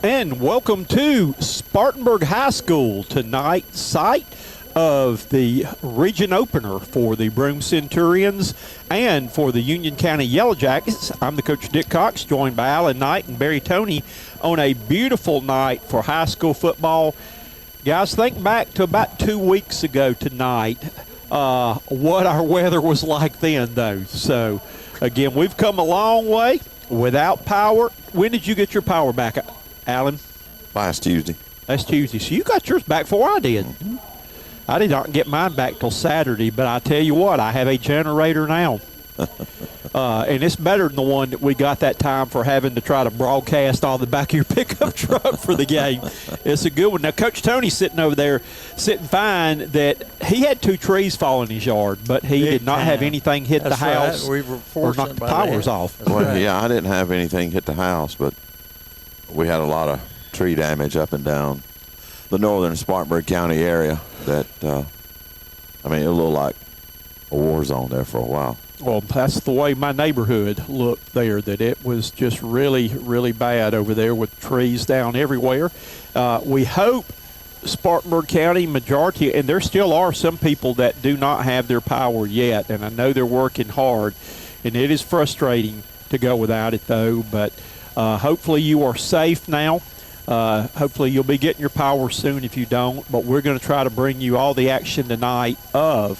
And welcome to Spartanburg High School, tonight, site of the region opener for the Broome Centurions and for the Union County Yellow Jackets. I'm the coach, Dick Cox, joined by Alan Knight and Barry Toney on a beautiful night for high school football. Guys, think back to about 2 weeks ago tonight, what our weather was like then, though. So, again, we've come a long way without power. When did you get your power back, Alan? Last Tuesday. Last Tuesday. So you got yours back before I did. Mm-hmm. I did not get mine back till Saturday, but I tell you what, I have a generator now. And it's better than the one that we got that time for having to try to broadcast on the back of your pickup truck for the game. It's a good one. Now, Coach Tony's sitting over there, sitting fine, that he had 2 trees fall in his yard, but he did not have anything hit the house We were or knock the powers off. Well, yeah, I didn't have anything hit the house, but we had a lot of tree damage up and down the northern Spartanburg County area that, it looked like a war zone there for a while. Well, that's the way my neighborhood looked there, that it was just really, really bad over there with trees down everywhere. We hope Spartanburg County majority, and there still are some people that do not have their power yet, and I know they're working hard, and it is frustrating to go without it, though, but hopefully you are safe now. Hopefully you'll be getting your power soon if you don't, but we're going to try to bring you all the action tonight of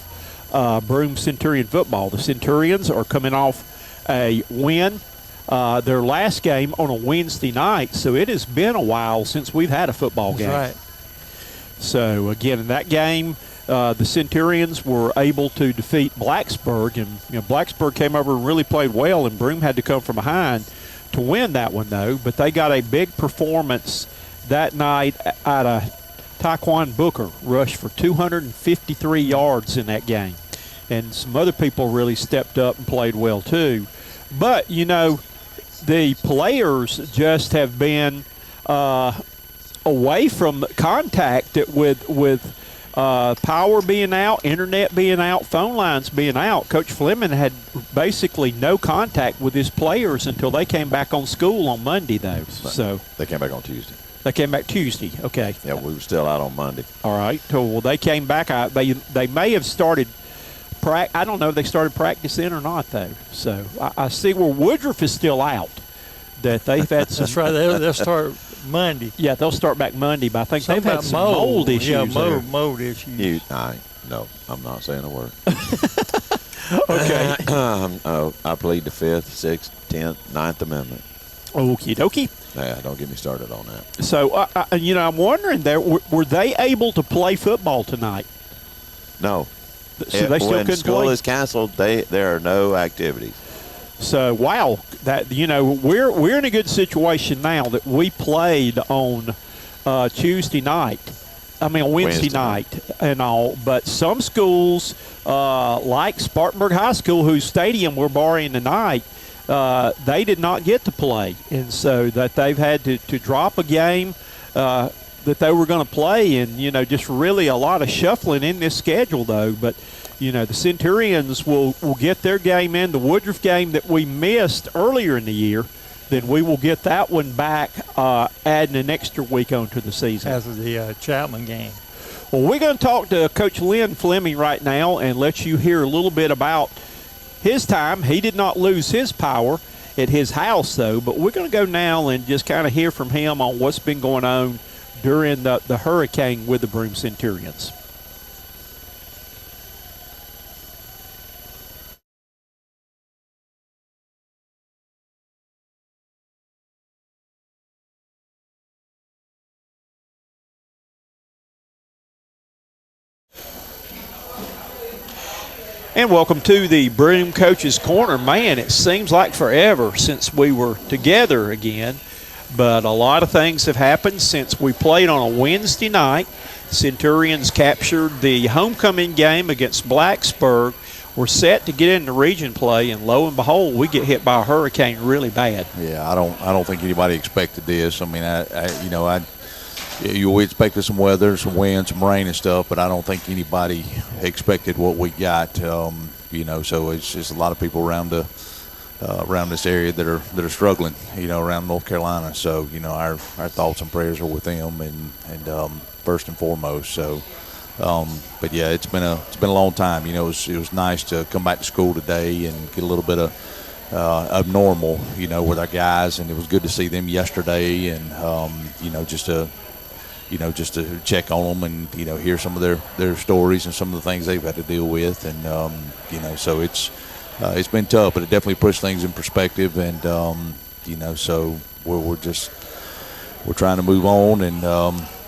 Broome Centurion football. The Centurions are coming off a win, their last game on a Wednesday night, so it has been a while since we've had a football game. That's right. So, again, in that game, the Centurions were able to defeat Blacksburg, and Blacksburg came over and really played well, and Broome had to come from behind to win that one, though. But they got a big performance that night out of Taekwon Booker, rushed for 253 yards in that game. And some other people really stepped up and played well, too. But, the players just have been away from contact with power being out, internet being out, phone lines being out. Coach Fleming had basically no contact with his players until they came back on school on Monday, though. So They came back on Tuesday. They came back Tuesday. Okay. Yeah, we were still out on Monday. All right. So, well, they came back. They may have started I don't know if they started practicing or not, though. So I see where Woodruff is still out. That they've had some. That's right. They'll start Monday. Yeah, they'll start back Monday, but I think they've had some mold issues. Yeah, mold issues. No, I'm not saying a word. Okay. I plead the 5th, 6th, 10th, 9th Amendment. Okie dokie. Yeah, don't get me started on that. So, I'm wondering, were they able to play football tonight? No. So they still when couldn't school play? is canceled, there are no activities. So, wow, that we're in a good situation now that we played on Wednesday night and all. But some schools, like Spartanburg High School, whose stadium we're borrowing tonight, they did not get to play, and so that they've had to drop a game that they were going to play, and just really a lot of shuffling in this schedule, though. But the Centurions will get their game in. The Woodruff game that we missed earlier in the year, then we will get that one back, adding an extra week onto the season. As of the Chapman game. Well, we're going to talk to Coach Lynn Fleming right now and let you hear a little bit about his time. He did not lose his power at his house, though, but we're going to go now and just kind of hear from him on what's been going on during the hurricane with the Broome Centurions. And welcome to the Broome Coach's Corner. Man, it seems like forever since we were together again. But a lot of things have happened since we played on a Wednesday night. Centurions captured the homecoming game against Blacksburg. We're set to get into region play, and lo and behold, we get hit by a hurricane really bad. Yeah, I don't think anybody expected this. I mean, we expected some weather, some wind, some rain and stuff, but I don't think anybody expected what we got. So it's just a lot of people around the around this area that are struggling, around North Carolina. So, our thoughts and prayers are with them and first and foremost. So, but yeah, it's been a long time. It was nice to come back to school today and get a little bit of normal, with our guys, and it was good to see them yesterday, and just to check on them and hear some of their stories and some of the things they've had to deal with, and so it's been tough, but it definitely pushed things in perspective, and so we're trying to move on and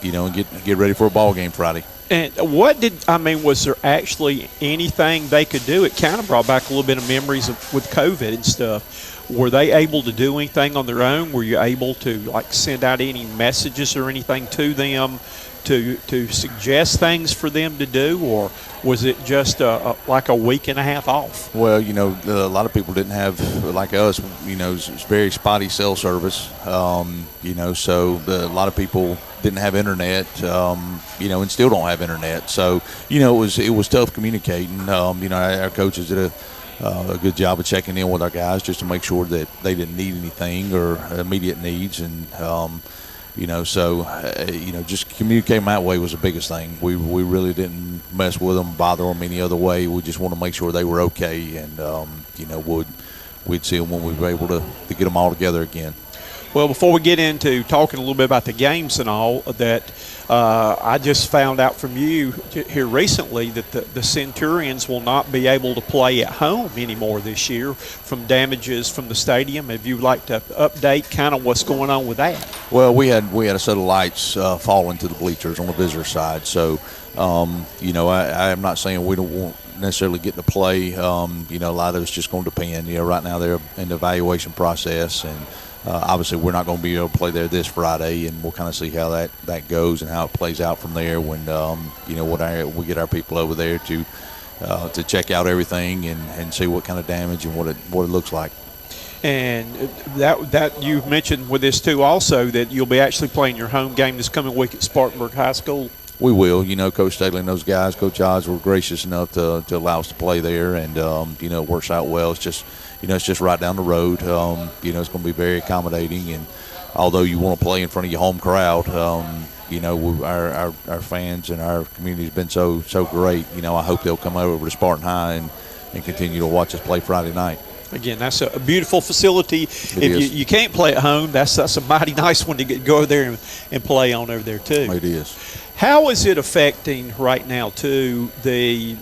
and get ready for a ball game Friday. And was there actually anything they could do? It kind of brought back a little bit of memories with COVID and stuff. Were they able to do anything on their own? Were you able to send out any messages or anything to them to suggest things for them to do, or was it just like a week and a half off? Well, a lot of people didn't have, like us, it's very spotty cell service, so a lot of people didn't have internet, and still don't have internet. So, it was tough communicating. Our coaches did a good job of checking in with our guys just to make sure that they didn't need anything or immediate needs, and just communicating that way was the biggest thing. We really didn't mess with them, bother them any other way. We just want to make sure they were okay, and we'd see them when we were able to get them all together again. Well, before we get into talking a little bit about the games and all, that I just found out from you here recently that the Centurions will not be able to play at home anymore this year from damages from the stadium. If you'd like to update kind of what's going on with that. Well, we had a set of lights fall into the bleachers on the visitor side. So, I'm not saying we won't necessarily get to play. A lot of it's just going to depend. Right now they're in the evaluation process, and obviously we're not going to be able to play there this Friday, and we'll kind of see how that goes and how it plays out from there when we get our people over there to check out everything and see what kind of damage and what it looks like. And that you mentioned with this too also, that you'll be actually playing your home game this coming week at Spartanburg High School. We will. Coach Staley and those guys, Coach Oz, were gracious enough to allow us to play there, and it works out well. It's just it's just right down the road. It's going to be very accommodating, and although you want to play in front of your home crowd, our fans and our community has been so great. I hope they'll come over to Spartan High and continue to watch us play Friday night. Again, that's a beautiful facility. If you can't play at home, that's a mighty nice one to go over there and play on over there too. It is. How is it affecting right now too the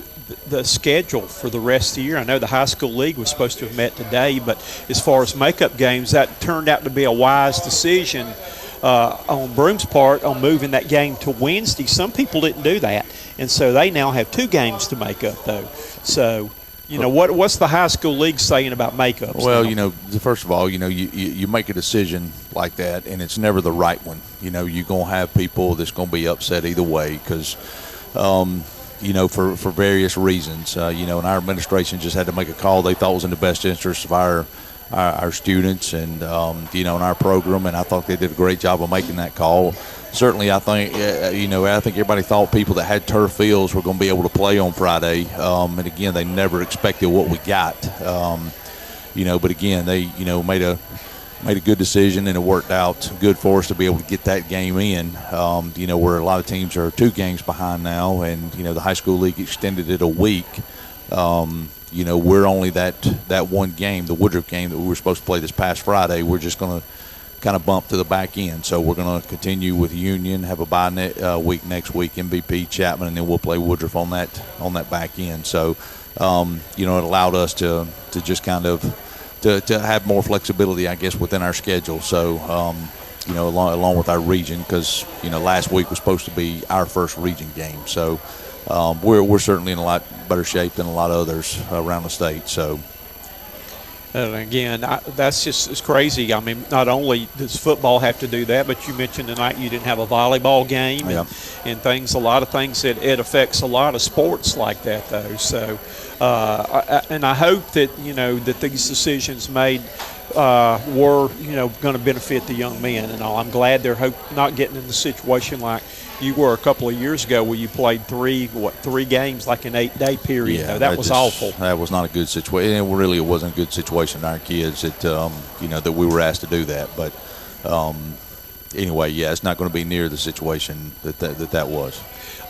schedule for the rest of the year? I know the high school league was supposed to have met today, but as far as makeup games, that turned out to be a wise decision on Broome's part on moving that game to Wednesday. Some people didn't do that, and so they now have 2 games to make up though. So, what's the high school league saying about makeups? Well, now? First of all, you make a decision like that, and it's never the right one. You're going to have people that's going to be upset either way because, for various reasons. And our administration just had to make a call they thought was in the best interest of our students and, in our program, and I thought they did a great job of making that call. Certainly, I think everybody thought people that had turf fields were going to be able to play on Friday. And again, they never expected what we got. But again, they made a good decision, and it worked out good for us to be able to get that game in. Where a lot of teams are 2 games behind now, and the high school league extended it a week. We're only that one game, the Woodruff game that we were supposed to play this past Friday. We're just going to kind of bump to the back end. So we're going to continue with Union, have a bye week next week, MVP, Chapman, and then we'll play Woodruff on that back end. So, it allowed us to just kind of to have more flexibility, I guess, within our schedule. So, along with our region, because, last week was supposed to be our first region game. So we're certainly in a lot better shape than a lot of others around the state. So. And again, that's just it's crazy. I mean, not only does football have to do that, but you mentioned tonight you didn't have a volleyball game and things. A lot of things that it affects a lot of sports like that, though. So, and I hope that that these decisions made were, going to benefit the young men and all. I'm glad they're not getting in the situation like you were a couple of years ago where you played three games like an 8-day period. Yeah, that was awful. That was not a good situation. And really, it wasn't a good situation for our kids that, that we were asked to do that. But anyway, yeah, it's not going to be near the situation that was.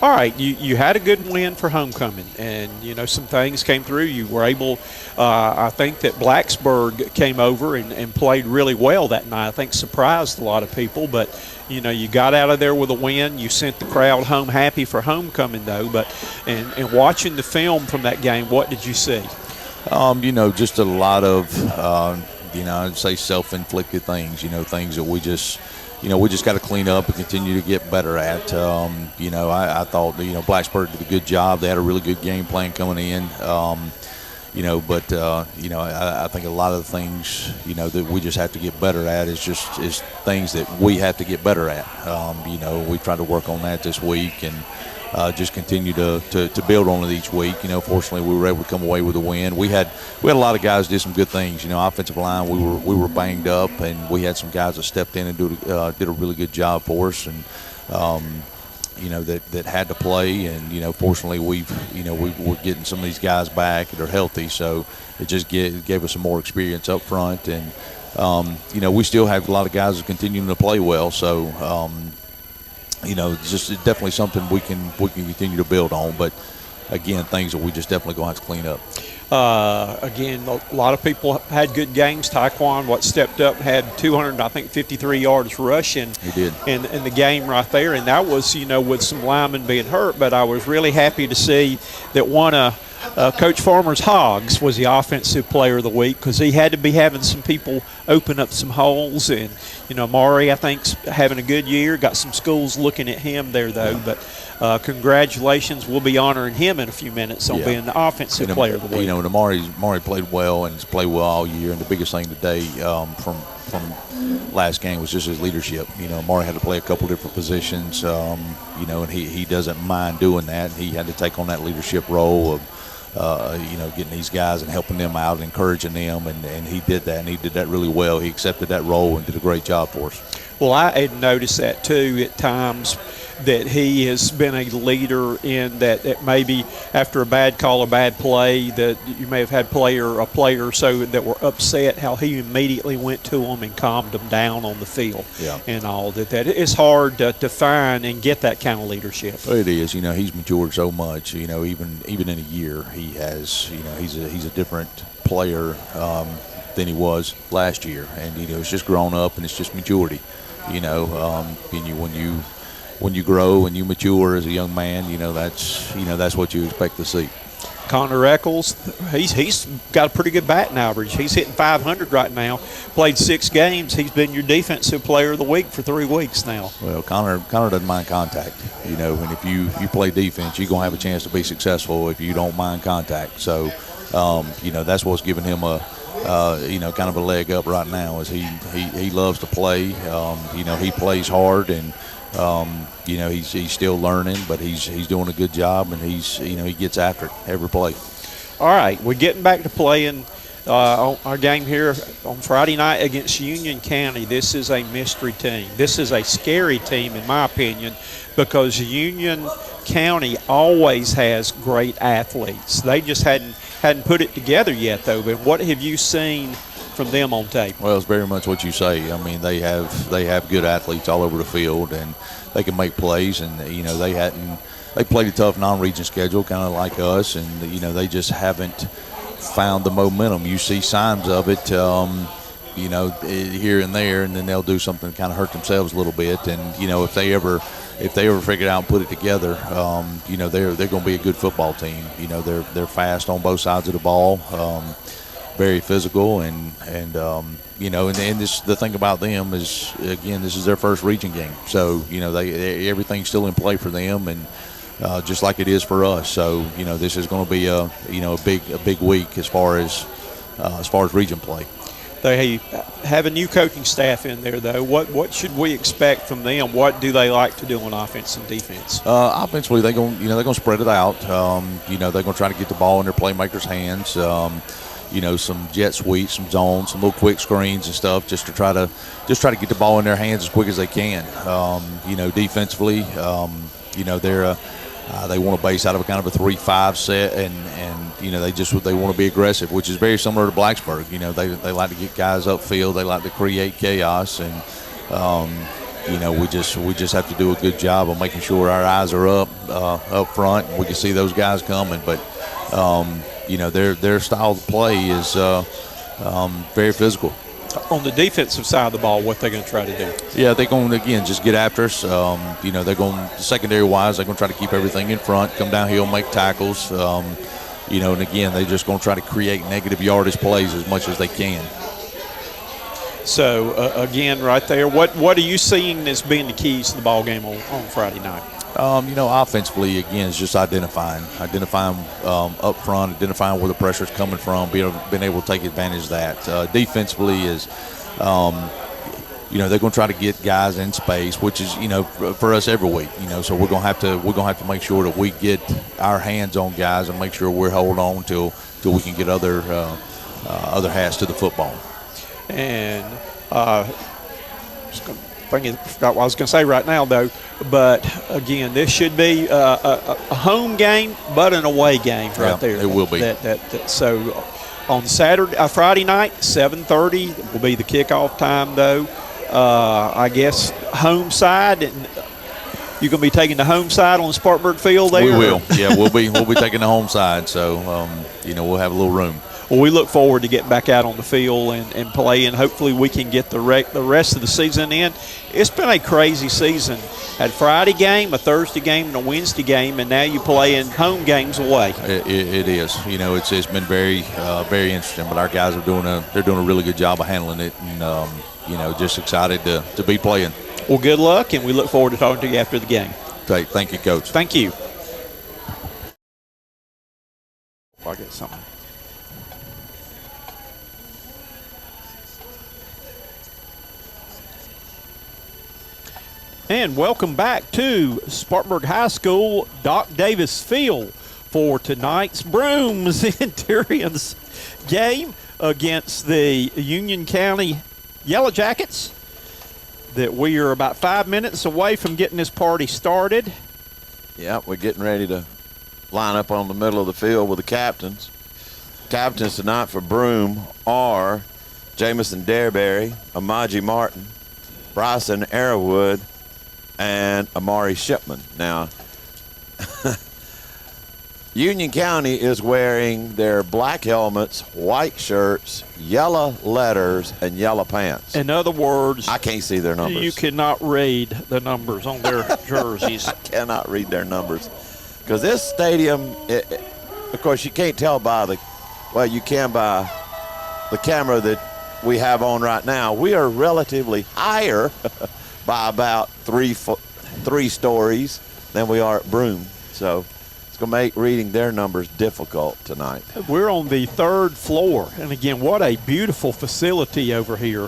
All right, you had a good win for homecoming, and, some things came through. You were able, I think that Blacksburg came over and played really well that night. I think surprised a lot of people, but, you got out of there with a win. You sent the crowd home happy for homecoming, though. But and watching the film from that game, what did you see? Just a lot of, I'd say self-inflicted things, things that we just got to clean up and continue to get better at. I thought, Blacksburg did a good job. They had a really good game plan coming in. I think a lot of the things, that we just have to get better at is things that we have to get better at. We tried to work on that this week and just continue to build on it each week. Fortunately, we were able to come away with a win. We had a lot of guys did some good things. Offensive line, we were banged up, and we had some guys that stepped in and did a really good job for us, and that had to play. And fortunately, we're getting some of these guys back that are healthy, so it just gave us some more experience up front. And we still have a lot of guys that are continuing to play well, so. It's just definitely something we can continue to build on. But again, things that we just definitely gonna have to clean up. Again, a lot of people had good games. Taekwon, stepped up, had 253 yards rushing. He did in the game right there, and that was with some linemen being hurt. But I was really happy to see that one of Coach Farmer's Hogs was the offensive player of the week, because he had to be having some people open up some holes. And, Maury, I think, having a good year. Got some schools looking at him there, though. But congratulations. We'll be honoring him in a few minutes on being the offensive player of the week. Maury played well and has played well all year. And the biggest thing today from last game was just his leadership. Maury had to play a couple different positions, and he doesn't mind doing that. He had to take on that leadership role of, getting these guys and helping them out and encouraging them, and he did that, and he did that really well. He accepted that role and did a great job for us. Well, I had noticed that too at times, that he has been a leader in that maybe after a bad call or bad play that you may have had a player or so that were upset, how he immediately went to them and calmed them down on the field. And all that it's hard to find and get that kind of leadership. It is. He's matured so much. Even in a year, he has. He's a different player than he was last year, and it's just grown up, and it's just maturity. When you grow and you mature as a young man, that's what you expect to see. Connor Eccles, he's got a pretty good batting average. He's hitting 500 right now. Played 6 games. He's been your defensive player of the week for 3 weeks now. Well, Connor doesn't mind contact, and if you play defense, you're gonna have a chance to be successful if you don't mind contact. So, that's what's giving him a kind of a leg up right now. Is he loves to play. He plays hard, and he's still learning, but he's doing a good job, and he gets after it every play. All right, we're getting back to playing our game here on Friday night against Union County. This is a mystery team. This is a scary team, in my opinion, because Union County always has great athletes. They just hadn't put it together yet, though. But what have you seen from them on tape? Well, it's very much what you say. I mean, they have good athletes all over the field, and they can make plays. And they played a tough non-region schedule, kind of like us, and they just haven't found the momentum. You see signs of it, here and there, and then they'll do something to kind of hurt themselves a little bit. And if they ever figure it out and put it together, they're going to be a good football team. They're fast on both sides of the ball. Very physical, and the thing about them is, again, this is their first region game, so everything's still in play for them, and just like it is for us. So this is going to be a big week as far as region play. They have a new coaching staff in there, though. What should we expect from them? What do they like to do on offense and defense? Offensively, they're going to spread it out. They're going to try to get the ball in their playmakers' hands. some jet sweeps, some zones, some little quick screens and stuff, just to try to get the ball in their hands as quick as they can. Defensively, they want to base out of a kind of a 3-5 set, and they want to be aggressive, which is very similar to Blacksburg. They like to get guys upfield, they like to create chaos, and we just have to do a good job of making sure our eyes are up front, and we can see those guys coming. But their style of play is very physical. On the defensive side of the ball, what they're going to try to do? Yeah, they're going to, again, just get after us. They're going secondary-wise, they're going to try to keep everything in front, come downhill, make tackles. And again, they're just going to try to create negative yardage plays as much as they can. So, again, right there, what are you seeing as being the keys to the ball game on Friday night? Offensively, again, it's just identifying up front, identifying where the pressure is coming from, being able to take advantage of that. Defensively is, they're going to try to get guys in space, which is, for us every week. So we're going to have to make sure that we get our hands on guys and make sure we're holding on till we can get other hats to the football. And I forgot what I was going to say right now, though. But, again, this should be a home game but an away game right there. It will be. So on Friday night, 7:30 will be the kickoff time, though. I guess home side. And you're going to be taking the home side on the Spartanburg field there? We will. Yeah, we'll be taking the home side. So, we'll have a little room. Well, we look forward to getting back out on the field and play, and hopefully we can get the rest of the season in. It's been a crazy season. Had a Friday game, a Thursday game, and a Wednesday game, and now you play in home games away. It is. It's been very very interesting, but our guys are doing a really good job of handling it, and just excited to be playing. Well, good luck, and we look forward to talking to you after the game. Great. Thank you, Coach. Thank you. I get something. And welcome back to Spartanburg High School, Doc Davis Field, for tonight's Broome Centurions game against the Union County Yellow Jackets. That we are about 5 minutes away from getting this party started. Yeah, we're getting ready to line up on the middle of the field with the captains. Captains tonight for Broome are Jamison Dareberry, Amaji Martin, Bryson Arrowwood, and Amari Shipman. Now, Union County is wearing their black helmets, white shirts, yellow letters, and yellow pants. In other words, I can't see their numbers. You cannot read the numbers on their jerseys. I cannot read their numbers. Because this stadium, of course, you can't tell you can by the camera that we have on right now. We are relatively higher by about three stories than we are at Broome. So it's going to make reading their numbers difficult tonight. We're on the third floor. And, again, what a beautiful facility over here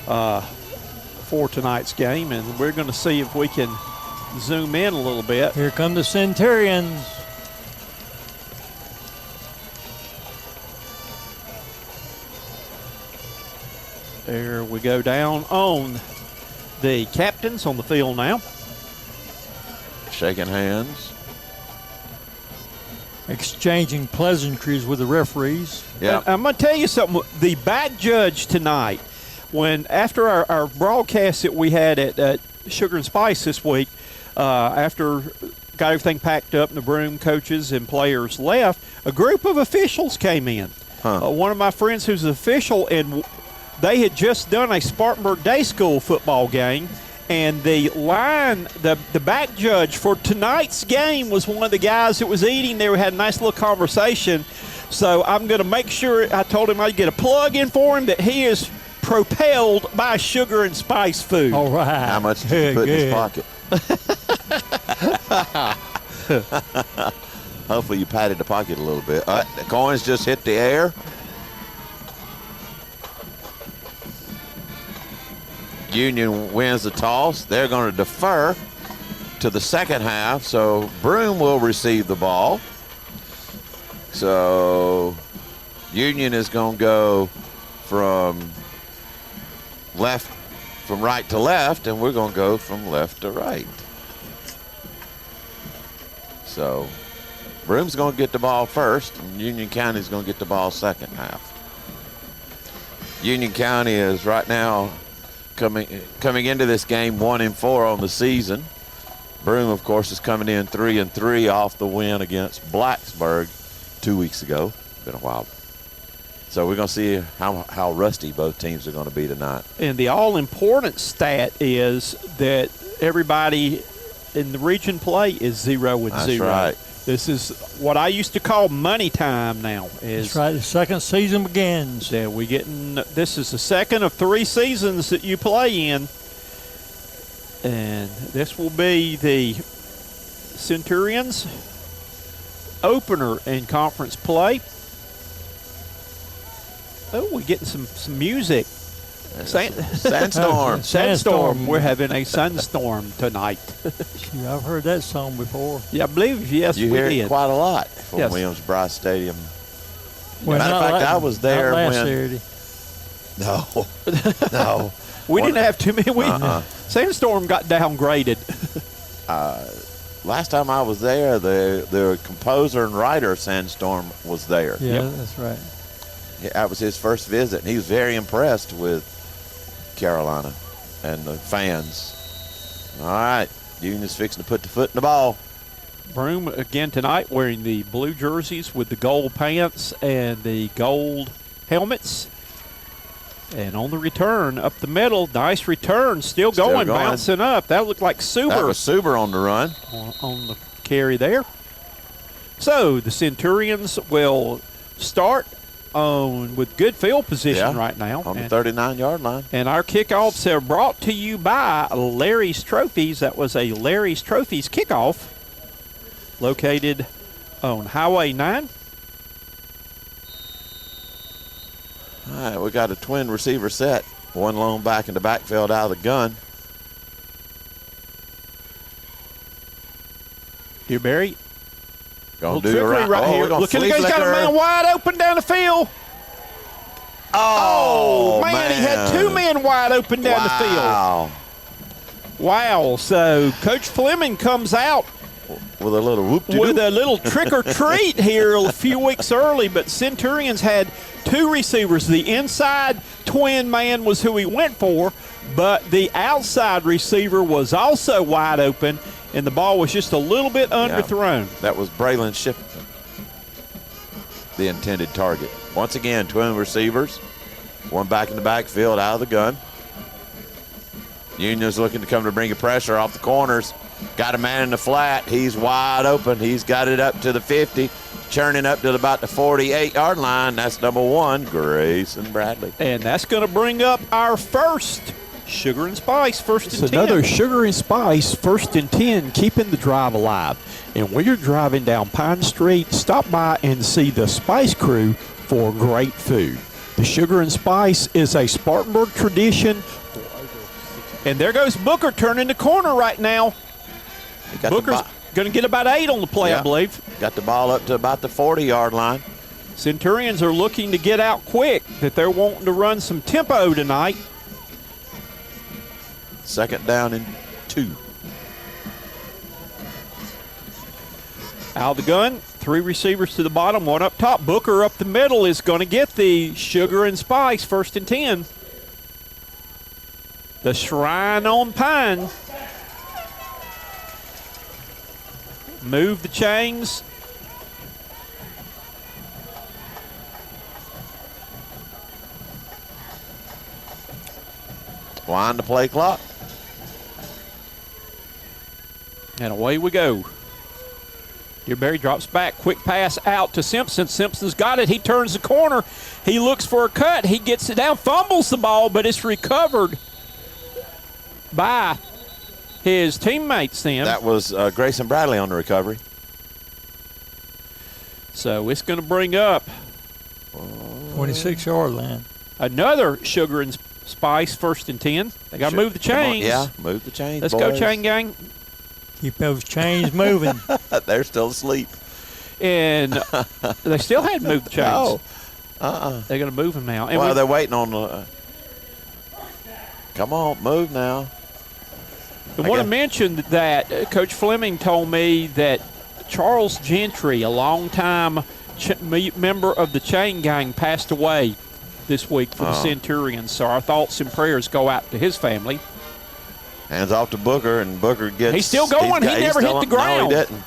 for tonight's game. And we're going to see if we can zoom in a little bit. Here come the Centurions. There we go down on the captains on the field now. Shaking hands. Exchanging pleasantries with the referees. Yeah. I'm going to tell you something. The back judge tonight, after our broadcast that we had at Sugar and Spice this week, after got everything packed up and the Broome coaches and players left, a group of officials came in. One of my friends who's an official, and they had just done a Spartanburg Day School football game, and the back judge for tonight's game was one of the guys that was eating. They had a nice little conversation. So I'm going to make sure, I told him I'd get a plug in for him, that he is propelled by Sugar and Spice food. All right. How much did you put in his pocket? Hopefully you patted the pocket a little bit. The coins just hit the air. Union wins the toss. They're going to defer to the second half, so Broome will receive the ball. So Union is going to go from right to left, and we're going to go from left to right. So Broome's going to get the ball first, and Union County is going to get the ball second half. Union County is right now coming into this game 1-4 on the season. Broome, of course, is coming in 3-3 off the win against Blacksburg 2 weeks ago. Been a while. So we're going to see how rusty both teams are going to be tonight. And the all-important stat is that everybody in the region play is 0-0. That's right. This is what I used to call money time now. That's right. The second season begins. Yeah, this is the second of 3 seasons that you play in. And this will be the Centurions opener in conference play. Oh, we're getting some music. Sandstorm. Sandstorm. We're having a sunstorm tonight. I've heard that song before. Yeah, I believe, yes, you we hear did. it quite a lot from Yes. Williams-Brice Stadium. Well, Matter of fact, I was there not last when. Saturday. No. We didn't have too many. Sandstorm got downgraded. Last time I was there, the composer and writer of Sandstorm was there. Yeah, that's right. That was his first visit, and he was very impressed with Carolina and the fans. All right, Union's fixing to put the foot in the ball. Broome again tonight wearing the blue jerseys with the gold pants and the gold helmets. And on the return, up the middle, nice return, still going, bouncing up. That looked like Suber. That was Suber on the run. On the carry there. So the Centurions will start with good field position right now. On the 39-yard line. And our kickoffs are brought to you by Larry's Trophies. That was a Larry's Trophies kickoff located on Highway 9. All right, we got a twin receiver set. One lone back in the backfield out of the gun. Dearberry. Gonna do the right here. Look at the guy. He's got a man wide open down the field. Oh man, he had 2 men wide open down the field. Wow. So Coach Fleming comes out with a little with a little trick or treat here a few weeks early, but Centurions had 2 receivers. The inside twin man was who he went for, but the outside receiver was also wide open, and the ball was just a little bit underthrown. That was Braylon Shipton, the intended target. Once again, twin receivers, one back in the backfield out of the gun. Union's looking to come to bring a pressure off the corners. Got a man in the flat. He's wide open. He's got it up to the 50, churning up to about the 48-yard line. That's number 1, Grayson Bradley. And that's going to bring up our first Sugar and Spice, first and 10. Another Sugar and Spice, first and 10, keeping the drive alive. And when you're driving down Pine Street, stop by and see the Spice Crew for great food. The Sugar and Spice is a Spartanburg tradition. And there goes Booker turning the corner right now. Booker's going to get about 8 on the play, I believe. Got the ball up to about the 40-yard line. Centurions are looking to get out quick, that they're wanting to run some tempo tonight. Second down and 2. Out of the gun, 3 receivers to the bottom, 1 up top. Booker up the middle is going to get the Sugar and Spice, first and 10. The Shrine on Pine. Move the chains. Wind the play clock. And away we go. Dearberry drops back. Quick pass out to Simpson. Simpson's got it. He turns the corner. He looks for a cut. He gets it down, fumbles the ball, but it's recovered by his teammates then. That was Grayson Bradley on the recovery. So it's going to bring up 26-yard line. Another Sugar and Spice, first and 10. They got to move the chains. Yeah, move the chains, Let's boys. go, chain gang. Keep those chains moving. They're still asleep. And they still hadn't moved the chains. No. They're going to move him now. And Well, they're waiting on the. Come on, move now. I want to mention that Coach Fleming told me that Charles Gentry, a longtime member of the chain gang, passed away this week for the Centurions. So our thoughts and prayers go out to his family. Hands off to Booker, and Booker gets. He's still going. He never hit the ground. No, he didn't.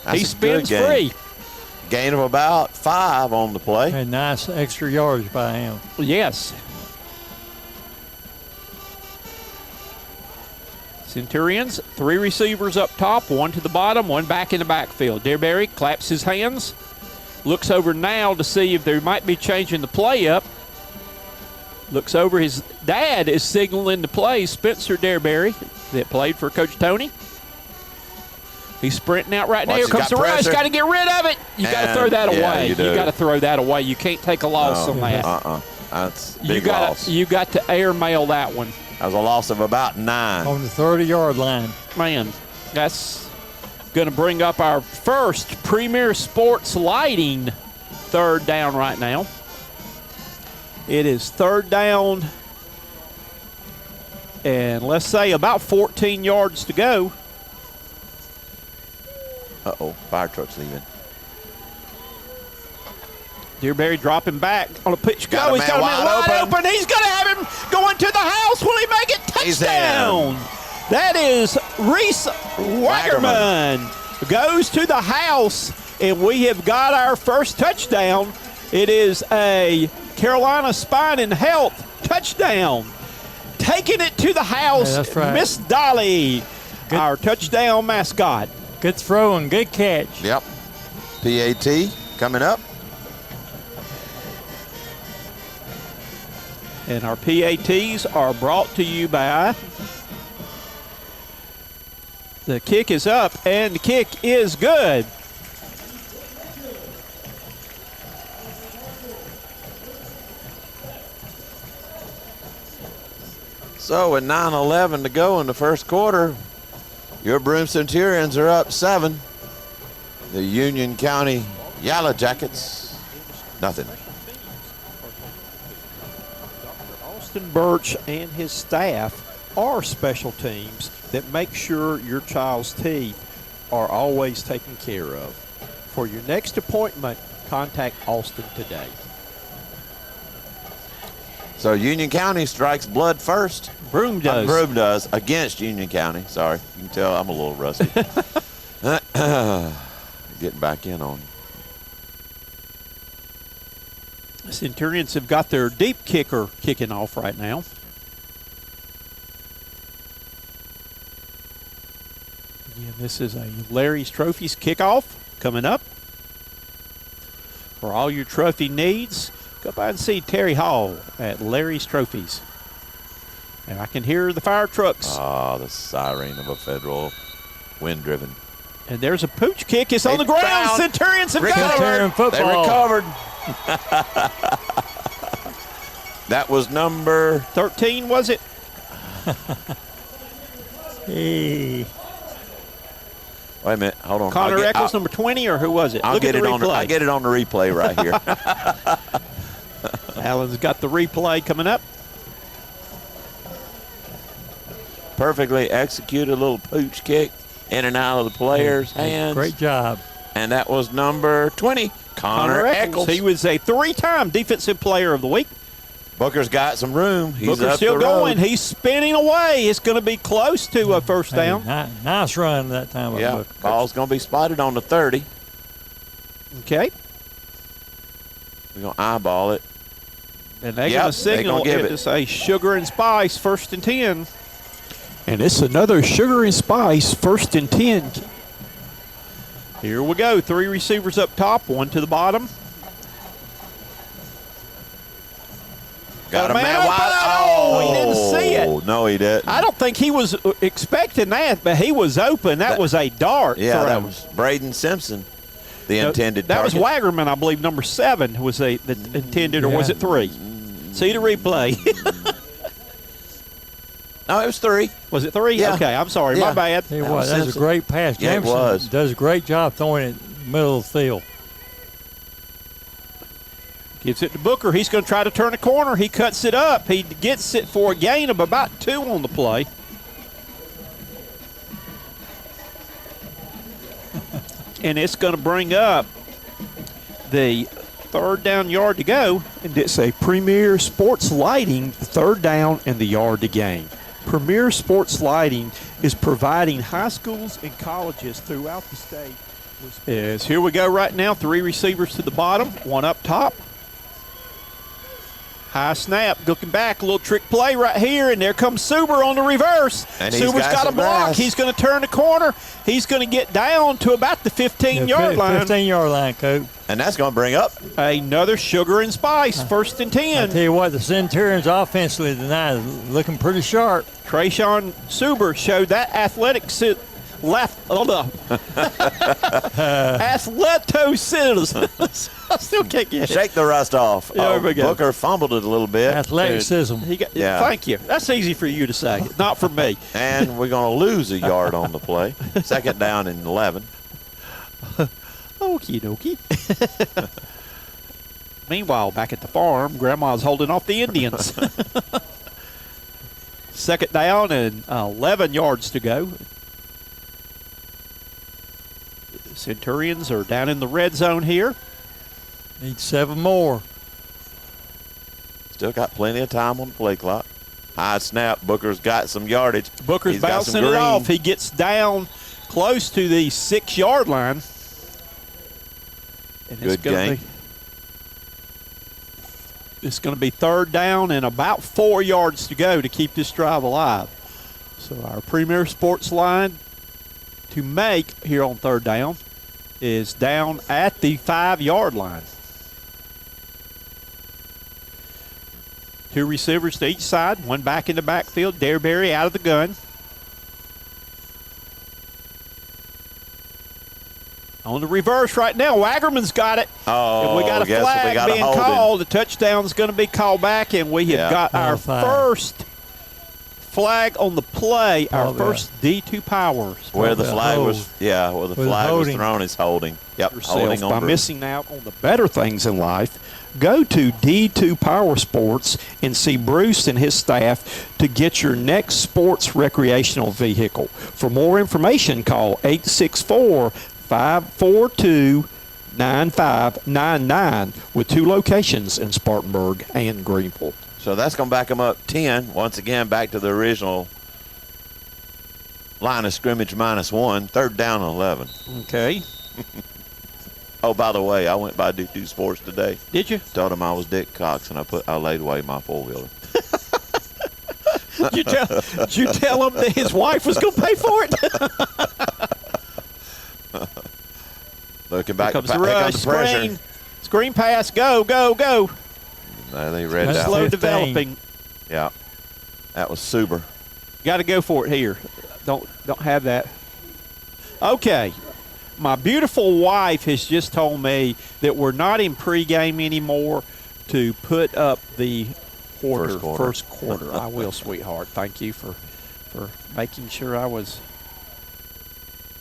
That's He a spins good gain. free. Gain of about 5 on the play. And nice extra yards by him. Yes. Centurions, 3 receivers up top, 1 to the bottom, 1 back in the backfield. Dearberry claps his hands, looks over now to see if there might be changing the play up. Looks over, his dad is signaling the play, Spencer Dearberry, that played for Coach Tony. He's sprinting out right now. Here comes the rush. Got to get rid of it. You got to throw that away. You got to throw that away. You can't take a loss on that. That's a big loss. You got to airmail that one. That was a loss of about 9. On the 30-yard line. Man, that's going to bring up our first Premier Sports Lighting 3rd down right now. It is 3rd down, and let's say about 14 yards to go. Fire truck's leaving. Dearberry dropping back on a pitch. Got a He's man got a man wide wide open. open. He's going to have him going to the house. Will he make it? Touchdown. That is Reese Wackerman. Goes to the house, and we have got our first touchdown. It is a Carolina Spine and Health touchdown. Taking it to the house, Yeah, that's right. Miss Dolly, our touchdown mascot. Good throw and good catch. Yep. PAT coming up. And our PATs are brought to you by. The kick is up, and the kick is good. So with 9:11 to go in the first quarter, your Broome Centurions are up 7. The Union County Yellow Jackets, nothing. Austin Birch and his staff are special teams that make sure your child's teeth are always taken care of. For your next appointment, contact Austin today. So Union County strikes blood first. Broome does. Broome does against Union County. Sorry, you can tell I'm a little rusty. Getting back in on. Centurions have got their deep kicker kicking off right now. Again, this is a Larry's Trophies kickoff coming up. For all your trophy needs, go by and see Terry Hall at Larry's Trophies. And I can hear the fire trucks. The siren of a federal wind-driven. And there's a pooch kick. It's on the ground. found Centurions have Centurion got it. They football. recovered. That was number 13, was it? Hey. Wait a minute, hold on. Connor Eccles, number 20, or who was it? I'll Look get at the it on. replay. I get it on the replay right here. Allen's got the replay coming up. Perfectly executed little pooch kick in and out of the player's hands. Great job. And that was number 20, Connor Eccles. He was a 3-time Defensive Player of the Week. Booker's got some room. He's Booker's up still the going. road. He's spinning away. It's going to be close to a first down. Hey, nice run that time. Yeah, Booker. ball's going to be spotted on the 30. Okay. We're going to eyeball it. And they're Yep, going to signal they gonna give it it. to say Sugar and Spice, 1st and 10. And it's another Sugar and Spice 1st and 10. Here we go. 3 receivers up top, 1 to the bottom. Got a man open. wide. Oh, he didn't see it. No, he didn't. I don't think he was expecting that, but he was open. That was a dart. Yeah, for that him. was Braden Simpson, the intended That was target. Waggerman, I believe, number 7 was the intended, or was it 3? See the replay. No, it was 3. Was it 3? Yeah. Okay, I'm sorry. Yeah. My bad. Tell you That what, was that was a Simpson. great pass. Yeah, it Jameson was. does a great job throwing it middle of the field. Gives it to Booker. He's going to try to turn a corner. He cuts it up. He gets it for a gain of about 2 on the play. And it's going to bring up the 3rd down yard to go. And it's a Premier Sports Lighting 3rd down and the yard to gain. Premier Sports Lighting is providing high schools and colleges throughout the state. Yes, here we go right now. 3 receivers to the bottom, 1 up top. High snap, looking back, a little trick play right here, and there comes Suber on the reverse. And Suber's got a block. grass. He's going to turn the corner. He's going to get down to about the 15-yard line. 15-yard line, Coach. And that's going to bring up. Another Sugar and Spice, 1st and 10. I tell you what, the Centurions offensively tonight is looking pretty sharp. Trayshawn Suber showed that athleticism. I still can't get it. Shake the rust off. There we go. Booker fumbled it a little bit. Athleticism. Yeah. Thank you. That's easy for you to say, not for me. And we're going to lose a yard on the play. 2nd down and 11. Okie dokie. Meanwhile, back at the farm, Grandma's holding off the Indians. 2nd down and 11 yards to go. The Centurions are down in the red zone here. Need 7 more. Still got plenty of time on the play clock. High snap. Booker's got some yardage. Booker's He's got bouncing some it green. off. He gets down close to the 6-yard line. And Good gain. It's going to be 3rd down and about 4 yards to go to keep this drive alive. So our Premier Sports line to make here on 3rd down is down at the 5-yard line. 2 receivers to each side, 1 back in the backfield. Dareberry out of the gun. On the reverse right now, Waggerman's got it. Oh, and we got a guess flag we got a being holding. called. The touchdown's going to be called back, and we have got our first flag on the play, our first D2 power. Where the flag was, where the flag was holding. thrown is holding. Yep, Yourself holding on by Broome. missing out on the better things in life. Go to D2 Power Sports and see Bruce and his staff to get your next sports recreational vehicle. For more information, call 864-542-9599 with 2 locations in Spartanburg and Greenville. So that's going to back them up 10. Once again, back to the original line of scrimmage -1. 3rd down and 11. Okay. Oh, by the way, I went by Do Sports today. Did you? Told him I was Dick Cox, and I laid away my 4-wheeler. Did you tell him that his wife was going to pay for it? Looking back, Here comes here the rush. comes the pressure. Screen pass. Go, go, go. They read That's that. Slow 15. developing. Yeah, that was Suber. Got to go for it here. Don't have that. Okay. My beautiful wife has just told me that we're not in pregame anymore to put up the first quarter. I will, sweetheart. Thank you for making sure I was.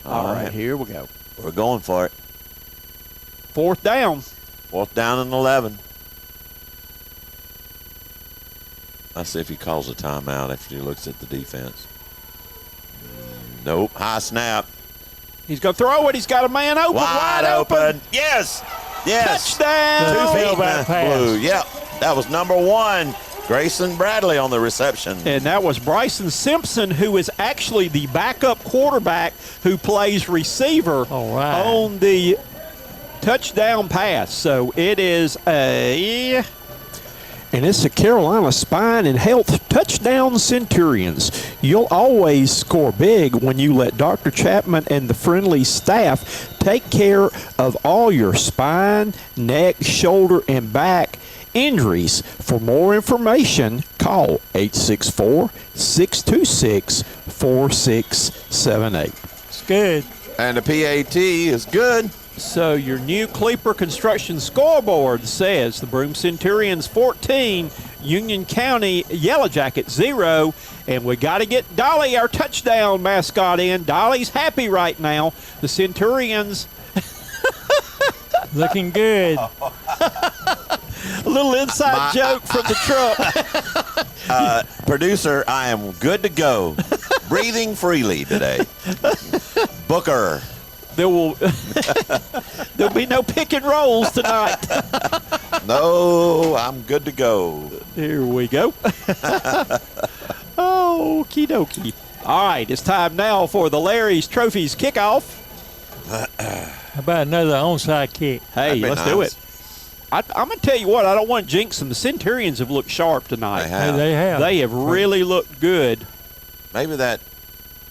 All right, here we go. We're going for it. 4th down. 4th down and 11. Let's see if he calls a timeout after he looks at the defense. Nope. High snap. He's going to throw it. He's got a man open. Wide open. Yes. Yes. Touchdown. 2 feet Tailback in pass. blue. Yep. That was number 1. Grayson Bradley on the reception. And that was Bryson Simpson, who is actually the backup quarterback who plays receiver All right. on the touchdown pass. So it is a... And it's the Carolina Spine and Health Touchdown Centurions. You'll always score big when you let Dr. Chapman and the friendly staff take care of all your spine, neck, shoulder, and back injuries. For more information, call 864-626-4678. It's good. And the PAT is good. So your new Cleeper Construction scoreboard says the Broome Centurions 14, Union County Yellow Jackets 0, and we got to get Dolly, our touchdown mascot, in. Dolly's happy right now. The Centurions Looking good. A little inside joke from the truck. Producer, I am good to go. Breathing freely today. Booker. There'll be no pick and rolls tonight. No, I'm good to go. Here we go. Okie dokie. All right, it's time now for the Larry's Trophies kickoff. How about another onside kick? Hey, That'd be let's do nice. it. I'm going to tell you what, I don't want to jinx them. The Centurions have looked sharp tonight. They have. They have. They have really looked good. Maybe that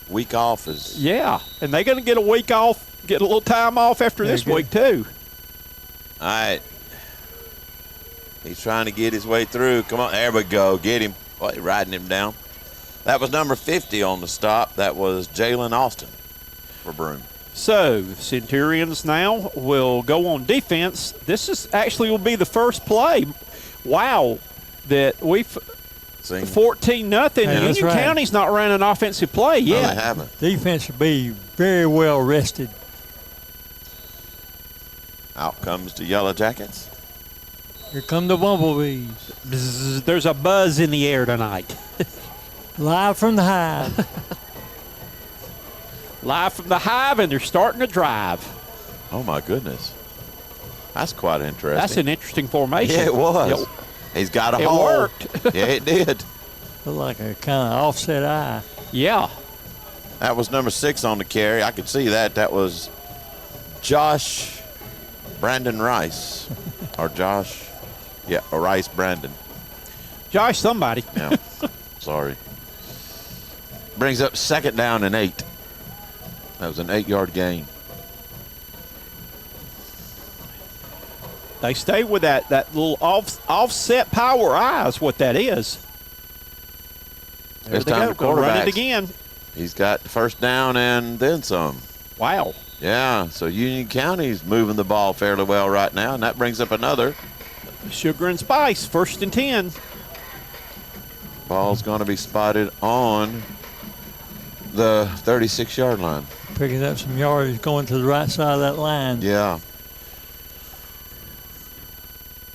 week off is. Yeah, and they're going to get a week off, get a little time off after They're this good. week, too. All right. He's trying to get his way through. Come on. There we go. Get him. Boy, riding him down. That was number 50 on the stop. That was Jalen Austin for Broome. So, the Centurions now will go on defense. This is actually will be the first play. Wow, that we've See? 14-0. Hey, Union that's right. County's not running an offensive play No, yet. they haven't. Defense should be very well rested. Out comes the Yellow Jackets. Here come the Bumblebees. Bzzz, there's a buzz in the air tonight. Live from the hive. Live from the hive, and they're starting to drive. Oh, my goodness. That's quite interesting. That's an interesting formation. Yeah, it was. Yep. He's got a It hole. worked. Yeah, it did. Look like a kind of offset eye. Yeah. That was number 6 on the carry. I could see that. That was Josh Brandon Rice. Or Josh, yeah, or Rice Brandon. Josh, somebody. Yeah, sorry. Brings up 2nd down and 8. That was an 8-yard gain. They stay with that little offset power eye is what that is. There It's they time go. to Go run it quarterbacks. again. He's got the 1st down and then some. Wow. Yeah, so Union County's moving the ball fairly well right now, and that brings up another. Sugar and Spice, 1st and 10. Ball's going to be spotted on the 36-yard line. Picking up some yardage going to the right side of that line. Yeah.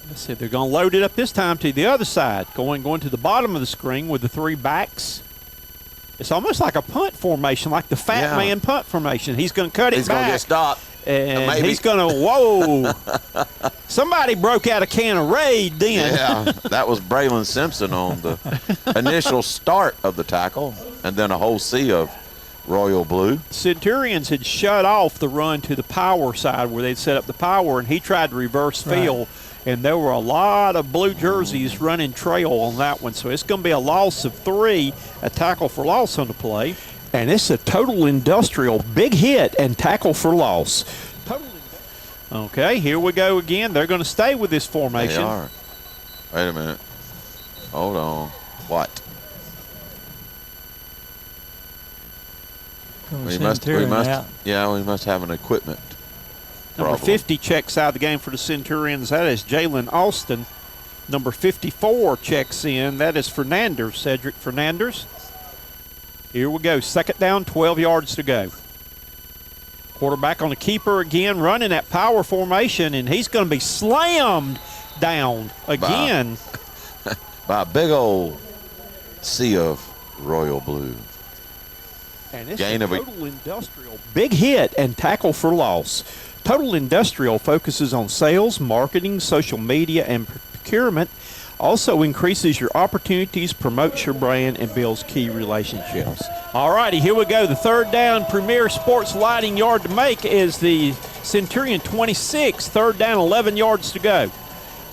Let's see, they're going to load it up this time to the other side, going to the bottom of the screen with the 3 backs. It's almost like a punt formation, like the fat Yeah. man punt formation. He's going to cut it He's going to back, get stopped. and maybe. he's going to, whoa. Somebody broke out a can of Raid then. Yeah, that was Braylon Simpson on the initial start of the tackle, and then a whole sea of royal blue. Centurions had shut off the run to the power side where they'd set up the power, and he tried to reverse field, and there were a lot of blue jerseys running trail on that one. So it's going to be a loss of 3, a tackle for loss on the play. And it's a total industrial big hit and tackle for loss. Okay, here we go again. They're going to stay with this formation. They are. Wait a minute. Hold on. What? We must have an equipment Number problem. 50 checks out of the game for the Centurions. That is Jalen Austin. Number 54 checks in. That is Fernandez, Cedric Fernandez. Here we go. 2nd down, 12 yards to go. Quarterback on the keeper again, running that power formation, and he's going to be slammed down again. By a big old sea of royal blue. And it's Gain a of a- total industrial big hit and tackle for loss. Total Industrial focuses on sales, marketing, social media, and procurement. Also increases your opportunities, promotes your brand, and builds key relationships. All righty, here we go. The 3rd down premier sports lighting yard to make is the Centurion 26. 3rd down, 11 yards to go.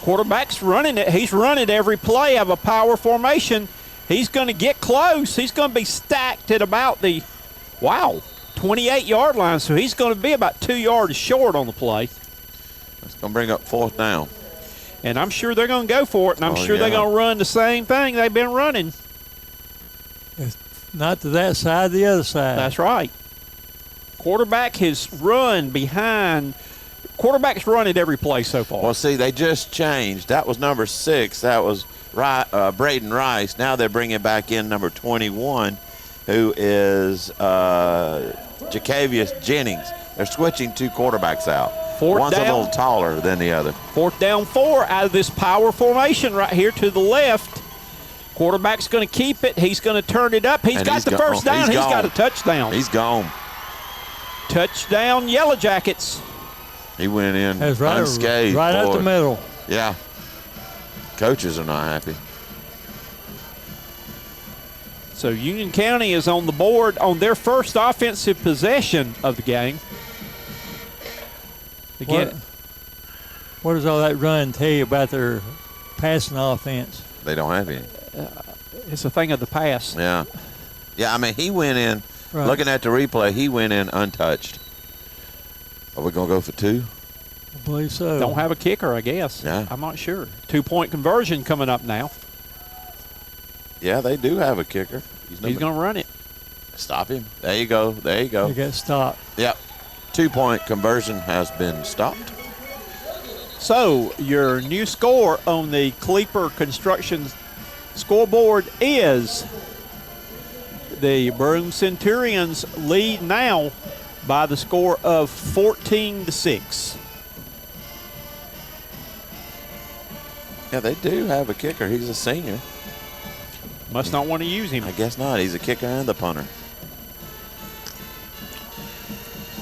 Quarterback's running it. He's running every play of a power formation. He's going to get close. He's going to be stacked at about the, 28-yard line. So he's going to be about 2 yards short on the play. That's going to bring up 4th down. And I'm sure they're going to go for it, and I'm Oh, sure they're yeah. going to run the same thing they've been running. Not to that side, the other side. That's right. Quarterback has run behind. Quarterback's run at every play so far. Well, see, they just changed. That was number 6. That was Braden Rice. Now they're bringing back in number 21, who is Jacavius Jennings. They're switching 2 quarterbacks out. One's down. a little taller than the other. 4th down 4 out of this power formation right here to the left. Quarterback's going to keep it. He's going to turn it up. He's got the first down. He's got a touchdown. He's gone. Touchdown, Yellow Jackets. He went in That's right, unscathed. right up boy. the middle. Yeah. Coaches are not happy. So Union County is on the board on their first offensive possession of the game. Again, What does all that run tell you about their passing offense? They don't have any. it's a thing of the past. Yeah. Yeah, I mean, he went in, Right. looking at the replay, he went in untouched. Are we going to go for 2? I believe so. Don't have a kicker, I guess. Yeah. I'm not sure. 2-point conversion coming up now. Yeah, they do have a kicker. He's going to run it. Stop him. There you go. There you go. They got stopped. Yep. 2-point conversion has been stopped. So your new score on the Kleeper Construction scoreboard is the Broome Centurions lead now by the score of 14-6. Yeah, they do have a kicker. He's a senior. Must not want to use him. I guess not. He's a kicker and the punter.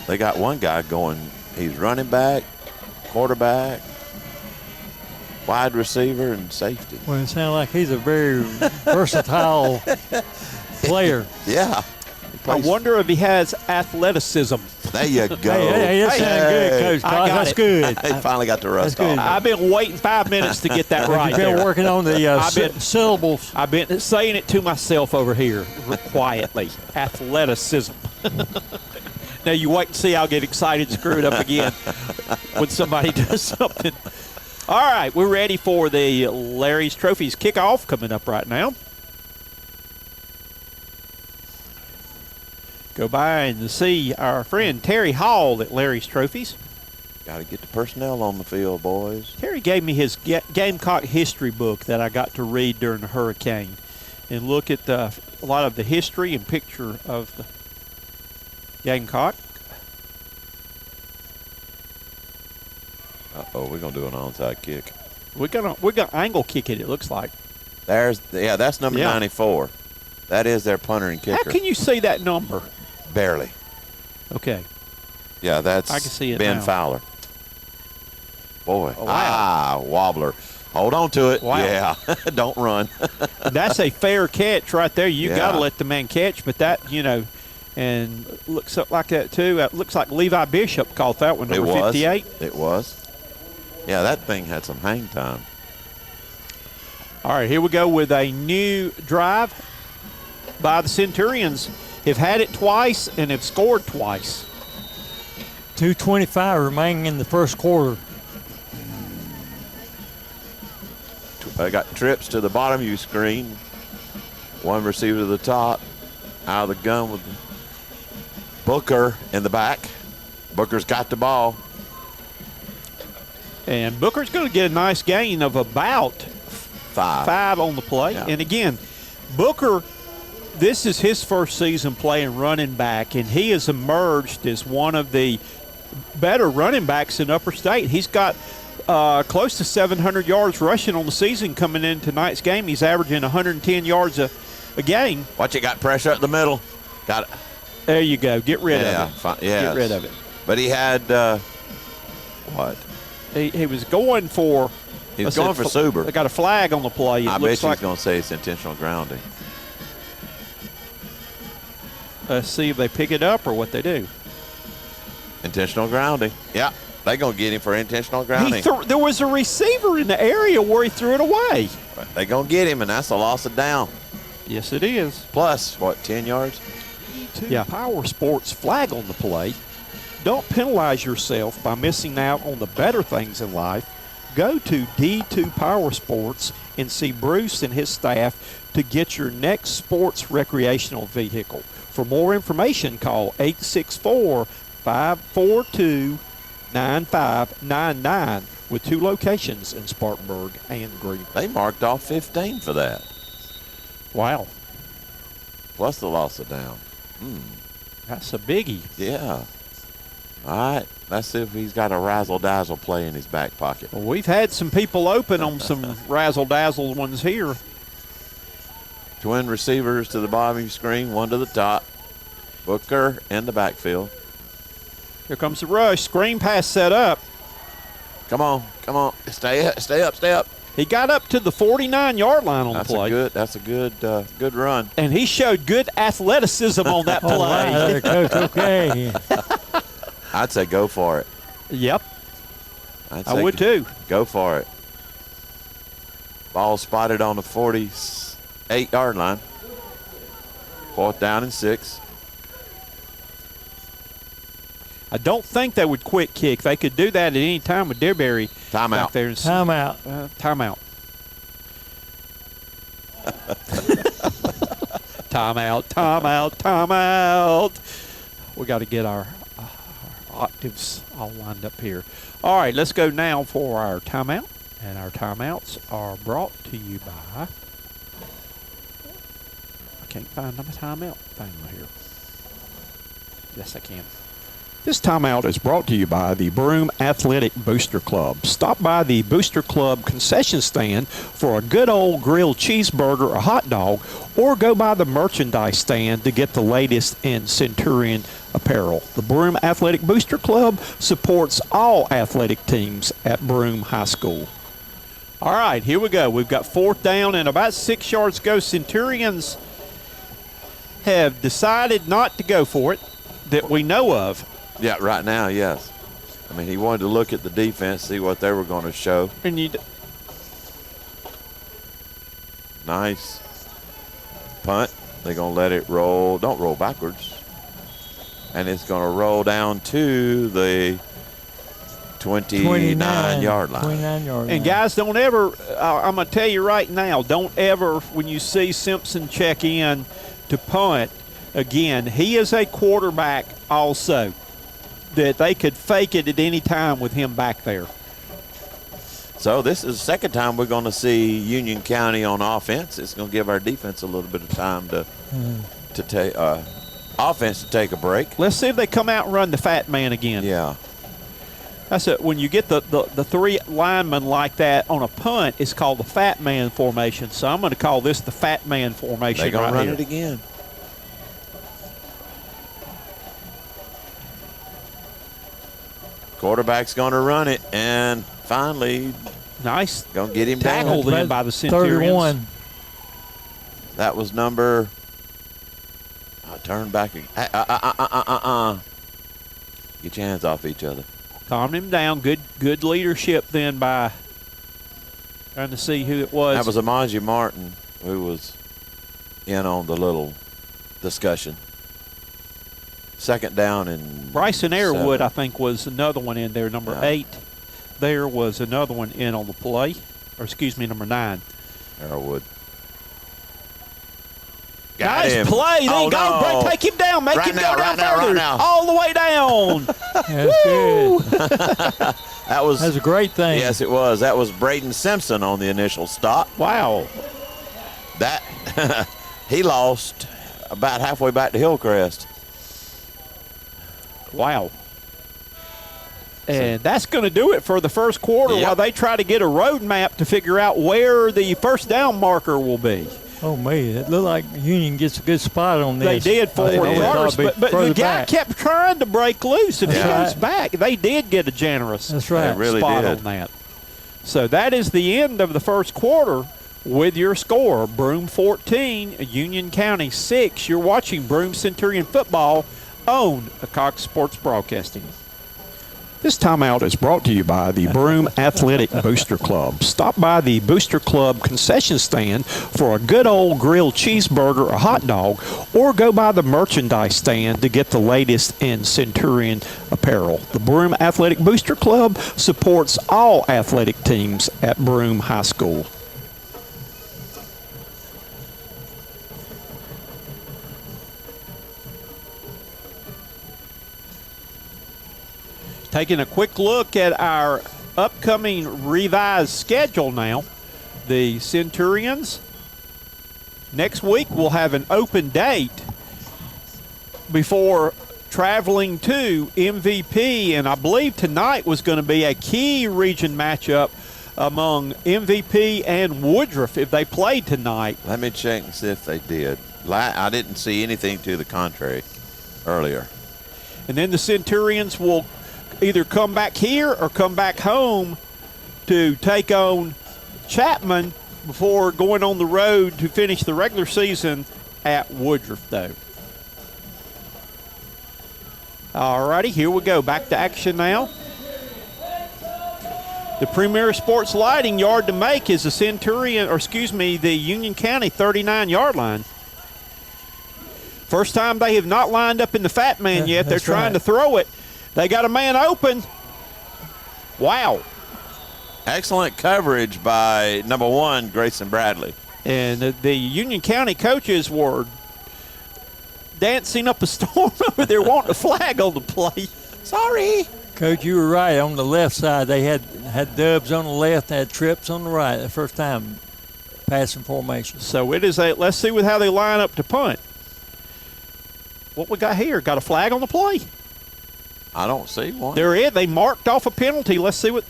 They got one guy going. He's running back, quarterback, wide receiver, and safety. Well, it sounds like he's a very versatile player. Yeah. I wonder if he has athleticism. There you go. Hey, that sounded good, Coach. I got That's it. good. They finally got the rust That's good. off. I've been waiting 5 minutes to get that right You've been there. working on the I've been- syllables. I've been saying it to myself over here quietly. Athleticism. Now you wait and see. I'll get excited, screwed up again when somebody does something. All right, we're ready for the Larry's Trophies kickoff coming up right now. Go by and see our friend Terry Hall at Larry's Trophies. Got to get the personnel on the field, boys. Terry gave me his Gamecock history book that I got to read during the hurricane and look at a lot of the history and picture of the Gamecock. Uh-oh, we're going to do an onside kick. We're gonna angle kick it looks like. That's number Yeah. 94. That is their punter and kicker. How can you see that number? Barely. Okay. Yeah, that's I can see it Ben now. Fowler. Boy. Oh, wow. Wobbler. Hold on to it. Wow. Yeah. Don't run. That's a fair catch right there. You Yeah. got to let the man catch, but that, and looks up like that too. It looks like Levi Bishop caught that one, number 58. It was. Yeah, that thing had some hang time. All right, here we go with a new drive by the Centurions. Have had it twice and have scored twice. 2:25 remaining in the first quarter. I got trips to the bottom of your screen. One receiver to the top. Out of the gun with Booker in the back. Booker's got the ball. And Booker's going to get a nice gain of about 5 on the play. Yeah. And again, Booker, this is his first season playing running back, and he has emerged as one of the better running backs in Upper State. He's got close to 700 yards rushing on the season coming in tonight's game. He's averaging 110 yards a game. Watch it, got pressure up the middle. Got it. There you go. Get rid of it. Get rid of it. But he had, what? He was going for. He was going for Suber. They got a flag on the play. I bet he's going to say it's intentional grounding. Let's see if they pick it up or what they do. Intentional grounding. Yeah, they're going to get him for intentional grounding. There was a receiver in the area where he threw it away. They're going to get him, and that's a loss of down. Yes, it is. Plus, 10 yards? Yeah. Power Sports flag on the play. Don't penalize yourself by missing out on the better things in life. Go to D2 Power Sports and see Bruce and his staff to get your next sports recreational vehicle. For more information, call 864-542-9599 with 2 locations in Spartanburg and Greenville. They marked off 15 for that. Wow. Plus the loss of down. That's a biggie. Yeah. All right, let's see if he's got a razzle-dazzle play in his back pocket. Well, we've had some people open on some razzle-dazzle ones here. Twin receivers to the bottom of your screen, one to the top. Booker in the backfield. Here comes the rush. Screen pass set up. Come on. Stay up. He got up to the 49-yard line on the play. That's a good run. And he showed good athleticism on that play. Oh, wow, there, Coach. Okay. I'd say go for it. Yep, I'd I say would too. Go for it. Ball spotted on the 48-yard line. 4th down and 6. I don't think they would quit kick. They could do that at any time with Dearberry. Timeout. Back there. Timeout. Timeout. Timeout. We got to get our octaves all lined up here. All right, let's go now for our timeout. And our timeouts are brought to you by, I can't find my timeout thing right here. Yes, I can. This timeout is brought to you by the Broome Athletic Booster Club. Stop by the Booster Club concession stand for a good old grilled cheeseburger or hot dog, or go by the merchandise stand to get the latest in Centurion apparel. The Broome Athletic Booster Club supports all athletic teams at Broome High School. All right, here we go. We've got 4th down and about 6 yards to go. Centurions have decided not to go for it that we know of. Yeah, right now, yes. I mean, he wanted to look at the defense, see what they were going to show. And you Nice punt. They're going to let it roll. Don't roll backwards. And it's going to roll down to the 29-yard line. 29-yard line. And guys, don't ever, I'm going to tell you right now, don't ever, when you see Simpson check in to punt, again, he is a quarterback also, that they could fake it at any time with him back there. So this is the second time we're going to see Union County on offense. It's going to give our defense a little bit of time to take offense to take a break. Let's see if they come out and run the fat man again. Yeah. That's it. When you get the 3 linemen like that on a punt, it's called the fat man formation. So I'm going to call this the fat man formation. They're going to right run here. it again. Quarterback's going to run it, and finally Nice. going to get him Tackled down. in by the Centurions. 31. That was number. Turn back. Get your hands off each other. Calmed him down. Good leadership then by trying to see who it was. That was Amaji Martin who was in on the little discussion. 2nd down and Bryson Airwood, 7. I think, was another one in there. Number 8 there was another one in on the play. Or excuse me, number 9. Airwood. Nice play. There you go. Take him down. Make him go down further. All the way down. That's good. That was That's a great thing. Yes, it was. That was Braden Simpson on the initial stop. Wow. That he lost about halfway back to Hillcrest. Wow. And that's going to do it for the first quarter while they try to get a road map to figure out where the first down marker will be. Oh, man. It looked like Union gets a good spot on They this. did forward progress, but the guy kept trying to break loose. If he goes back, they did get a generous spot on that. So that is the end of the first quarter with your score. Broome 14, Union County 6. You're watching Broome Centurion football on Cox Sports Broadcasting. This timeout is brought to you by the Broome Athletic Booster Club. Stop by the Booster Club concession stand for a good old grilled cheeseburger or hot dog, or go by the merchandise stand to get the latest in Centurion apparel. The Broome Athletic Booster Club supports all athletic teams at Broome High School. Taking a quick look at our upcoming revised schedule now. The Centurions, next week, will have an open date before traveling to MVP, and I believe tonight was going to be a key region matchup among MVP and Woodruff if they played tonight. Let me check and see if they did. I didn't see anything to the contrary earlier. And then the Centurions will either come back here or come back home to take on Chapman before going on the road to finish the regular season at Woodruff, though. All righty, here we go. Back to action now. The Premier Sports Lighting yard to make is the Union County 39-yard line. First time they have not lined up in the fat man yet. They're trying to throw it. They got a man open. Wow. Excellent coverage by number 1, Grayson Bradley. And the Union County coaches were dancing up a storm over there wanting a flag on the play. Sorry. Coach, you were right. On the left side, they had dubs on the left, had trips on the right. The first time passing formation. So it is let's see how they line up to punt. What we got here? Got a flag on the play. I don't see one. There is. They marked off a penalty. Let's see what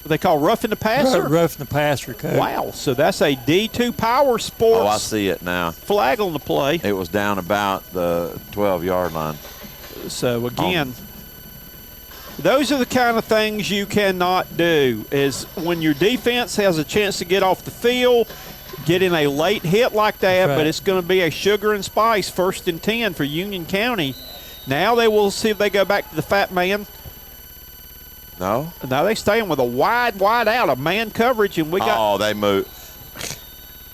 they call roughing the passer. Roughing the passer, Coach. Wow. So that's a D2 Power Sports. Oh, I see it now. Flag on the play. It was down about the 12-yard line. So again, those are the kind of things you cannot do, is when your defense has a chance to get off the field, get in a late hit like that, right. But it's going to be a sugar and spice 1st and 10 for Union County. Now they will see if they go back to the fat man. No? Now they staying with a wide out of man coverage, and we got. Oh, they moved.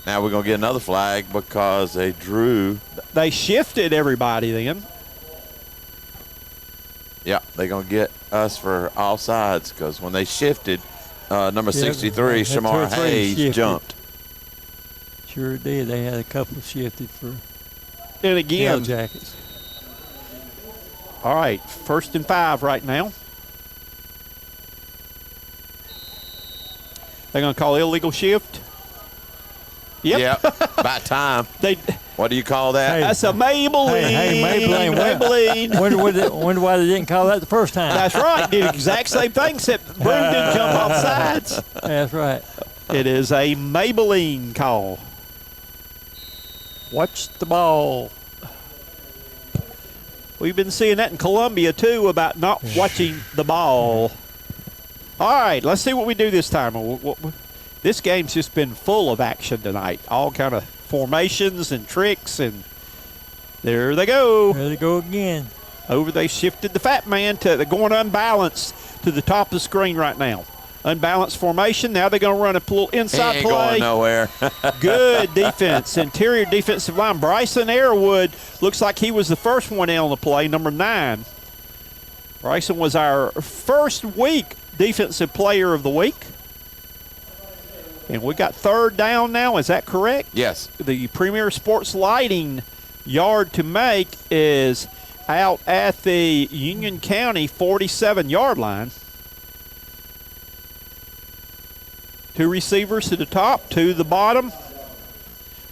Now we're going to get another flag because they drew. They shifted everybody then. Yeah, they're going to get us for offsides because when they shifted, number 63, Shamar Hayes, shifted. jumped. Sure did. They had a couple shifted for And again, Yellow Jackets. All right, 1st and 5 right now. They're going to call illegal shift. Yep. Yep, about time. What do you call that? That's a Maybelline. Hey, Maybelline. Maybelline. Wonder why they didn't call that the first time. That's right. Did the exact same thing, except Broome didn't jump off sides. That's right. It is a Maybelline call. Watch the ball. We've been seeing that in Columbia, too, about not watching the ball. All right, let's see what we do this time. This game's just been full of action tonight. All kind of formations and tricks, and there they go. There they go again. Over they shifted the fat man they're going unbalanced to the top of the screen right now. Unbalanced formation. Now they're going to run a little inside he ain't play. Going nowhere. Good defense. Interior defensive line. Bryson Airwood looks like he was the first one in on the play, number 9. Bryson was our first week defensive player of the week. And we got 3rd down now. Is that correct? Yes. The Premier Sports Lighting yard to make is out at the Union County 47-yard line. 2 receivers to the top, 2 to the bottom.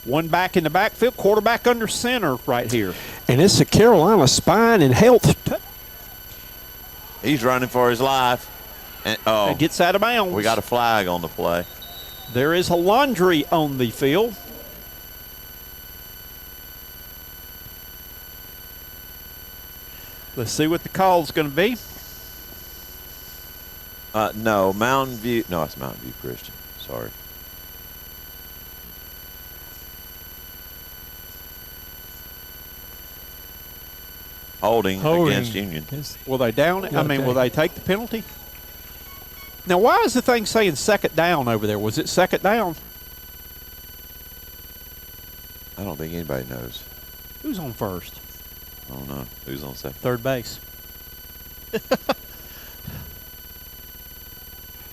1 back in the backfield, quarterback under center right here. And it's a Carolina Spine and Health. He's running for his life. And It gets out of bounds. we got a flag on the play. There is a laundry on the field. Let's see what the call's going to be. No, Mountain View. No, it's Mountain View Christian. Sorry. Holding against Union. Will they down it? Will they take the penalty? Now, why is the thing saying 2nd down over there? Was it 2nd down? I don't think anybody knows. Who's on first? I don't know. Who's on second? 3rd base.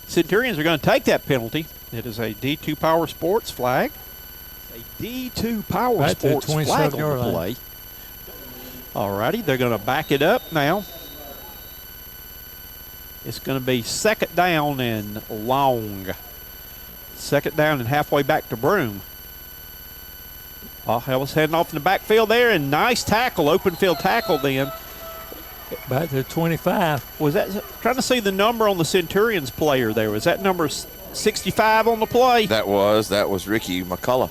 Centurions are going to take that penalty. It is a D2 Power Sports flag. A D2 Power Right to the Sports flag on 27-yard the line. play. All righty, they're going to back it up now. It's going to be 2nd down and long. 2nd down and halfway back to Broome. Ellis heading off in the backfield there, and nice tackle, open field tackle then Back to 25. Was that trying to see the number on the Centurions player there? Was that number 65 on the play? That was Ricky McCullough.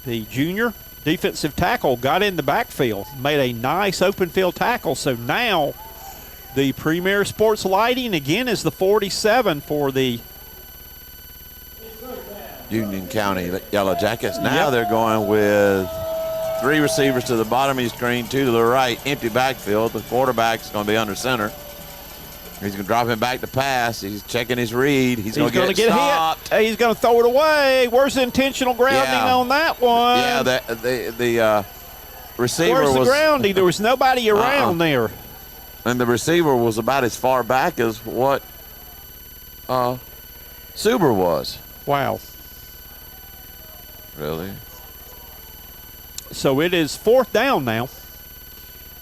The junior defensive tackle got in the backfield, made a nice open field tackle. So now the Premier Sports Lighting again is the 47 for the Union County Yellow Jackets. Now Yep. they're going with 3 receivers to the bottom of your screen, 2 to the right, empty backfield. The quarterback's going to be under center. He's going to drop him back to pass. He's checking his read. He's going to get stopped. hit. He's going to throw it away. Where's the intentional grounding on that one? Yeah, the receiver Where's the was grounding? There was nobody around there. and the receiver was about as far back as what Suber was. Wow. Really? So it is 4th down now.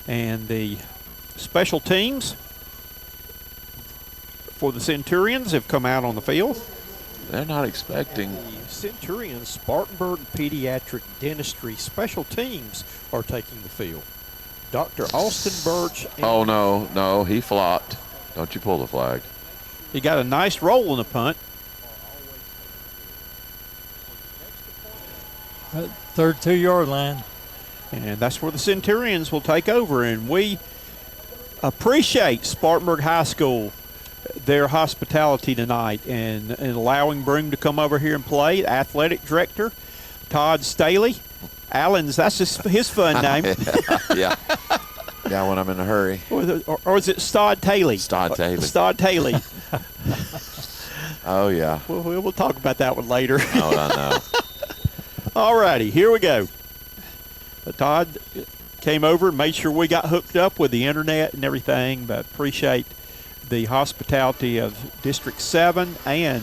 And the special teams for the Centurions have come out on the field. They're not expecting. The Centurions Spartanburg Pediatric Dentistry special teams are taking the field. Dr. Austin Birch. Oh, no, he flopped. Don't you pull the flag. He got a nice roll in the punt. Third 2-yard line. And that's where the Centurions will take over. And we appreciate Spartanburg High School, their hospitality tonight, and allowing Broome to come over here and play. Athletic director, Todd Staley. Allen's, that's his fun name. Yeah. Yeah, when I'm in a hurry. Or is it Stod Taylor? Stod Taylor. Stod Taylor. Oh, yeah. We'll talk about that one later. Oh, I know. All righty, here we go. Todd came over and made sure we got hooked up with the internet and everything, but appreciate the hospitality of District 7 and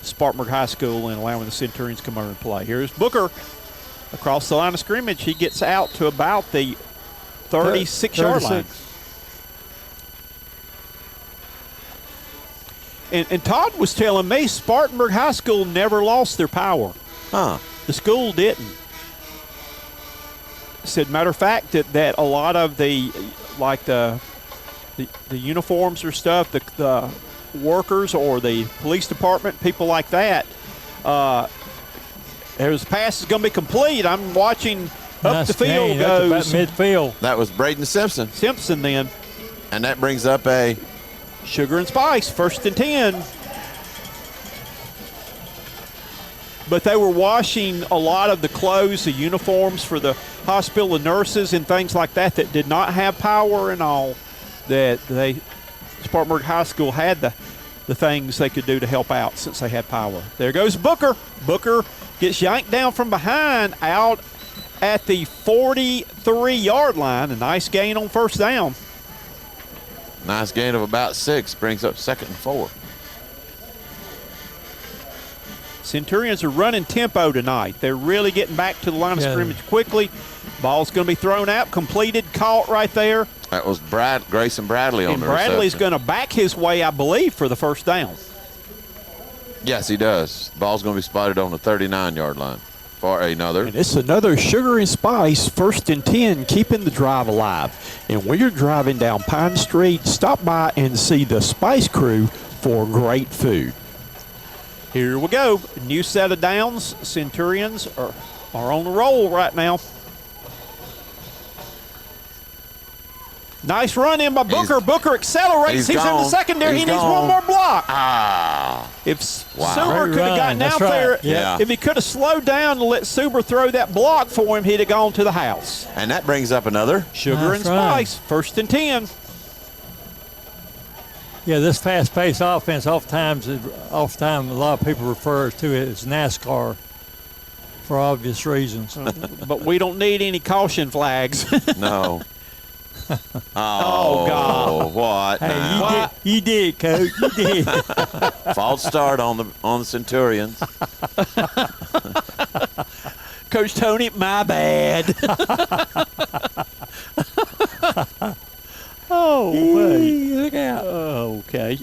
Spartanburg High School and allowing the Centurions to come over and play. Here's Booker across the line of scrimmage. He gets out to about the 36-yard line. And Todd was telling me Spartanburg High School never lost their power. Huh. The school didn't. Said, matter of fact, that a lot of the uniforms or stuff, the workers or the police department, people like that, there's pass is going to be complete. I'm watching up the field goes. That's about midfield. That was Braden Simpson. Simpson then. And that brings up a Sugar and Spice, 1st and 10. But they were washing a lot of the clothes, the uniforms for the hospital, the nurses and things like that did not have power and all. That Spartanburg High School had the things they could do to help out since they had power. There goes Booker. Booker gets yanked down from behind out at the 43-yard line. A nice gain on 1st down. nice gain of about 6, brings up 2nd and 4. Centurions are running tempo tonight. They're really getting back to the line of scrimmage quickly. Ball's going to be thrown out, completed, caught right there. That was Grayson Bradley on And the Bradley's reception. going to back his way, I believe, for the 1st down. Yes, he does. Ball's going to be spotted on the 39-yard line for another. And it's another Sugar and Spice 1st and 10, keeping the drive alive. And when you're driving down Pine Street, stop by and see the Spice Crew for great food. Here we go. New set of downs. Centurions are on the roll right now. Nice run in by Booker. Booker accelerates. He's in the secondary. He needs one more block. If Suber could have gotten out there, if he could have slowed down and let Suber throw that block for him, he'd have gone to the house. And that brings up another Sugar and Spice, 1st and 10. Yeah, this fast-paced offense, oftentimes a lot of people refer to it as NASCAR for obvious reasons. But we don't need any caution flags. No. Oh, God. What? Hey, now? you did, Coach. You did. False start on the Centurions. Coach Tony, my bad. Oh, wait. Look out. Oh, okay.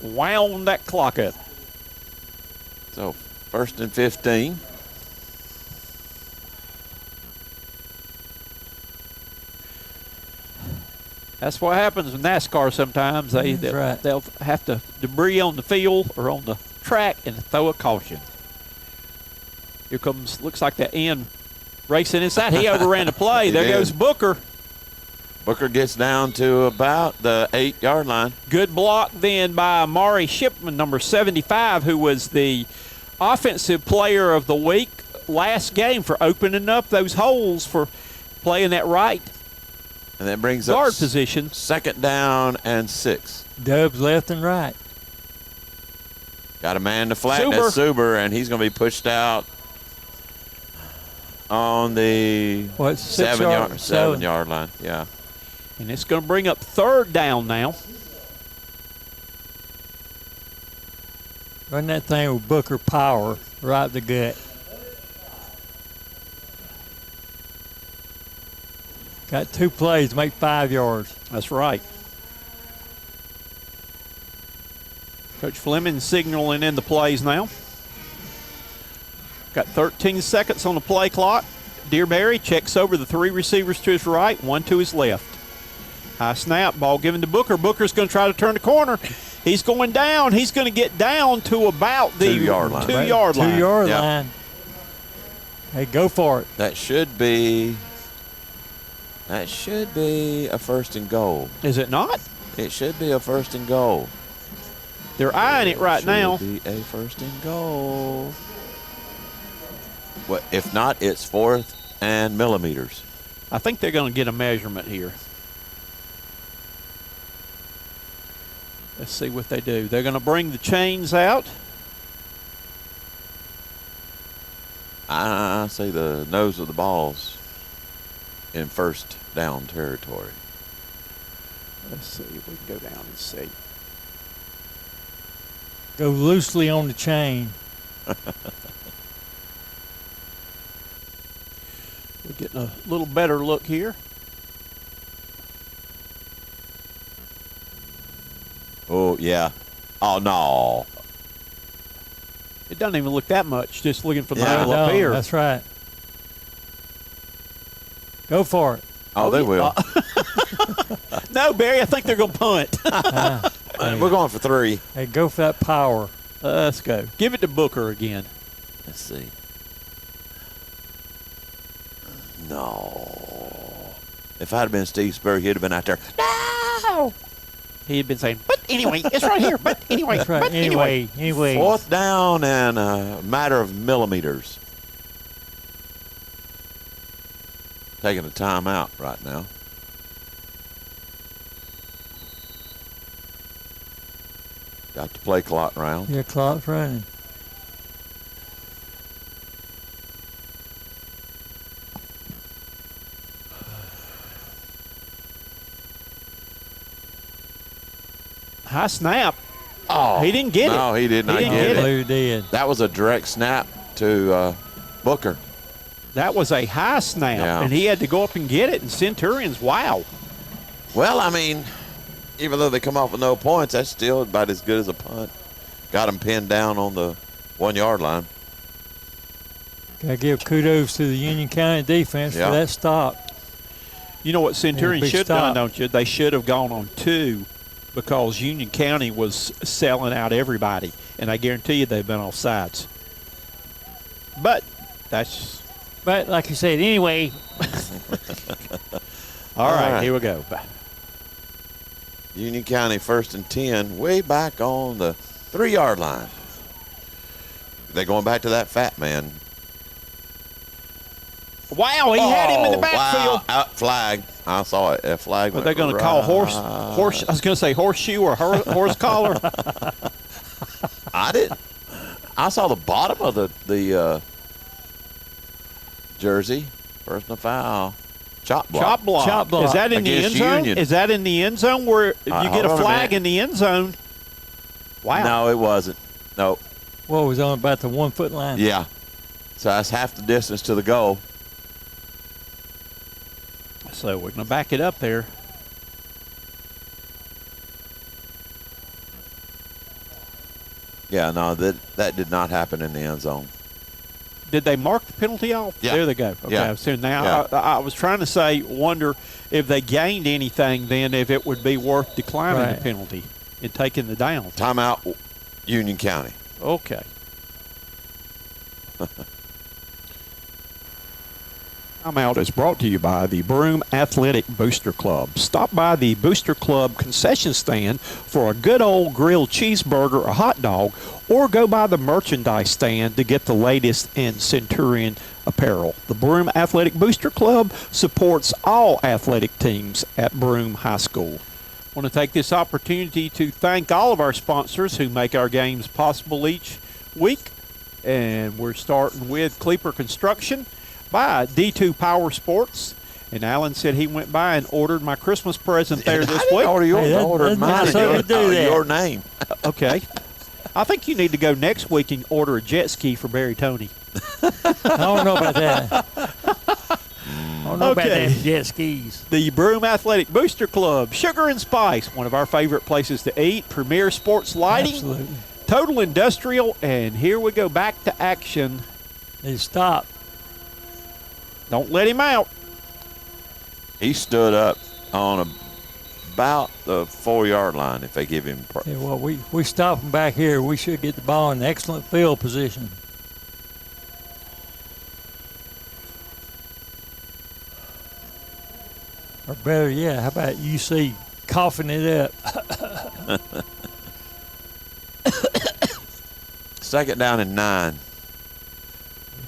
Wound that clock up. So 1st and 15. That's what happens with NASCAR sometimes. That's right. They'll have to debris on the field or on the track and throw a caution. Here comes, looks like that end racing inside. He overran the play. There goes Booker. Booker gets down to about the 8-yard line. Good block then by Amari Shipman, number 75, who was the offensive player of the week last game for opening up those holes for playing that right And that brings guard up position. 2nd down and 6. Dubs left and right. Got a man to flat. Suber. That's Suber, and he's going to be pushed out on the 7-yard line. Yeah. And it's going to bring up 3rd down now. Run that thing with Booker power right the gut. Got 2 plays, make 5 yards. That's right. Coach Fleming signaling in the plays now. Got 13 seconds on the play clock. Dearberry checks over the 3 receivers to his right, 1 to his left. High snap, ball given to Booker. Booker's going to try to turn the corner. He's going down. He's going to get down to about the 2-yard line. 2-yard line. 2-yard Yep. line. Hey, go for it. That should be a 1st and goal. Is it not? It should be a 1st and goal. They're eyeing it right now. Should be a 1st and goal. Well, if not, it's 4th and millimeters. I think they're going to get a measurement here. Let's see what they do. They're going to bring the chains out. I say the nose of the ball's in 1st down territory. Let's see if we can go down and see. Go loosely on the chain. We're getting a little better look here. Oh, yeah. Oh, no. It doesn't even look that much, just looking from the Yeah. angle up No, here. that's right. Go for it. Oh, they will. No, Barry, I think they're going to punt. We're going for 3. Hey, go for that power. Let's go. Give it to Booker again. Let's see. No. If I'd have been Steve Spurrier, he'd have been out there. No! He had been saying, but anyway, it's right here. But anyway, That's right. but anyway. Anyway. 4th down and a matter of millimeters. Taking a timeout right now. Got the play clock round. Your clock's running. High snap. Oh, He didn't get it. No, he did not didn't get get it. Blue did. That was a direct snap to Booker. That was a high snap, Yeah. and he had to go up and get it. And Centurions, wow. Well, I mean, even though they come off with no points, that's still about as good as a punt. Got him pinned down on the 1-yard line. Got to give kudos to the Union County defense Yeah. for that stop. You know what Centurions big should have done, stop. don't you? They should have gone on 2 because Union County was selling out everybody, and I guarantee you they've been off sides. But that's But like you said, anyway, all right, right. here we go. Union County 1st and 10, way back on the 3-yard line. They're going back to that fat man. Wow, he had him in the backfield. Wow. Out flag. I saw it. A flag. But went they're going to call horse. right. I was going to say horseshoe or horse collar. I didn't. I saw the bottom of the jersey. Personal foul. Chop block. Chop block. Chop block. Is that in the end Against zone? Union. Is that in the end zone where if you get a hold on a flag minute. in the end zone? Wow. No, it wasn't. No. what was on about the 1 foot line? Yeah. So that's half the distance to the goal. So we're going to back it up there. Yeah, no, that did not happen in the end zone. Did they mark the penalty off? Yeah. There they go. Okay. Yeah. So now Yeah. I was trying to say, wonder if they gained anything then, if it would be worth declining Right. the penalty and taking the down. Timeout, Union County. Okay. Timeout is brought to you by the Broome Athletic Booster Club. Stop by the Booster Club concession stand for a good old grilled cheeseburger or hot dog, or go by the merchandise stand to get the latest in Centurion apparel. The Broome Athletic Booster Club supports all athletic teams at Broome High School. I want to take this opportunity to thank all of our sponsors who make our games possible each week. And we're starting with Cleeper Construction by D2 Power Sports. And Alan said he went by and ordered my Christmas present there this I didn't week. order yours. Hey, I ordered that's mine. nice of you to do that. Your name. Okay. I think you need to go next week and order a jet ski for Barry Tony. I don't know about that. I don't know about Okay. them jet skis. The Broome Athletic Booster Club, Sugar and Spice, one of our favorite places to eat, Premier Sports Lighting, Absolutely. Total Industrial, and here we go back to action. They stop. Don't let him out. He stood up on about the 4-yard line if they give him. Yeah, well, we stop them back here. We should get the ball in excellent field position. Or better yet, how about UC coughing it up? Second down and 9.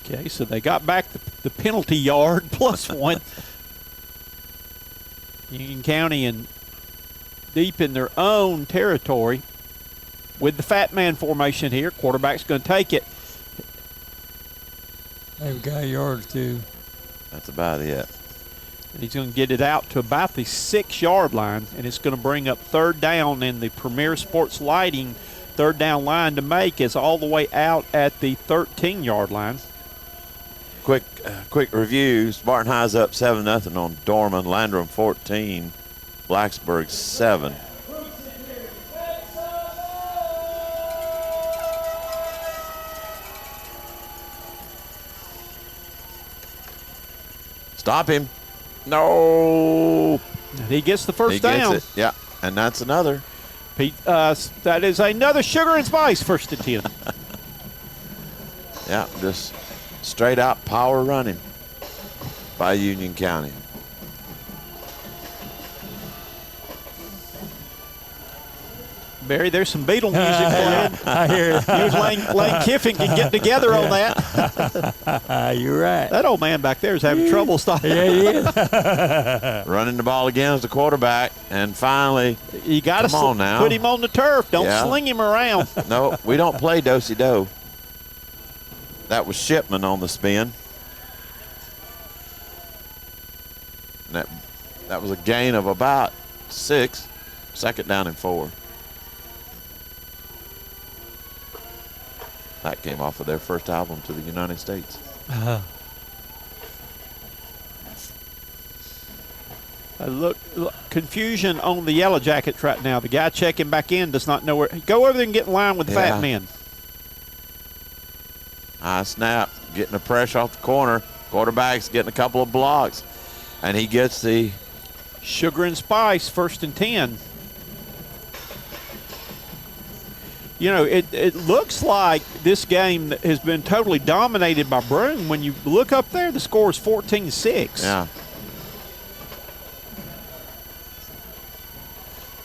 Okay, so they got back the penalty yard plus one. Union County and deep in their own territory with the fat man formation here. Quarterback's going to take it. They've got a yard or two. That's about it. And he's going to get it out to about the 6-yard line, and it's going to bring up third down, in the Premier Sports Lighting third down line to make is all the way out at the 13-yard line. Quick review. Spartan High's up 7-0 on Dorman. Landrum 14. Blacksburg 7. Stop him. No. And he gets the first He gets down. it. Yeah, and that's another. Pete, that is another Sugar and Spice first and 10. Yeah, just straight out power running by Union County. Barry, there's some Beatle music playing. I hear it. You and Lane Kiffin can get together on that. You're right. That old man back there is having trouble stopping. Yeah, he is. Running the ball again as the quarterback, and finally, You got Come on to now. put him on the turf. Don't Yeah. sling him around. no, we don't play do-si-do. That was Shipman on the spin. And that was a gain of about 6. Second down and 4. That came off of their first album to the United States. Look, confusion on the Yellow Jackets right now. The guy checking back in does not know where. Go over there and get in line with the Yeah. fat men. High snap, getting the pressure off the corner. Quarterback's getting a couple of blocks. And he gets the Sugar and Spice, first and 10. You know, it looks like this game has been totally dominated by Broome. When you look up there, the score is 14-6. yeah.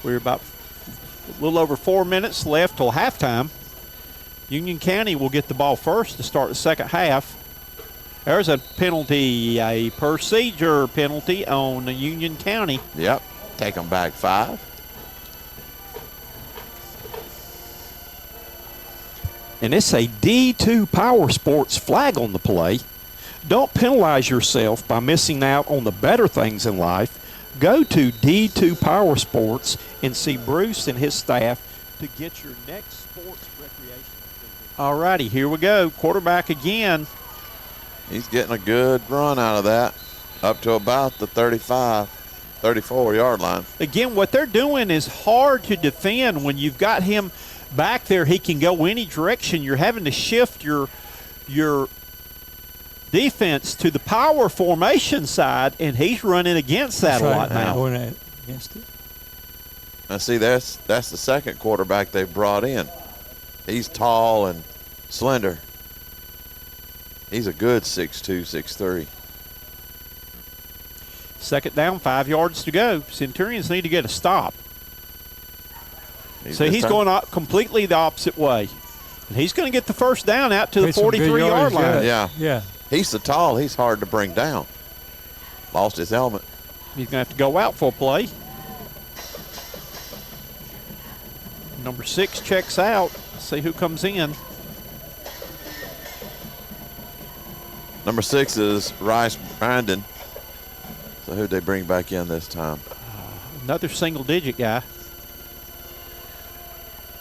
We're about a little over 4 minutes left till halftime. Union County will get the ball first to start the second half. There's a penalty, a procedure penalty on Union County. Yep. Take them back 5. And it's a D2 Power Sports flag on the play. Don't penalize yourself by missing out on the better things in life. Go to D2 Power Sports and see Bruce and his staff to get your next sports recreation. All righty, here we go. Quarterback again. He's getting a good run out of that. Up to about the 35, 34-yard line. Again, what they're doing is hard to defend. When you've got him back there, he can go any direction. You're having to shift your defense to the power formation side, and he's running against that a lot now. Going against it. Now, see, that's the second quarterback they brought in. He's tall and slender. He's a good 6'2", 6'3". Second down, 5 yards to go. Centurions need to get a stop. So he's going completely the opposite way. And he's going to get the first down out to the 43-yard line. Yeah. He's so tall, he's hard to bring down. Lost his helmet. He's going to have to go out for a play. Number 6 checks out. See who comes in. Number 6 is Rice Brandon. So who'd they bring back in this time? Another single-digit guy.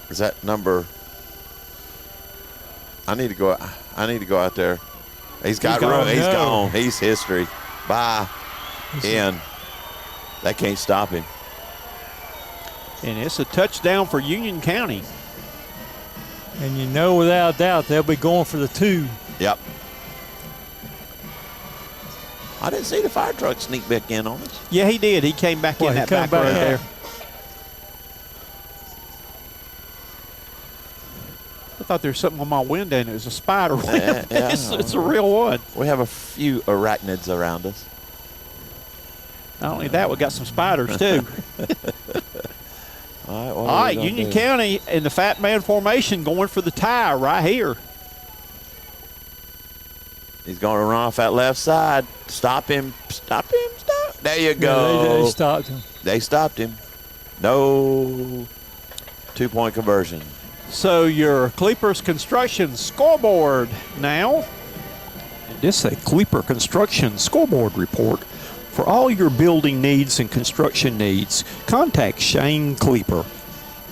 Is that number? I need to go out there. He's got room. He's gone. He's history. Bye. In. That can't stop him. And it's a touchdown for Union County. And you know without doubt they'll be going for the 2. Yep. I didn't see the fire truck sneak back in on us. Yeah, he did. He came back in that back row there. I thought there was something on my window and it was a spider. It's a real one. We have a few arachnids around us. Not only that, we got some spiders too. All right, Union County in the fat man formation going for the tie right here. He's going to run off that left side. Stop him. Stop him. Stop. There you go. Yeah, they stopped him. They stopped him. No 2-point conversion. So your Cleepers Construction scoreboard now. This is a Cleeper Construction scoreboard report. For all your building needs and construction needs, contact Shane Cleeper,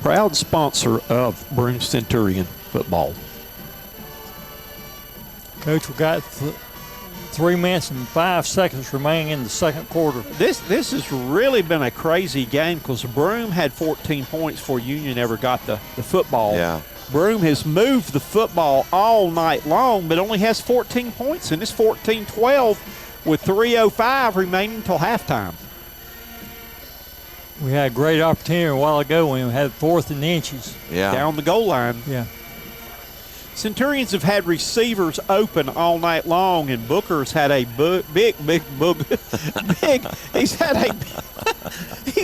proud sponsor of Broome Centurion football. Coach, we got 3 minutes and 5 seconds remaining in the second quarter. This has really been a crazy game because Broome had 14 points before Union ever got the football. Yeah. Broome has moved the football all night long, but only has 14 points, and it's 14-12 with 3:05 remaining until halftime. We had a great opportunity a while ago when we had 4th and inches. Yeah. Down the goal line. Yeah. Centurions have had receivers open all night long, and Booker's had a big. He's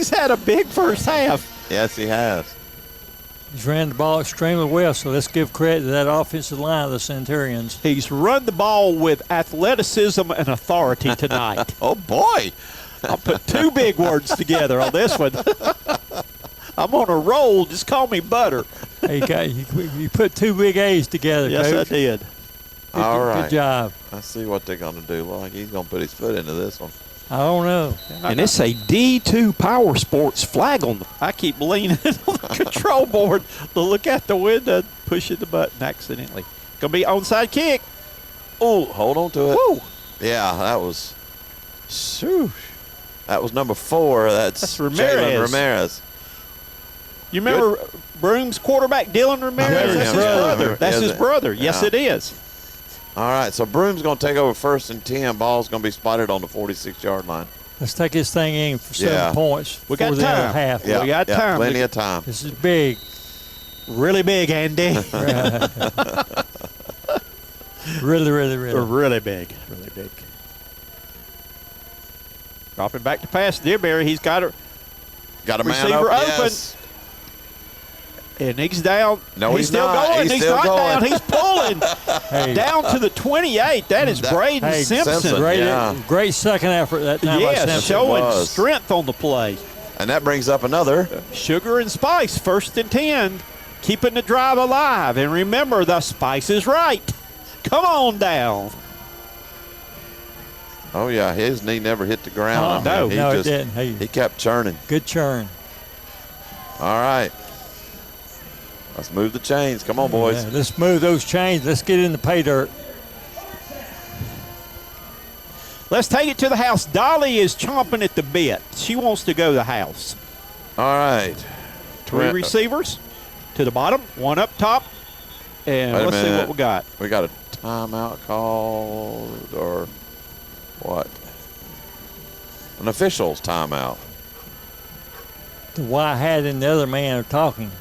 had a big first half. Yes, he has. He's ran the ball extremely well, so let's give credit to that offensive line of the Centurions. He's run the ball with athleticism and authority tonight. Oh, boy. I'll put 2 big words together on this one. I'm on a roll. Just call me Butter. Hey, you put 2 big A's together, Yes, Coach. I did. All right. Good job. I see what they're going to do. Look like he's going to put his foot into this one. I don't know. And it's a D2 Power Sports flag on the. I keep leaning on the control board to look out the window, pushing the button accidentally. Going to be onside kick. Oh, hold on to it. Woo! Yeah, that was. Shoo. That was number 4. That's Ramirez. Jalen Ramirez. You remember Broome's quarterback, Dylan Ramirez? That's his brother. That's his brother. Yes, it is. All right, so Broome's going to take over 1st and 10. Ball's going to be spotted on the 46-yard line. Let's take this thing in for 7 points. We got before the end of time. half. Yeah, We got time. Plenty of time. This is big. Really big, Andy. Really. Really big. Really big. Dropping back to pass. Dearberry, he's got a man receiver open. open. Yes. And he's down. No, he's still not. going. He's not still down. going. He's pulling down to the 28. That is Braden Simpson. Great second effort that time by Yes, Simpson. showing strength on the play. And that brings up another. Sugar and Spice, 1st and 10, keeping the drive alive. And remember, the Spice is right. Come on down. Oh, yeah, his knee never hit the ground. No, it didn't. He kept churning. Good churn. All right. Let's move the chains. Come on, boys. Yeah, let's move those chains. Let's get in the pay dirt. Let's take it to the house. Dolly is chomping at the bit. She wants to go to the house. All right. 3 receivers to the bottom, 1 up top. And let's see what we got. We got a timeout called or what? An official's timeout. The white hat and the other man are talking.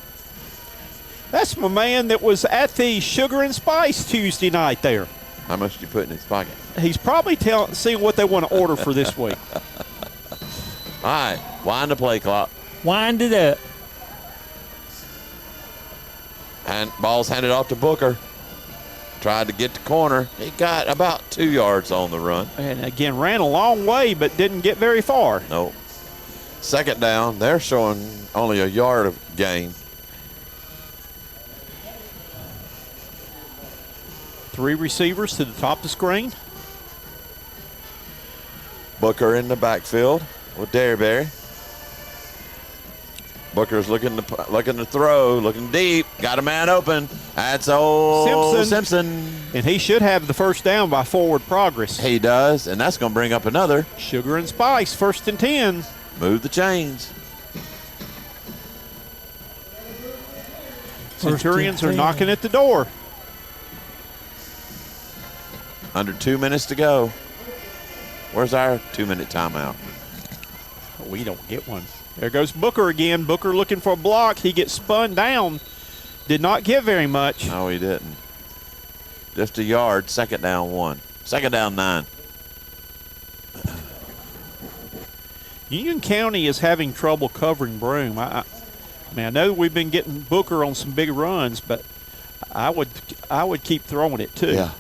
That's my man that was at the Sugar and Spice Tuesday night there. How much did you put in his pocket? He's probably seeing what they want to order for this week. All right, wind the play clock. Wind it up. And ball's handed off to Booker. Tried to get the corner. He got about 2 yards on the run. And again, ran a long way, but didn't get very far. Nope. Second down, they're showing only a yard of gain. 3 receivers to the top of the screen. Booker in the backfield with Derryberry. Booker's looking to throw, looking deep. Got a man open. That's old Simpson. And he should have the first down by forward progress. He does, and that's going to bring up another. Sugar and Spice, 1st and 10. Move the chains. Centurions are knocking at the door. Under 2 minutes to go. Where's our 2-minute timeout? We don't get one. There goes Booker again. Booker looking for a block. He gets spun down. Did not get very much. No, he didn't. Just a yard. Second down 1. Second down 9. Union County is having trouble covering Broome. I know we've been getting Booker on some big runs, but I would keep throwing it too. Yeah.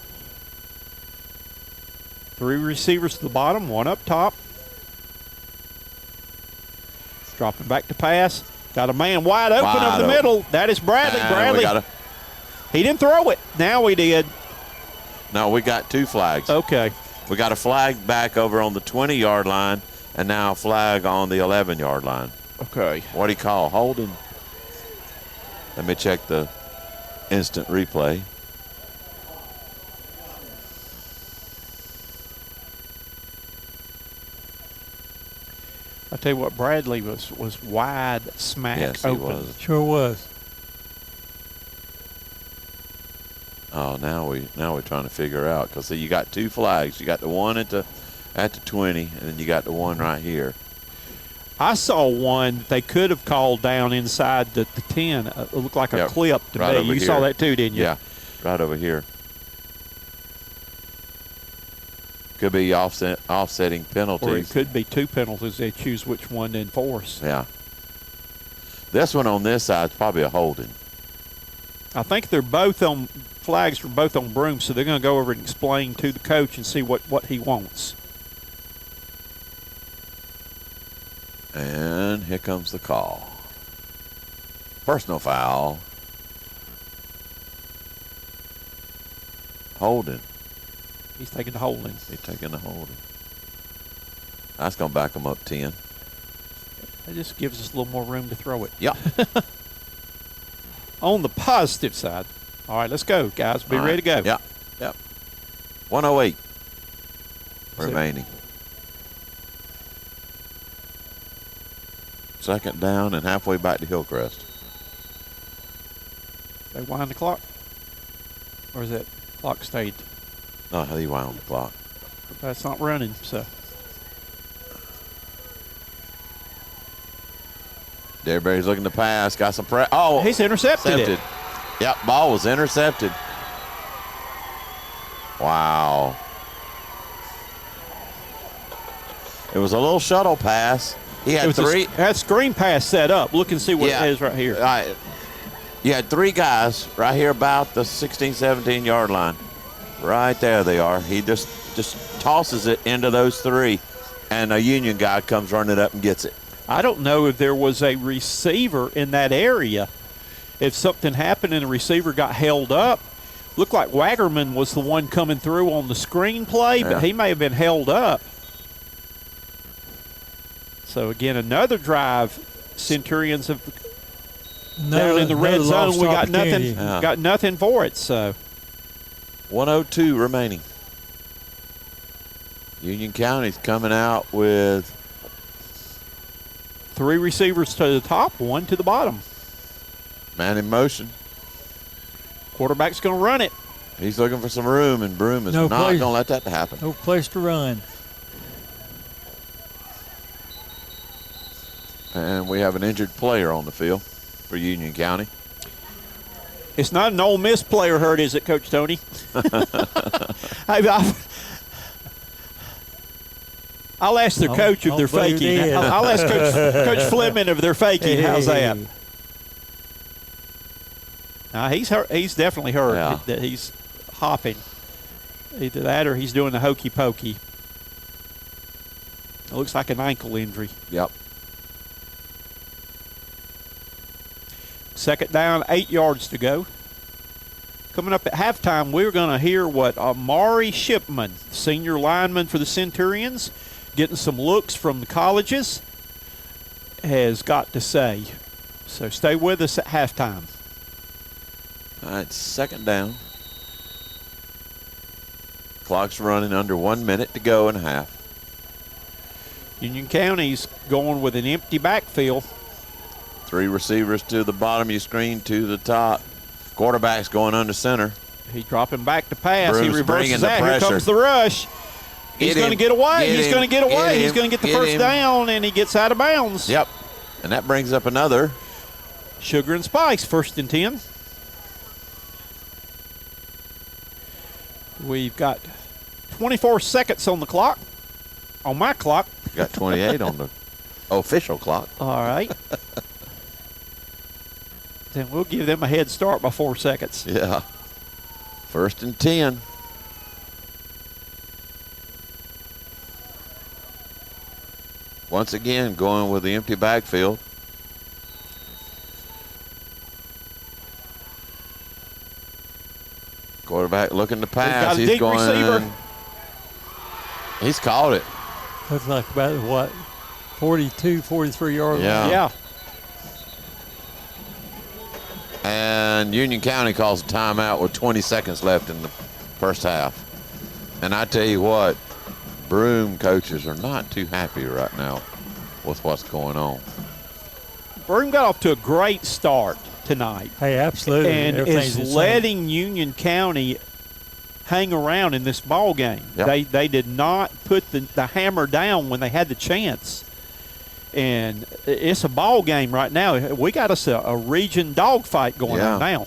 3 receivers to the bottom, 1 up top. Dropping back to pass. Got a man wide open over the middle. That is Bradley. Bradley. He didn't throw it. Now he did. No, we got 2 flags. Okay. We got a flag back over on the 20-yard line and now a flag on the 11-yard line. Okay. What do you call? Holding? Let me check the instant replay. I tell you what, Bradley was wide smack Yes, open. he was. Sure was. Oh, now we're trying to figure out because you got 2 flags. You got the one at the 20, and then you got the one right here. I saw one that they could have called down inside the 10. It looked like a clip to right me. over You here. saw that too, didn't you? Yeah, right over here. Could be offsetting penalties. Or it could be 2 penalties. They choose which one to enforce. Yeah. This one on this side is probably a holding. I think they're both on flags for both on Broome, so they're going to go over and explain to the coach and see what he wants. And here comes the call. Personal foul. Holding. He's taking the holding. He's taking the holding. That's going to back him up 10. It just gives us a little more room to throw it. Yep. On the positive side. All right, let's go, guys. Be ready to go. Yep. Yep. 108 remaining. Second down and halfway back to Hillcrest. They wind the clock? Or is that clock stayed? No, he wound the clock. That's not running, so. Derryberry's looking to pass. Got some pressure. Oh, he's intercepted it. Yep, ball was intercepted. Wow. It was a little shuttle pass. He had three. Had screen pass set up. Look and see what it is right here. You had 3 guys right here about the 16, 17-yard line. Right there they are. He just tosses it into those 3, and a Union guy comes running up and gets it. I don't know if there was a receiver in that area. If something happened and the receiver got held up, looked like Waggerman was the one coming through on the screen play, but he may have been held up. So, again, another drive. Centurions have down in the red zone. We got nothing. Got nothing for it. So 102 remaining. Union County's coming out with 3 receivers to the top, 1 to the bottom. Man in motion. Quarterback's going to run it. He's looking for some room, and Broome is not going to let that happen. No place to run. And we have an injured player on the field for Union County. It's not an Ole Miss player hurt, is it, Coach Tony? I'll ask the coach if they're faking. I'll ask Coach Fleming if they're faking. How's that? He's hurt. He's definitely hurt. Yeah. That he's hopping. Either that or he's doing the hokey pokey. It looks like an ankle injury. Yep. Second down, 8 yards to go. Coming up at halftime, we're going to hear what Amari Shipman, senior lineman for the Centurions, getting some looks from the colleges, has got to say. So stay with us at halftime. All right, second down. Clock's running under 1 minute to go and a half. Union County's going with an empty backfield. 3 receivers to the bottom of your screen, 2 to the top. Quarterback's going under center. He's dropping back to pass. Broome's he reverses the that. pressure. Here comes the rush. He's going to get away. He's going to get away. He's going to get the first down, and he gets out of bounds. Yep. And that brings up another. Sugar and Spice, 1st and 10. We've got 24 seconds on the clock. On my clock. Got 28 on the official clock. All right. Then we'll give them a head start by 4 seconds. Yeah. 1st and 10. Once again, going with the empty backfield. Quarterback looking to pass. He's got a deep receiver. He's caught it. Looks like about, what, 42, 43 yards. Yeah. And Union County calls a timeout with 20 seconds left in the first half. And I tell you what, Broome coaches are not too happy right now with what's going on. Broome got off to a great start tonight. Hey, absolutely. And is letting Union County hang around in this ball game. Yep. They did not put the hammer down when they had the chance. And it's a ball game right now. We got us a region dogfight going on now.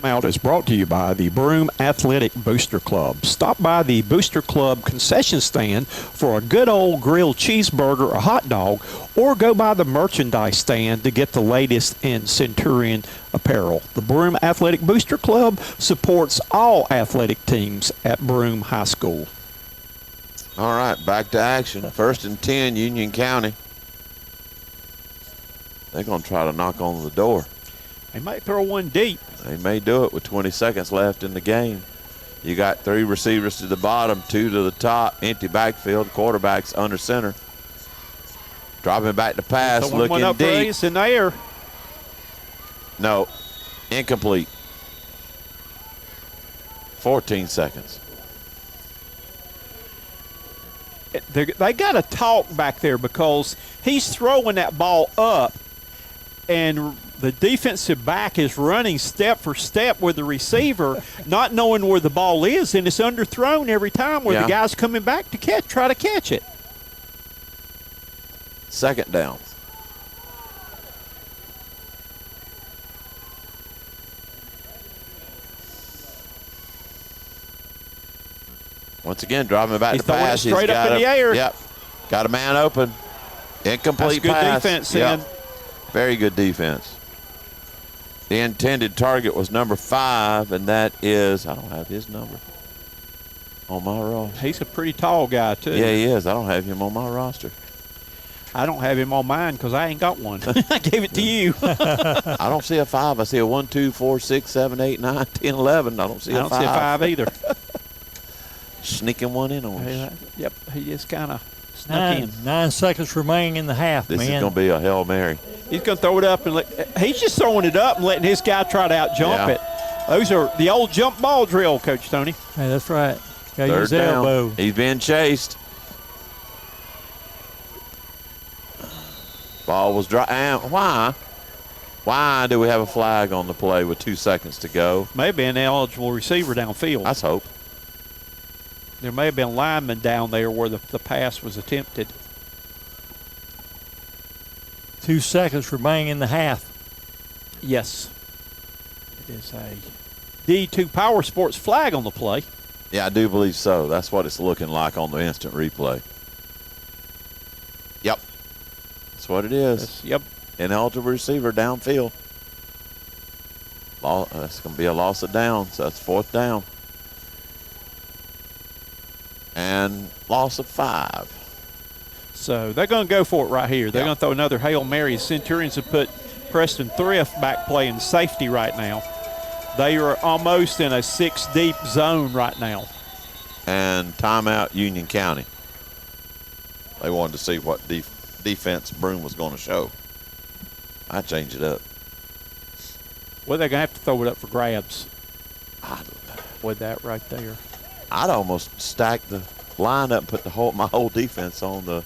Out is brought to you by the Broome Athletic Booster Club. Stop by the Booster Club concession stand for a good old grilled cheeseburger or hot dog, or go by the merchandise stand to get the latest in Centurion apparel. The Broome Athletic Booster Club supports all athletic teams at Broome High School. All right, back to action. 1st and 10, Union County. They're going to try to knock on the door. They might throw one deep. They may do it with 20 seconds left in the game. You got 3 receivers to the bottom, 2 to the top, empty backfield, quarterbacks under center. Dropping back to pass, looking one up deep. race in the air. No, incomplete. 14 seconds. They got to talk back there because he's throwing that ball up, and the defensive back is running step for step with the receiver, not knowing where the ball is, and it's underthrown every time where the guy's coming back to try to catch it. 2nd down. Once again, driving back to pass. He's straight up in the air. Yep. Got a man open. Incomplete That's good pass. defense, yep. Ian. Very good defense. The intended target was number 5, and that is, I don't have his number on my roster. He's a pretty tall guy, too. Yeah, he is. I don't have him on my roster. I don't have him on mine because I ain't got one. I gave it to you. I don't see a 5. I see a 1, 2, 4, 6, 7, 8, 9, 10, 11. I don't see a 5. I don't see a 5 either. Sneaking one in on us. Yep, he just kind of snuck in. 9 seconds remaining in the half, This man. is going to be a Hail Mary. He's going to throw it up, and he's just throwing it up and letting his guy try to out-jump it. Those are the old jump ball drill, Coach Tony. Hey, that's right. Gotta use Third down. elbow. He's being chased. Ball was dry. And why? Why do we have a flag on the play with 2 seconds to go? Maybe an eligible receiver downfield. Let's hope. There may have been a lineman down there where the pass was attempted. 2 seconds remaining in the half. Yes. It is a D2 Power Sports flag on the play. Yeah, I do believe so. That's what it's looking like on the instant replay. Yep. That's what it is. Yes, yep. Ineligible receiver downfield. That's going to be a loss of downs. So that's 4th down. And loss of 5. So they're going to go for it right here. They're going to throw another Hail Mary. Centurions have put Preston Thrift back playing safety right now. They are almost in a 6-deep zone right now. And timeout Union County. They wanted to see what defense Broome was going to show. I change it up. Well, they're going to have to throw it up for grabs with that right there. I'd almost stack the line up and put my whole defense on the.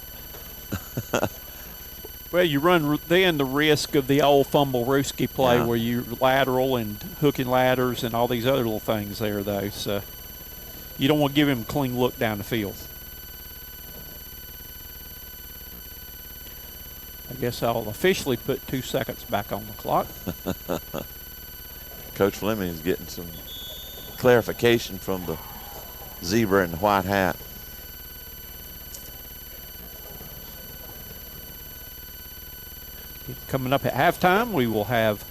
Well, you run then the risk of the old fumble-rooski play where you lateral and hooking ladders and all these other little things there, though. So you don't want to give him a clean look down the field. I guess I'll officially put 2 seconds back on the clock. Coach Fleming is getting some clarification from the zebra in the white hat. Coming up at halftime, we will have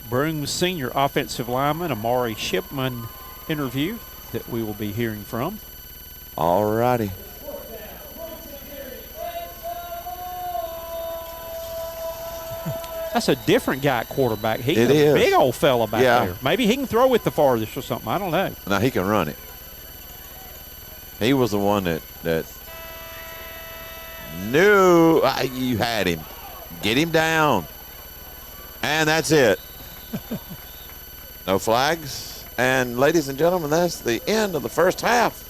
Broome's senior offensive lineman, Amari Shipman, interview that we will be hearing from. All righty. That's a different guy at quarterback. He's It a is. big old fella back Yeah. there. Maybe he can throw it the farthest or something. I don't know. Now he can run it. He was the one that knew you had him. Get him down. And that's it. No flags. And ladies and gentlemen, that's the end of the first half.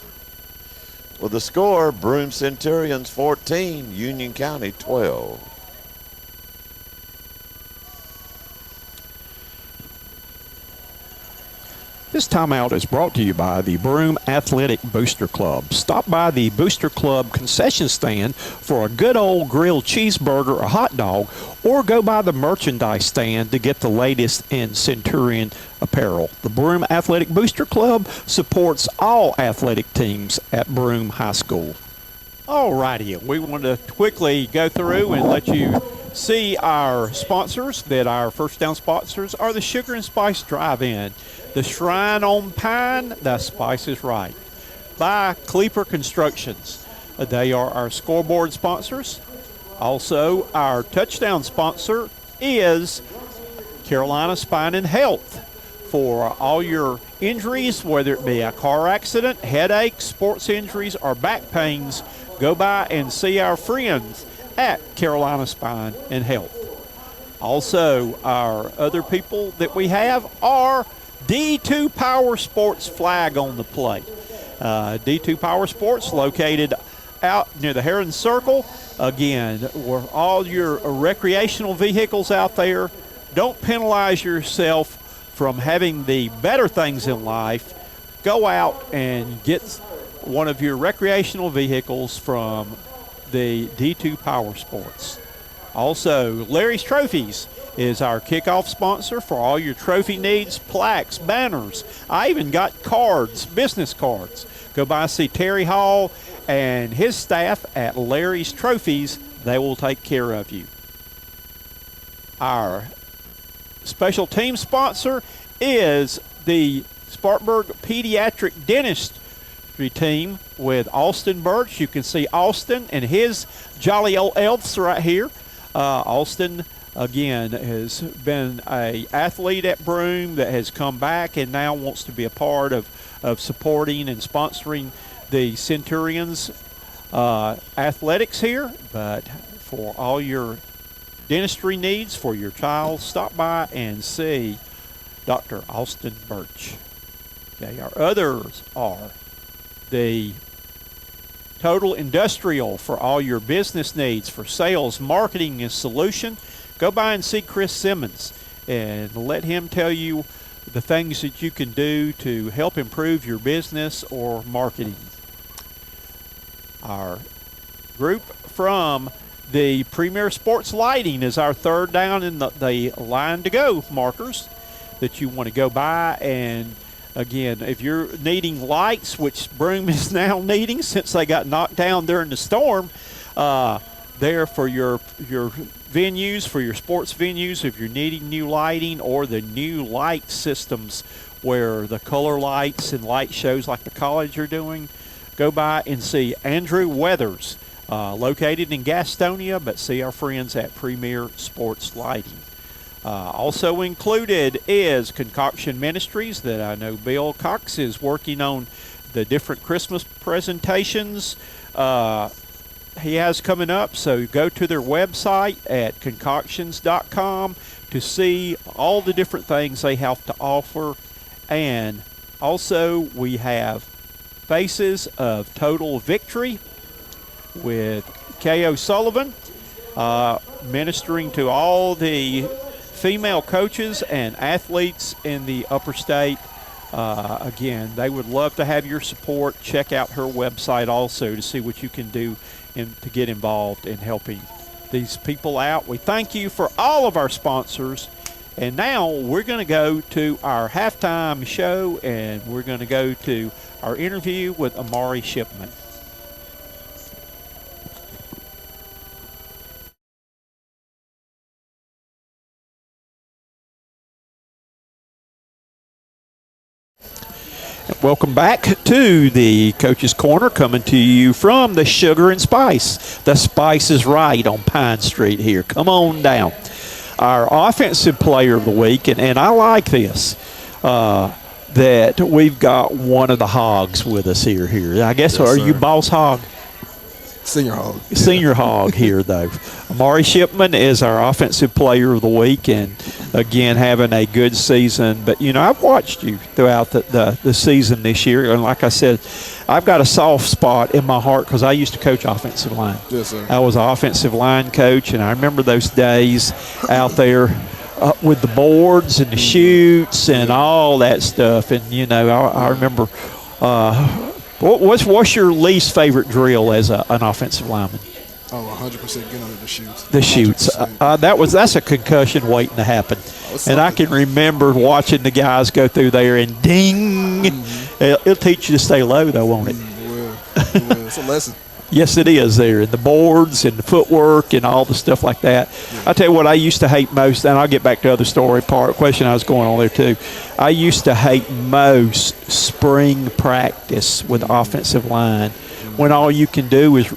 With the score, Broome Centurions 14, Union County 12. This timeout is brought to you by the Broome Athletic Booster Club. Stop by the Booster Club concession stand for a good old grilled cheeseburger or hot dog, or go by the merchandise stand to get the latest in Centurion apparel. The Broome Athletic Booster Club supports all athletic teams at Broome High School. All righty. We want to quickly go through and let you see our sponsors, that our first down sponsors are the Sugar and Spice Drive-In, the Shrine on Pine, the Spice is Right, by Cleeper Constructions. They are our scoreboard sponsors. Also, our touchdown sponsor is Carolina Spine and Health. For all your injuries, whether it be a car accident, headaches, sports injuries, or back pains, go by and see our friends at Carolina Spine and Health. Also, our other people that we have are D2 Power Sports flag on the plate. D2 Power Sports located out near the Heron Circle. Again, where all your recreational vehicles out there, don't penalize yourself from having the better things in life. Go out and get one of your recreational vehicles from the D2 Power Sports. Also, Larry's Trophies is our kickoff sponsor for all your trophy needs, plaques, banners. I even got cards, business cards. Go by and see Terry Hall and his staff at Larry's Trophies. They will take care of you. Our special team sponsor is the Spartanburg Pediatric Dentistry team with Austin Birch. You can see Austin and his jolly old elves right here. Austin, again, has been an athlete at Broome that has come back and now wants to be a part of supporting and sponsoring the Centurions athletics here. But for all your dentistry needs for your child, stop by and see Dr. Austin Birch. Okay, our others are the Total Industrial for all your business needs for sales, marketing, and solution. Go by and see Chris Simmons and let him tell you the things that you can do to help improve your business or marketing. Our group from the Premier Sports Lighting is our third down in the line to go markers that you want to go by. And again, if you're needing lights, which Broome is now needing since they got knocked down during the storm, there for your venues, for your sports venues, if you're needing new lighting or the new light systems where the color lights and light shows like the college are doing, go by and see Andrew Weathers, located in Gastonia, but see our friends at Premier Sports Lighting. Also included is Concoction Ministries that I know Bill Cox is working on the different Christmas presentations he has coming up. So go to their website at concoctions.com to see all the different things they have to offer. And also we have Faces of Total Victory with Kay O'Sullivan, ministering to all the female coaches and athletes in the upper state. Again, they would love to have your support. Check out her website also to see what you can do to get involved in helping these people out. We thank you for all of our sponsors. And now we're going to go to our halftime show, and we're going to go to our interview with Amari Shipman. Welcome back to the Coach's Corner, coming to you from the Sugar and Spice. The Spice is right on Pine Street here. Come on down. Our offensive player of the week, and I like this, that we've got one of the hogs with us here. I guess, yes, are you Boss Hog? Senior Hog. Senior Hog here, though. Amari Shipman is our offensive player of the week, and again, having a good season. But, you know, I've watched you throughout the season this year, and like I said, I've got a soft spot in my heart because I used to coach offensive line. Yes, sir. I was an offensive line coach, and I remember those days out there with the boards and the chutes and all that stuff. And, you know, I remember what's your least favorite drill as an offensive lineman? Oh, 100% get under the chutes. The chutes. That's a concussion waiting to happen. And I can remember watching the guys go through there and ding. Mm-hmm. It'll teach you to stay low, though, won't it? It will. It's a lesson. Yes, it is there. And the boards and the footwork and all the stuff like that. Yeah. I tell you what I used to hate most, and I'll get back to the other story question I was going on there too. I used to hate most spring practice with the offensive line when all you can do is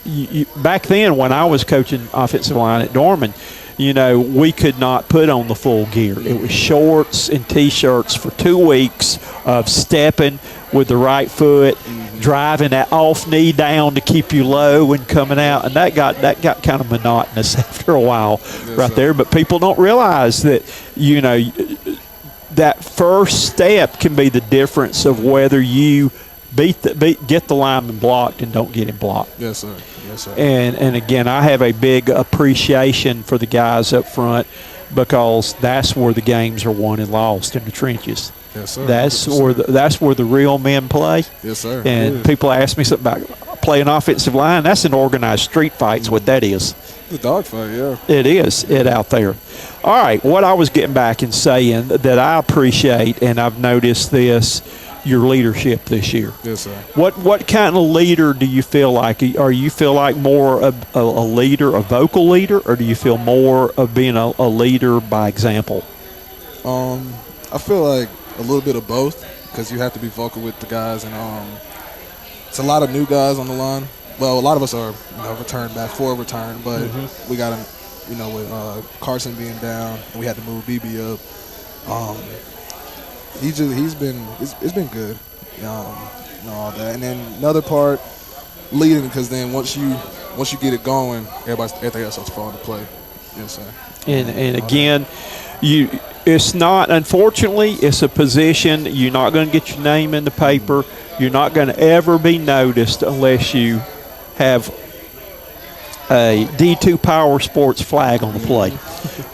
back then when I was coaching offensive line at Dorman, you know, we could not put on the full gear. It was shorts and T-shirts for 2 weeks of stepping with the right foot, driving that off knee down to keep you low and coming out, and that got kind of monotonous after a while, yes, there. But people don't realize that, you know, that first step can be the difference of whether you get the lineman blocked and don't get him blocked. Yes, sir. Yes, sir. And again, I have a big appreciation for the guys up front because that's where the games are won and lost, in the trenches. Yes, sir. That's where the real men play. Yes, sir. And people ask me something about playing offensive line. That's an organized street fight's what that is. The dog fight, yeah. It is out there. All right, what I was getting back and saying that I appreciate, and I've noticed this, your leadership this year. Yes, sir. What kind of leader do you feel like? Are you feel like more a leader, a vocal leader, or do you feel more of being a leader by example? I feel like a little bit of both because you have to be vocal with the guys, and it's a lot of new guys on the line. Well, a lot of us are full return, but we got him, you know, with Carson being down, and we had to move BB up. It's been good, all that. And then another part, leading, because then once you get it going, everything else starts to fall into play. Yes, sir. And again, it's not, unfortunately, it's a position you're not going to get your name in the paper. You're not going to ever be noticed unless you have a D2 Power Sports flag on the plate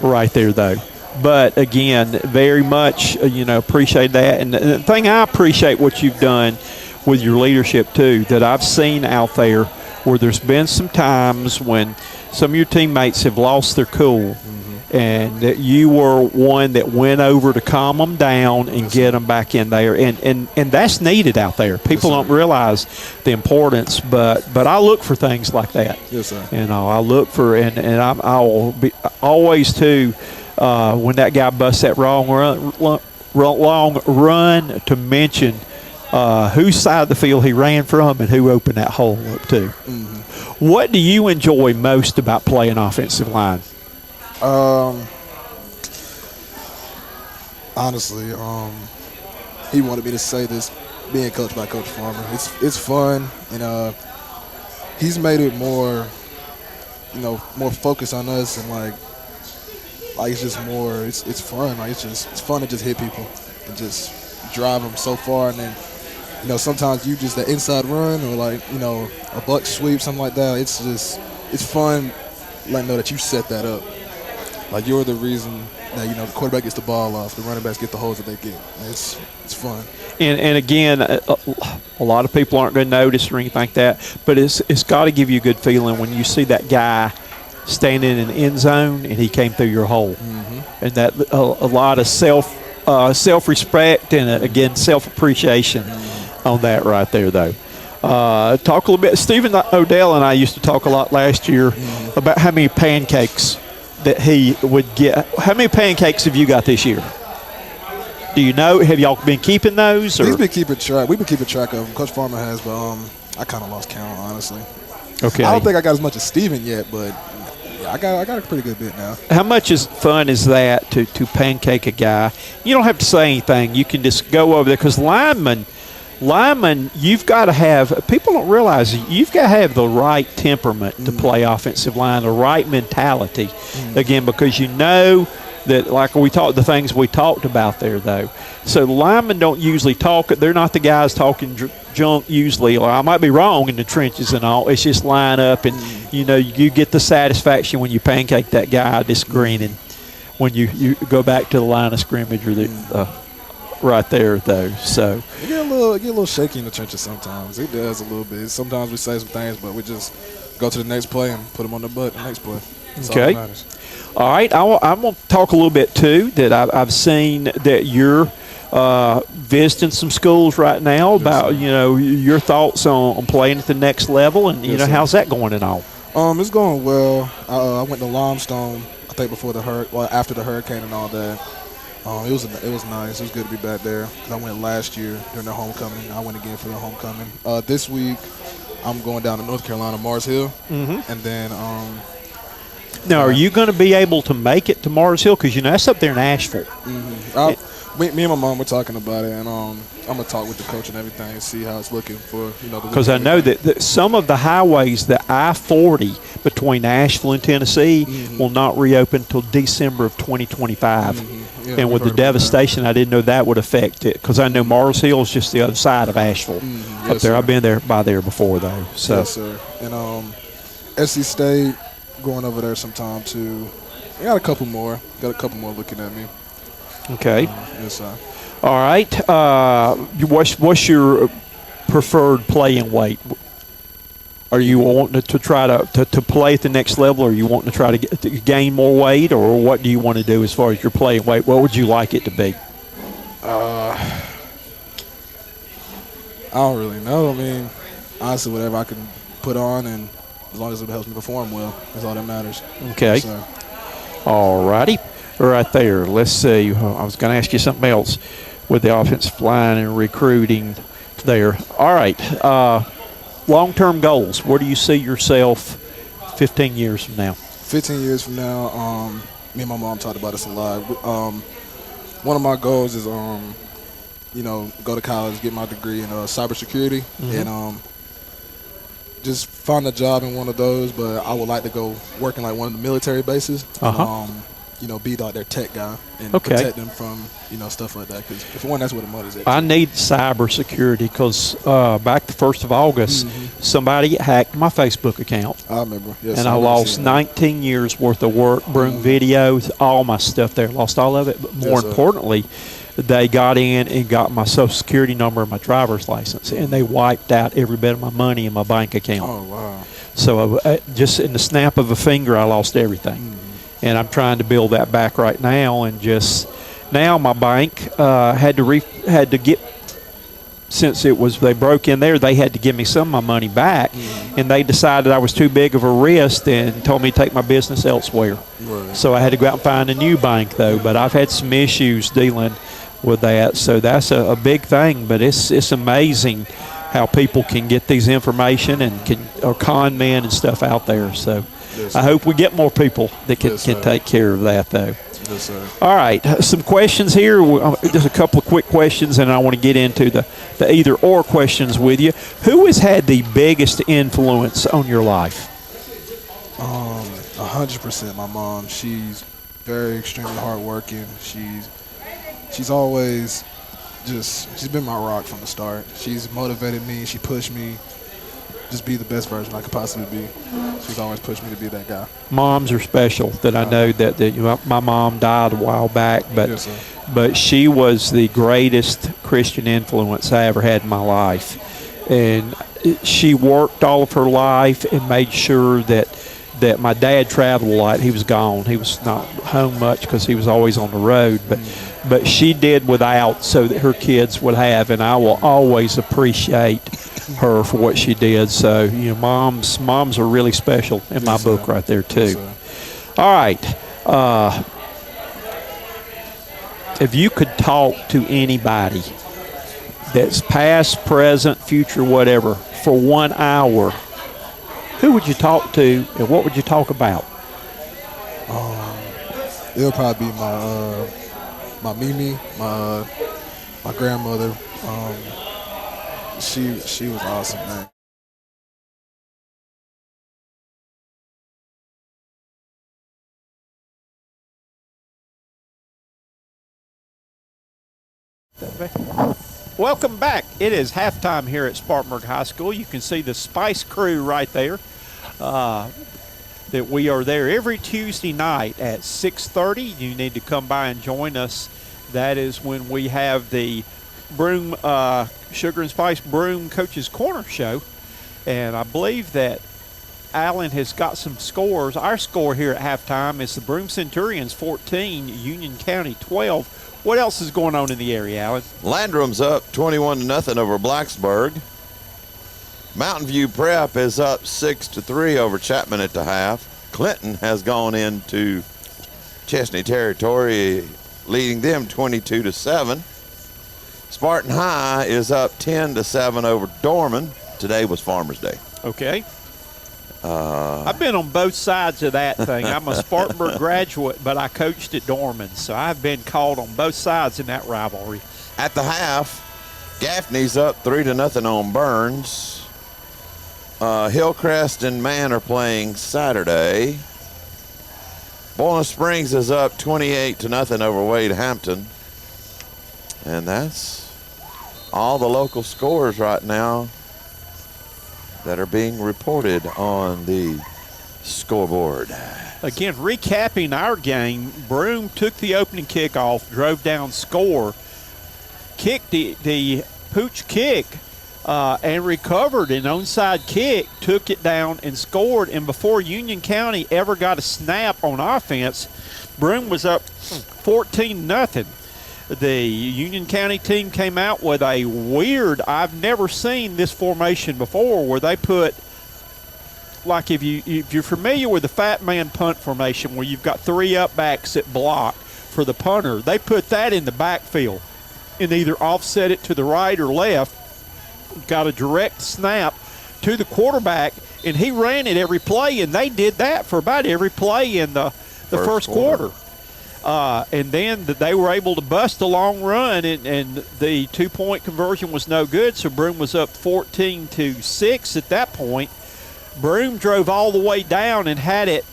right there, though. But, again, very much, appreciate that. And the thing I appreciate what you've done with your leadership, too, that I've seen out there where there's been some times when some of your teammates have lost their cool, and that you were one that went over to calm them down and get them back in there. And that's needed out there. People don't realize the importance, but I look for things like that. Yes, sir. I look for, and I will be always, too, when that guy busts that long run, to mention whose side of the field he ran from and who opened that hole up to. What do you enjoy most about playing offensive line? Honestly, he wanted me to say this, being coached by Coach Farmer. It's fun, and he's made it more, more focused on us, and like it's just more. It's fun. Like it's fun to just hit people and just drive them so far, and then sometimes you just the inside run or like a buck sweep, something like that. It's fun, letting know that you set that up. Like you're the reason that the quarterback gets the ball off, the running backs get the holes that they get. It's fun. And again, a lot of people aren't going to notice or anything like that, but it's got to give you a good feeling when you see that guy standing in the end zone and he came through your hole, and that a lot of self-respect and again self-appreciation on that right there, though. Talk a little bit. Stephen Odell and I used to talk a lot last year about how many pancakes that he would get. How many pancakes have you got this year? Do you know? Have y'all been keeping those? Or? He's been keeping track. We've been keeping track of them. Coach Farmer has, but I kind of lost count, honestly. Okay. I don't think I got as much as Steven yet, but I got a pretty good bit now. How much fun is that to pancake a guy? You don't have to say anything. You can just go over there because linemen, you've got to have – people don't realize you've got to have the right temperament to play offensive line, the right mentality, again, because that, like the things we talked about there, though. So the linemen don't usually talk. They're not the guys talking junk usually. Or I might be wrong in the trenches and all. It's just line up, and, you get the satisfaction when you pancake that guy disagreeing when you go back to the line of scrimmage or right there, though. So it get a little shaky in the trenches sometimes. It does a little bit. Sometimes we say some things, but we just go to the next play and put them on the butt the next play. That's all that matters. All right. I'm going to talk a little bit, too, that I've seen that you're visiting some schools right now about, your thoughts on playing at the next level, and, how's that going and all? It's going well. I went to Limestone, I think, after the hurricane and all that. It was nice. It was good to be back there because I went last year during the homecoming. I went again for the homecoming. This week, I'm going down to North Carolina, Mars Hill, and then now, are you going to be able to make it to Mars Hill? Because, that's up there in Asheville. Me and my mom were talking about it, and I'm going to talk with the coach and everything and see how it's looking for, because I know that some of the highways, the I-40 between Asheville and Tennessee will not reopen until December of 2025. Yeah, and with the devastation, I didn't know that would affect it, because I know Mars Hill is just the other side of Asheville up there. Sir. I've been by there before, though. So. Yes, sir. And SC State, going over there sometime, too. I got a couple more. Looking at me. Okay. Yes, sir. All right. What's your preferred playing weight? Are you wanting to try to play at the next level, or are you wanting to try to gain more weight, or what do you want to do as far as your playing weight? What would you like it to be? I don't really know. I mean, honestly, whatever I can put on, and as long as it helps me perform well, that's all that matters. Okay. Yes, sir. All righty. Right there. Let's see. I was going to ask you something else with the offensive line and recruiting there. All right. Long-term goals. Where do you see yourself 15 years from now? 15 years from now, me and my mom talked about this a lot. One of my goals is, go to college, get my degree in cybersecurity, and just find a job in one of those. But I would like to go work in like one of the military bases. be like their tech guy and Okay. protect them from, stuff like that. Because for one, that's what the mud is at. I too. need cyber security because back the 1st of August, somebody hacked my Facebook account. I remember. Yes, And I remember lost seeing that. 19 years worth of work, Broome videos, all my stuff there. Lost all of it. But more Yes, sir. importantly, they got in and got my Social Security number and my driver's license, and they wiped out every bit of my money in my bank account. Oh, wow. So just in the snap of a finger, I lost everything. And I'm trying to build that back right now. And just now my bank had to get, since they broke in there, they had to give me some of my money back. And they decided I was too big of a risk and told me to take my business elsewhere. Right. So I had to go out and find a new bank, though. But I've had some issues dealing with that. So that's a big thing. But it's amazing how people can get these information and or con men and stuff out there. So Yes, I hope we get more people that can Yes, sir. take care of that, though. Yes, sir. All right, some questions here. Just a couple of quick questions, and I want to get into the either-or questions with you. Who has had the biggest influence on your life? 100% my mom. She's very extremely hardworking. She's always she's been my rock from the start. She's motivated me. She pushed me just be the best version I could possibly be. She's always pushed me to be that guy. Moms are special. That I know that my mom died a while back, but Yes, sir. but she was the greatest Christian influence I ever had in my life, and she worked all of her life and made sure that my dad traveled a lot. He was gone. He was not home much because he was always on the road, but she did without so that her kids would have, and I will always appreciate her for what she did. So moms are really special in my book right there too. Yes, sir. All right, if you could talk to anybody that's past, present, future, whatever, for 1 hour, who would you talk to and what would you talk about? It'll probably be my Mimi, my grandmother. She was awesome, man. Welcome back. It is halftime here at Spartanburg High School. You can see the Spice Crew right there. That we are there every Tuesday night at 6:30. You need to come by and join us. That is when we have the Broome Sugar and Spice Broome Coaches Corner show. And I believe that Alan has got some scores. Our score here at halftime is the Broome Centurions 14, Union County 12. What else is going on in the area, Alan? Landrum's up 21-0 over Blacksburg. Mountain View Prep is up 6-3 over Chapman at the half. Clinton has gone into Chesney territory, leading them 22-7. Spartan High is up 10-7 over Dorman. Today was Farmers Day. Okay. I've been on both sides of that thing. I'm a Spartanburg graduate, but I coached at Dorman, so I've been called on both sides in that rivalry. At the half, Gaffney's up 3-0 on Burns. Hillcrest and Man are playing Saturday. Boiling Springs is up 28-0 over Wade Hampton. And that's all the local scores right now that are being reported on the scoreboard. Again, recapping our game, Broome took the opening kickoff, drove down, score, kicked the pooch kick, and recovered an onside kick, took it down and scored. And before Union County ever got a snap on offense, Broome was up 14-0. The Union County team came out with a weird, I've never seen this formation before, where they put, like if you're familiar with the fat man punt formation, where you've got three up backs that block for the punter, they put that in the backfield and either offset it to the right or left, got a direct snap to the quarterback, and he ran it every play, and they did that for about every play in the first quarter. And then they were able to bust a long run, and the two-point conversion was no good, so Broome was up 14-6 at that point. Broome drove all the way down and had it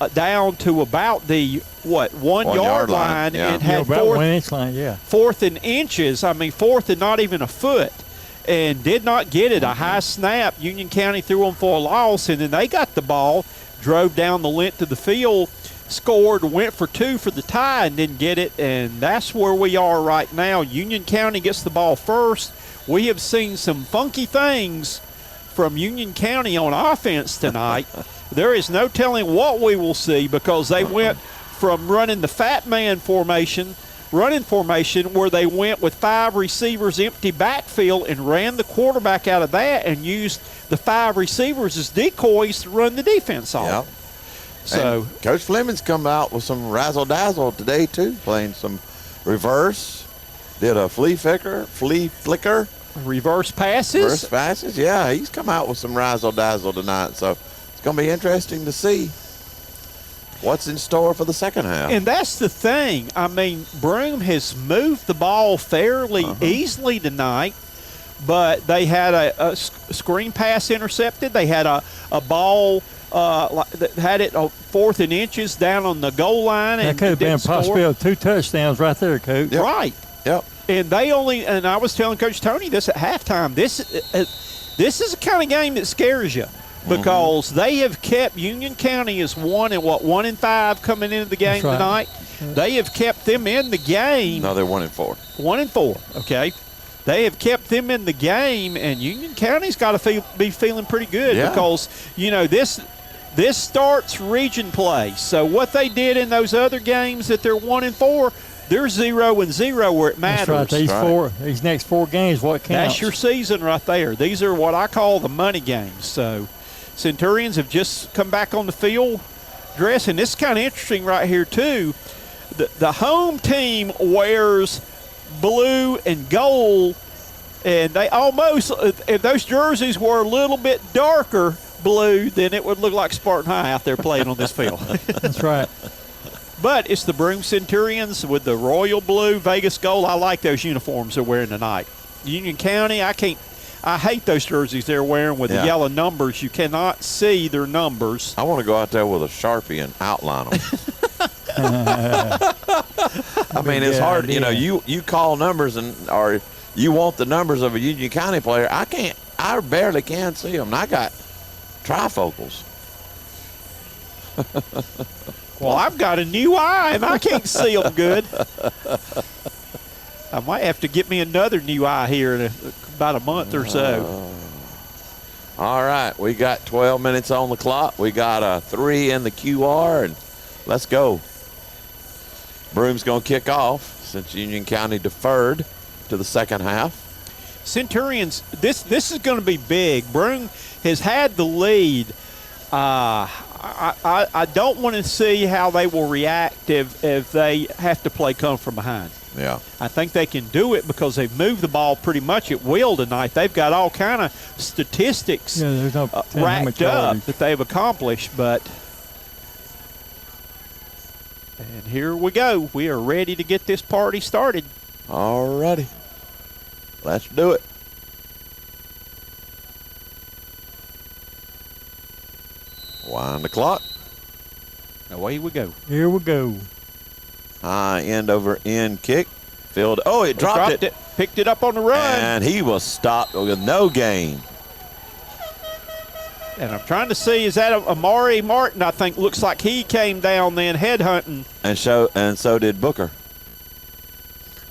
down to about the 1 yard line yeah. and had about 1 inch line, fourth in inches. I mean, fourth and not even a foot, and did not get it. A high snap. Union County threw them for a loss, and then they got the ball, drove down the length of the field, scored, went for 2 for the tie, and didn't get it. And that's where we are right now. Union County gets the ball first. We have seen some funky things from Union County on offense tonight. There is no telling what we will see, because they went from running the fat man formation, running formation, where they went with 5 receivers, empty backfield, and ran the quarterback out of that and used the 5 receivers as decoys to run the defense off. Yep. So and Coach Fleming's come out with some razzle-dazzle today, too, playing some reverse, did a flea flicker, reverse passes. Yeah, he's come out with some razzle-dazzle tonight, so it's going to be interesting to see what's in store for the second half. And that's the thing. I mean, Broome has moved the ball fairly easily tonight, but they had a screen pass intercepted. They had a ball that had it 4th and inches down on the goal line. That could have been a possibility of 2 touchdowns right there, Coach. Yep. Right. Yep. And and I was telling Coach Tony this at halftime, this is the kind of game that scares you, because they have kept Union County as 1-5 coming into the game tonight. They have kept them in the game. No, they're 1-4. 1-4, okay. They have kept them in the game, and Union County's got to be feeling pretty good, because, this starts region play. So what they did in those other games that they're 1-4, they're 0-0 where it matters. That's right. These next 4 games, what counts? That's your season right there. These are what I call the money games. So Centurions have just come back on the field dressing. This is kind of interesting right here, too. The home team wears blue and gold, and they almost, if those jerseys were a little bit darker blue, then it would look like Spartan High out there playing on this field. That's right. But it's the Broome Centurions with the royal blue, Vegas gold. I like those uniforms they're wearing tonight. Union County, I hate those jerseys they're wearing with the yellow numbers. You cannot see their numbers. I want to go out there with a Sharpie and outline them. I mean, it's hard. Idea. You call numbers, or you want the numbers of a Union County player. I barely can see them. And I got trifocals. Well, I've got a new eye, and I can't see them good. I might have to get me another new eye here in about a month or so. All right, we got 12 minutes on the clock. We got a 3 in the QR, and let's go. Broome's going to kick off since Union County deferred to the second half. Centurions, this is going to be big. Broome has had the lead. I don't want to see how they will react if they have to play come from behind. Yeah. I think they can do it because they've moved the ball pretty much at will tonight. They've got all kind of statistics racked up that they've accomplished. And here we go. We are ready to get this party started. All righty. Let's do it. Wind the clock. Away we go. Here we go. High end over end kick. Filled. Oh, it dropped it. Picked it up on the run. And he was stopped with no gain. And I'm trying to see, is that Amari Martin? I think looks like he came down then headhunting. And so did Booker.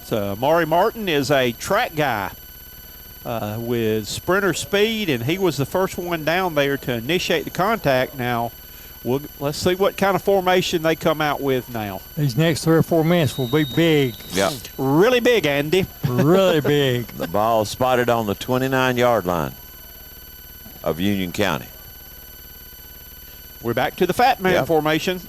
So Amari Martin is a track guy with sprinter speed, and he was the first one down there to initiate the contact. Now, let's see what kind of formation they come out with now. These next 3 or 4 minutes will be big. Yeah. Really big, Andy. Really big. The ball spotted on the 29-yard line of Union County. We're back to the fat man formation.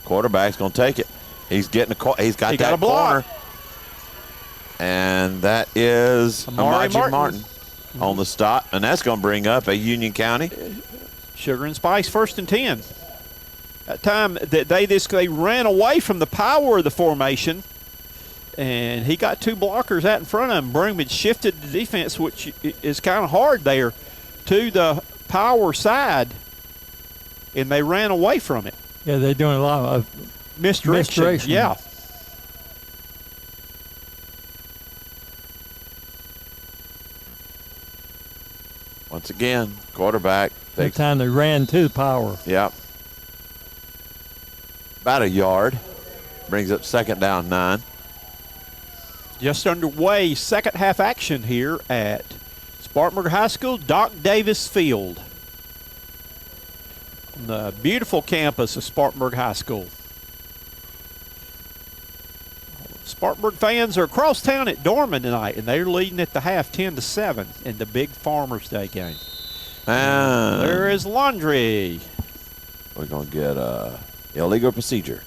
Quarterback's going to take it. He's got that a block. corner. And that is Amari Martin on the stop. And that's going to bring up a Union County. Sugar and Spice 1st and 10. That time that they ran away from the power of the formation, and he got 2 blockers out in front of him. Broome had shifted the defense, which is kind of hard there to the power side, and they ran away from it. Yeah, they're doing a lot of Misdirection. Yeah. Once again, quarterback that takes. time they ran to the power. Yep. About a yard. Brings up 2nd down 9. Just underway, second half action here at Spartanburg High School, Doc Davis Field. On the beautiful campus of Spartanburg High School. Spartanburg fans are across town at Dorman tonight, and they're leading at the half 10-7 in the big Farmers Day game. There is Laundry. We're going to get illegal procedure.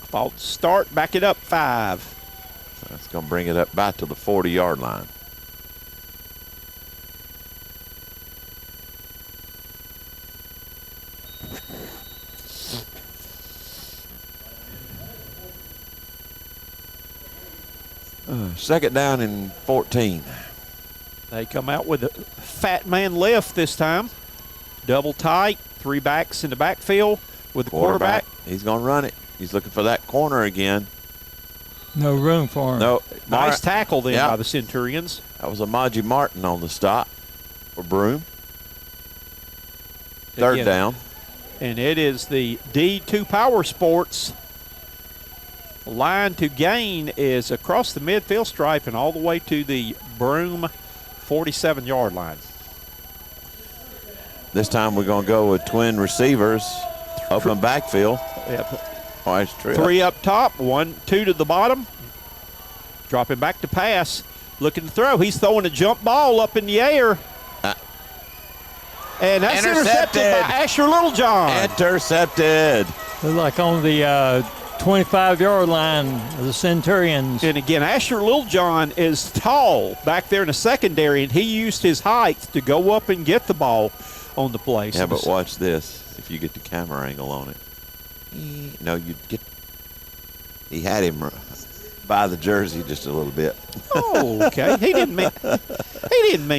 False start, back it up 5. That's going to bring it up back to the 40-yard line. Second down and 14. They come out with a fat man lift this time. Double tight, 3 backs in the backfield with the quarterback. He's going to run it. He's looking for that corner again. No room for him. No. Nice tackle then by the Centurions. That was Amaji Martin on the stop for Broome. Third down. And it is the D2 Power Sports. Line to gain is across the midfield stripe and all the way to the Broome 47-yard line. This time we're going to go with twin receivers. Open backfield. Yep. Nice trip. 3 up top, 1, 2 to the bottom. Dropping back to pass. Looking to throw. He's throwing a jump ball up in the air. And that's intercepted by Asher Littlejohn. Intercepted. They're like on the 25-yard line of the Centurions. And again, Asher Littlejohn is tall back there in the secondary, and he used his height to go up and get the ball on the play. Yeah, but watch this. If you get the camera angle on it. No, you get. He had him by the jersey just a little bit. Oh, okay. He didn't mean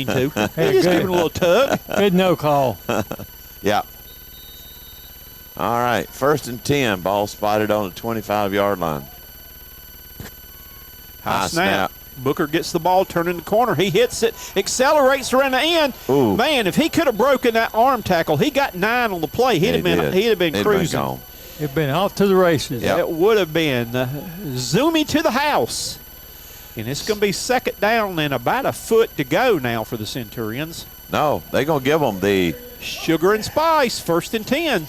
to. He just gave him a little tug. Good no call. Yeah. All right, 1st and 10. Ball spotted on the 25-yard line. High snap. Booker gets the ball, turning the corner. He hits it, accelerates around the end. Ooh. Man, if he could have broken that arm tackle, he got 9 on the play. He'd have been cruising. Gone. He'd been off to the races. Yep. It would have been zoomy to the house. And it's going to be 2nd down and about a foot to go now for the Centurions. No, they're going to give them the Sugar and Spice, 1st and 10.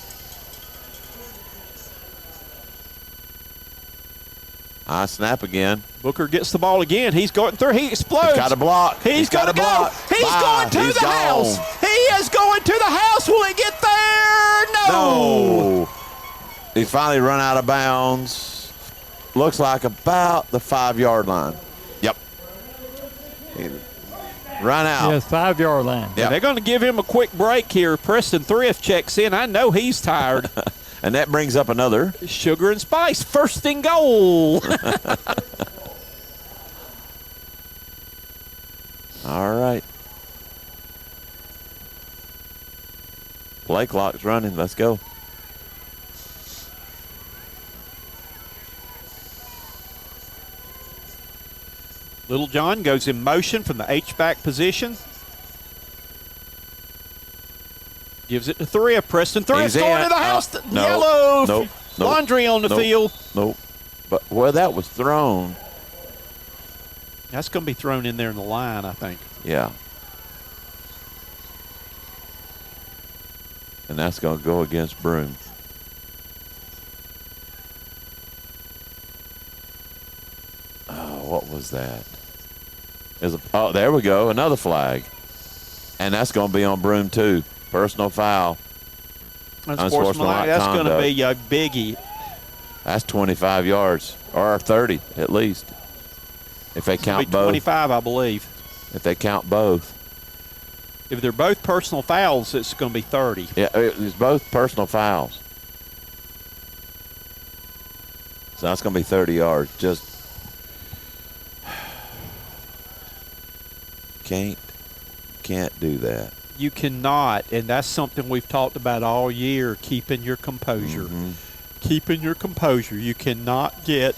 high snap again. Booker gets the ball again. He's going through. He explodes. He's got a block. He's got to go. He's going to the house. He is going to the house. Will he get there? No. He finally run out of bounds. Looks like about the 5-yard line. Yep. He run out. Yes, 5-yard line. Yep. They're going to give him a quick break here. Preston Thrift checks in. I know he's tired. And that brings up another. Sugar and Spice, 1st and goal. All right. Play clock's running. Let's go. Littlejohn goes in motion from the H-back position. Gives it to Thrift. Preston Thrift's going to the house. Yellow. Laundry on the field. Nope. But where that was thrown. That's going to be thrown in there in the line, I think. Yeah. And that's going to go against Broome. Oh, what was that? Oh, there we go. Another flag. And that's going to be on Broome, too. Personal foul. Unsportsmanlike. That's going to be a biggie. That's 25 yards, or 30 at least, if they count both. 25, I believe. If they count both. If they're both personal fouls, it's going to be 30. Yeah, it's both personal fouls. So that's going to be 30 yards. Just can't do that. You cannot, and that's something we've talked about all year, keeping your composure. Mm-hmm. Keeping your composure. You cannot get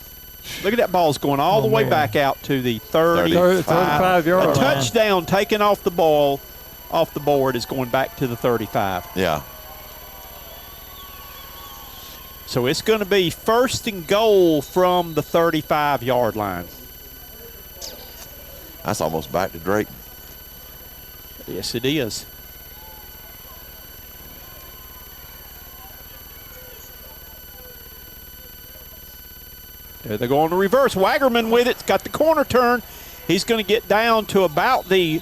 – look at that ball's going all the way man. back out to the 35. 35-yard A line. touchdown taken off the ball, off the board is going back to the 35. Yeah. So it's going to be 1st and goal from the 35-yard line. That's almost back to Drake. Yes, it is. There they go on the reverse. Wagerman with it. Got the corner turn. He's going to get down to about the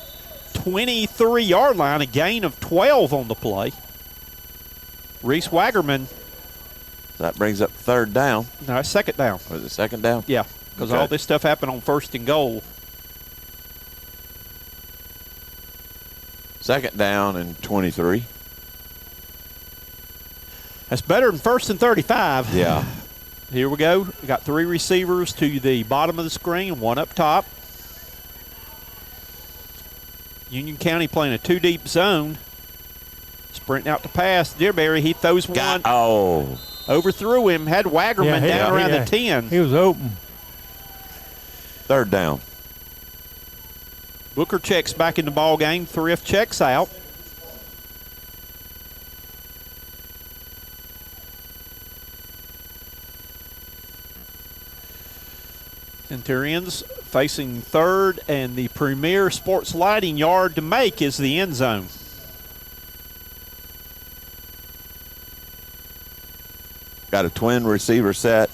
23-yard line. A gain of 12 on the play. Reese Wagerman. That brings up 3rd down. No, it's 2nd down. Was it 2nd down? Yeah, because Okay. all this stuff happened on 1st and goal. 2nd down and 23. That's better than 1st and 35. Yeah. Here we go. We got 3 receivers to the bottom of the screen, 1 up top. Union County playing a 2-deep zone. Sprinting out to pass. Dearberry, he throws one. Overthrew him. Had Wagerman down around the 10. He was open. 3rd down. Booker checks back in the ball game. Thrift checks out. Centurions facing 3rd, and the premier sports lighting yard to make is the end zone. Got a twin receiver set.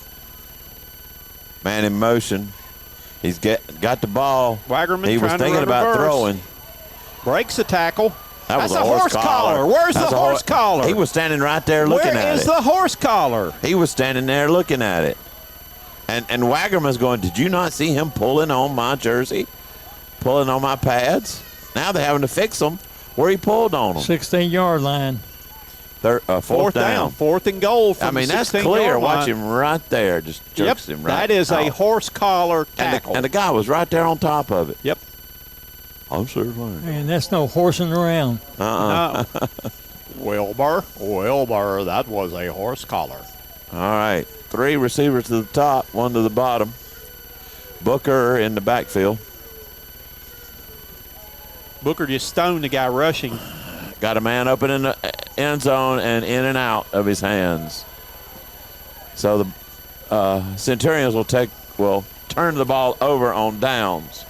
Man in motion. He's got the ball. Wagerman He was trying to thinking run about reverse. throwing. Breaks the tackle. That was That's a horse collar. Where's That's the a horse collar? He was standing right there looking Where at is it. the horse collar? He was standing there looking at it. And Wagerman's going, did you not see him pulling on my jersey? Pulling on my pads? Now they're having to fix them where he pulled on them. 16-yard line. 4th down. 4th and goal from I mean, the that's 16-yard clear. line. Watch him right there. Just jerks him right. That is a off. horse collar tackle. And the guy was right there on top of it. Yep. I'm certified. Man, that's no horsing around. No. Wilbur, that was a horse collar. All right. 3 receivers to the top, 1 to the bottom. Booker in the backfield. Booker just stoned the guy rushing. Got a man open in the end zone and in and out of his hands. So the Centurions will turn the ball over on downs.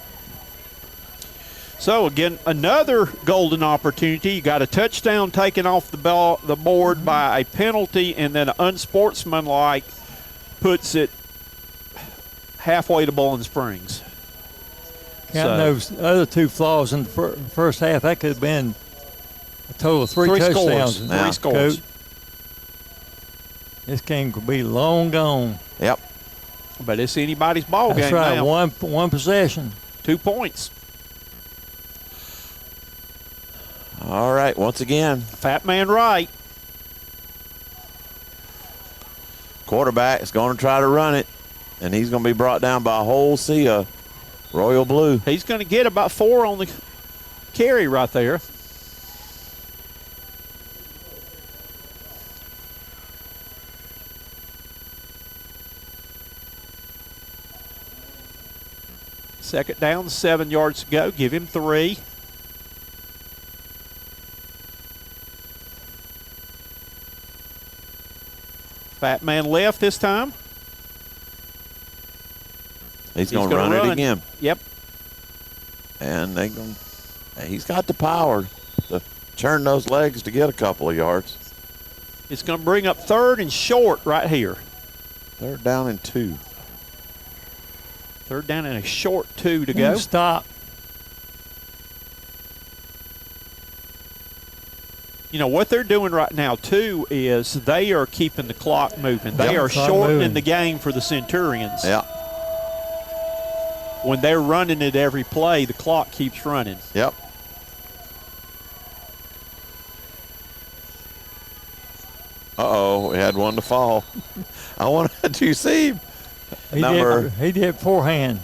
So, again, another golden opportunity. You got a touchdown taken off the board by a penalty, and then an unsportsmanlike puts it halfway to Bowling Springs. Counting those other 2 flaws in the first half, that could have been a total of 3 touchdowns. Scores. Yeah. 3 scores. Coach, this game could be long gone. Yep. But it's anybody's ball That's game right, now. one possession. 2 points. All right, once again, Fat man right. quarterback is going to try to run it, and he's going to be brought down by a whole sea of royal blue. He's going to get about 4 on the carry right there. Second down, 7 yards to go. Give him 3. Fat man left this time. He's going to run it again. Yep. And he's got the power to churn those legs to get a couple of yards. It's going to bring up 3rd and short right here. 3rd down and 2. 3rd down and a short 2 to go. Stop. You know, what they're doing right now, too, is they are keeping the clock moving. They are Clock shortening moving. the game for the Centurions. Yeah. When they're running it every play, the clock keeps running. Yep. Uh-oh, we had one to fall. I wanted to see him. He did forehand.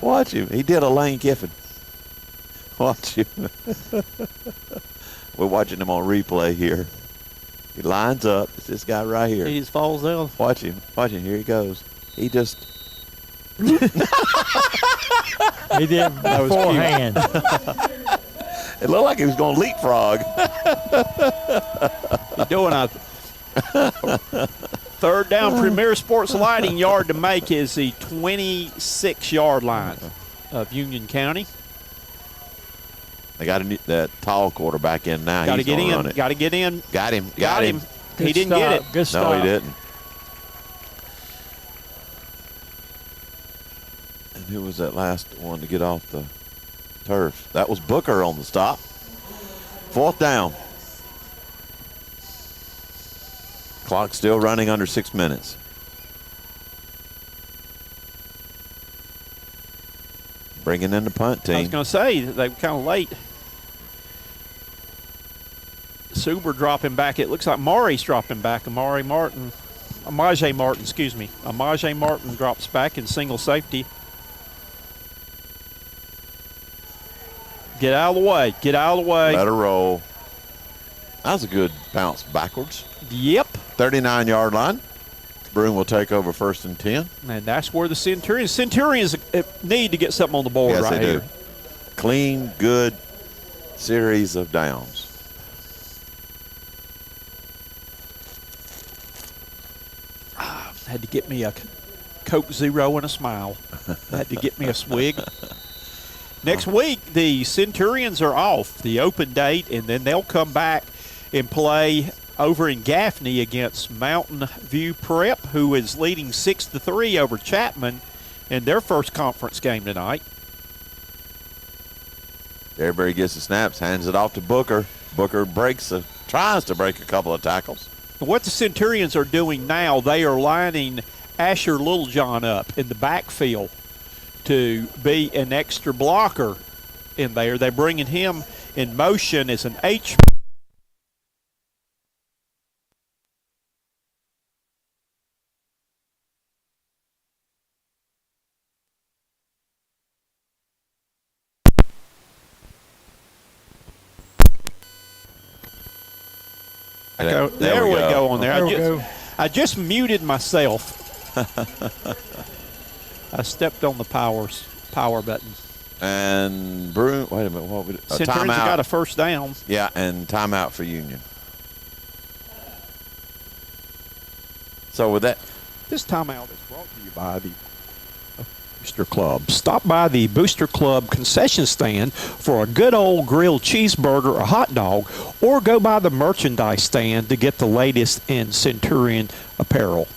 Watch him. He did a Lane Kiffin. Watch him. We're watching him on replay here. He lines up. It's this guy right here. He just falls down. Watch him. Watch him. Here he goes. He just. He did beforehand. It looked like he was going to leapfrog. He's doing a third down. Premier Sports Lighting yard to make is the 26-yard line of Union County. They got that tall quarterback in now. Got to He's get gonna in. run it. Got to get in. Got him. Got him. He Good didn't stop. get it. Good stop. No, he didn't. And who was that last one to get off the turf? That was Booker on the stop. 4th down. Clock still running under 6 minutes. Bringing in the punt I was team. going to say they were kind of late. Suber dropping back. It looks like Mari's dropping back. Amaje Martin, excuse me. Amaje Martin drops back in single safety. Get out of the way. Get out of the way. Let her roll. That was a good bounce backwards. Yep. 39-yard line. Broome will take over 1st and 10. And that's where the Centurions need to get something on the board Yes, right they here. do. Clean, good series of downs. Had to get me a Coke Zero and a smile. Had to get me a swig. Next week, the Centurions are off, the open date, and then they'll come back and play over in Gaffney against Mountain View Prep, who is leading 6-3 over Chapman in their first conference game tonight. Everybody gets the snaps, hands it off to Booker. Booker tries to break a couple of tackles. What the Centurions are doing now, they are lining Asher Littlejohn up in the backfield to be an extra blocker in there. They're bringing him in motion as an H. There we go on there. There we go. I just muted myself. I stepped on the power button. And Broome, wait a minute. What we Centurions timeout. got a first down. Yeah, and timeout for Union. So with that, This timeout is brought to you by the Booster Club. Stop by the Booster Club concession stand for a good old grilled cheeseburger or hot dog, or go by the merchandise stand to get the latest in Centurion apparel.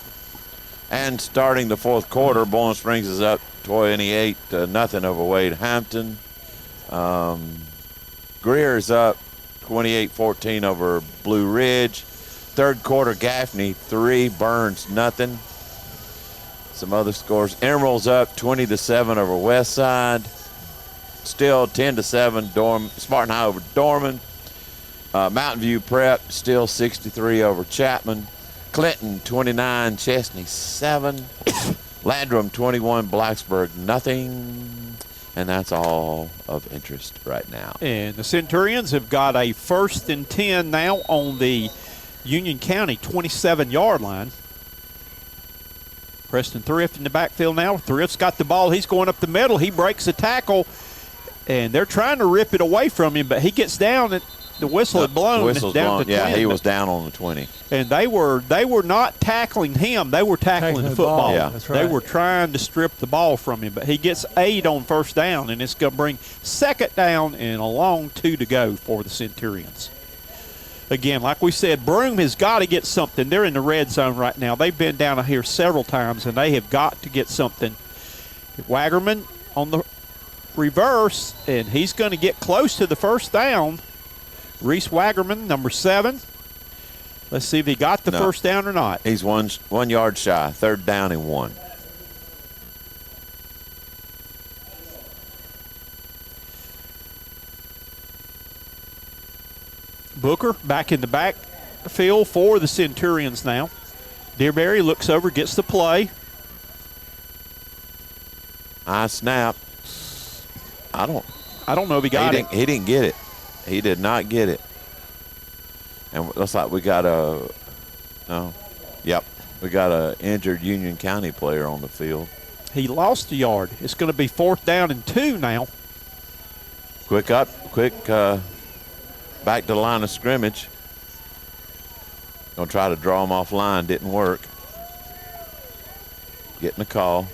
and starting the 4th quarter, Bowling Springs is up 28-0 over Wade Hampton. Greer is up 28-14 over Blue Ridge. 3rd quarter, Gaffney 3, Burns nothing. Some other scores. Emerald's up 20-7 over Westside. Still 10-7 Spartan High over Dorman. Mountain View Prep still 63 over Chapman. Clinton 29, Chesney 7. Landrum 21, Blacksburg nothing. And that's all of interest right now. And the Centurions have got a 1st and 10 now on the Union County 27-yard line. Preston Thrift in the backfield now. Thrift's got the ball. He's going up the middle. He breaks a tackle, and they're trying to rip it away from him, but he gets down. The whistle had blown. Whistle's down blown. to Yeah, 10. he was down on the 20. And they were not tackling him. They were tackling the football. Yeah. That's right. They were trying to strip the ball from him, but he gets 8 on 1st down, and it's going to bring 2nd down and a long 2 to go for the Centurions. Again, like we said, Broome has got to get something. They're in the red zone right now. They've been down here several times, and they have got to get something. Wagerman on the reverse, and he's going to get close to the 1st down. Reese Wagerman, number 7. Let's see if he got the 1st down or not. He's 1 yard shy. 3rd down and 1. Booker back in the backfield for the Centurions now. Dearberry looks over, gets the play. High snap. I don't know if he got it. He didn't get it. He did not get it. And it looks like we got we got a injured Union County player on the field. He lost a yard. It's going to be 4th down and 2 now. Quick back to the line of scrimmage. Gonna try to draw him off line. Didn't work. Getting a call.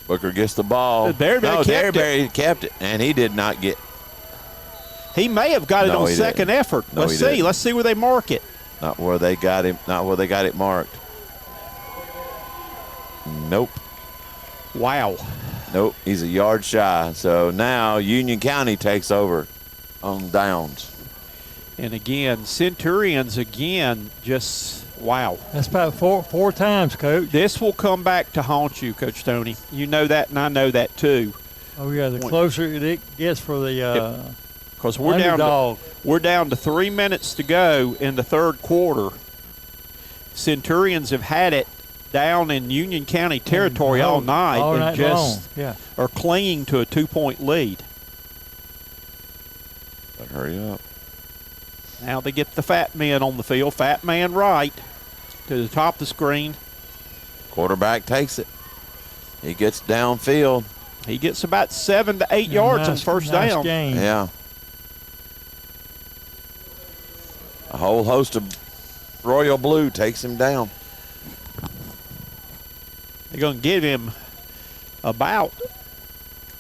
Booker gets the ball. Derryberry kept it, and he did not get. He may have got it on second effort. No, Let's see. Let's see where they mark it. Not where they got him. Not where they got it marked. Nope. Wow. Nope. He's a yard shy. So now Union County takes over on downs. And again, Centurions just wow. That's about four times, Coach. This will come back to haunt you, Coach Tony. You know that, and I know that too. Oh yeah, the closer it gets for the because we're down to 3 minutes to go in the third quarter. Centurions have had it down in Union County territory all night and just are clinging to a 2-point lead. But hurry up. Now they get the fat man on the field. Fat man right to the top of the screen. Quarterback takes it. He gets downfield. He gets about 7 to 8 yards on first down. Game. Yeah. A whole host of Royal Blue takes him down. They're going to give him about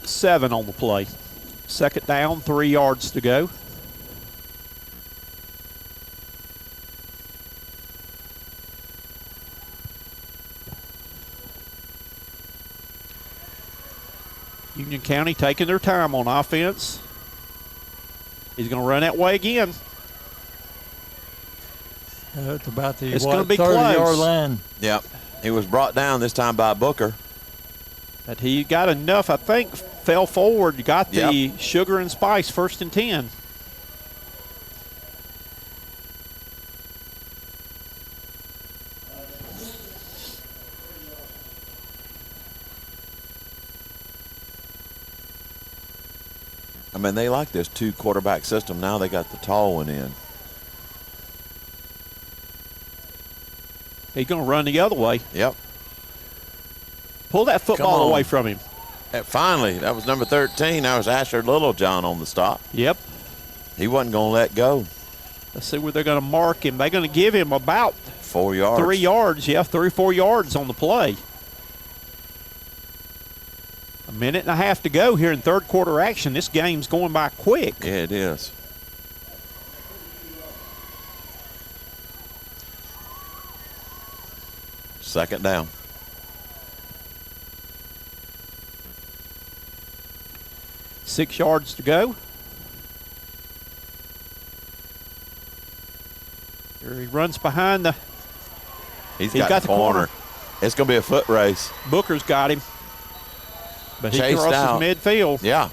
7 on the play. Second down, 3 yards to go. Union County taking their time on offense. He's going to run that way again. It's about the it's going to be 30-yard close. line. Yep. He was brought down this time by Booker. But he got enough, I think, fell forward, got the sugar and spice 1st and 10. I mean, they like this 2-quarterback system. Now they got the tall one in. He's going to run the other way. Yep. Pull that football away from him. Finally, that was number 13. That was Asher Littlejohn on the stop. Yep. He wasn't going to let go. Let's see where they're going to mark him. They're going to give him about 4 yards. 3 yards, 3 or 4 yards on the play. A minute and a half to go here in third quarter action. This game's going by quick. Yeah, it is. Second down. Six yards to go. Here he runs behind the. He's got the corner. It's going to be a foot race. Booker's got him. But he Chased crosses out. midfield. Yeah.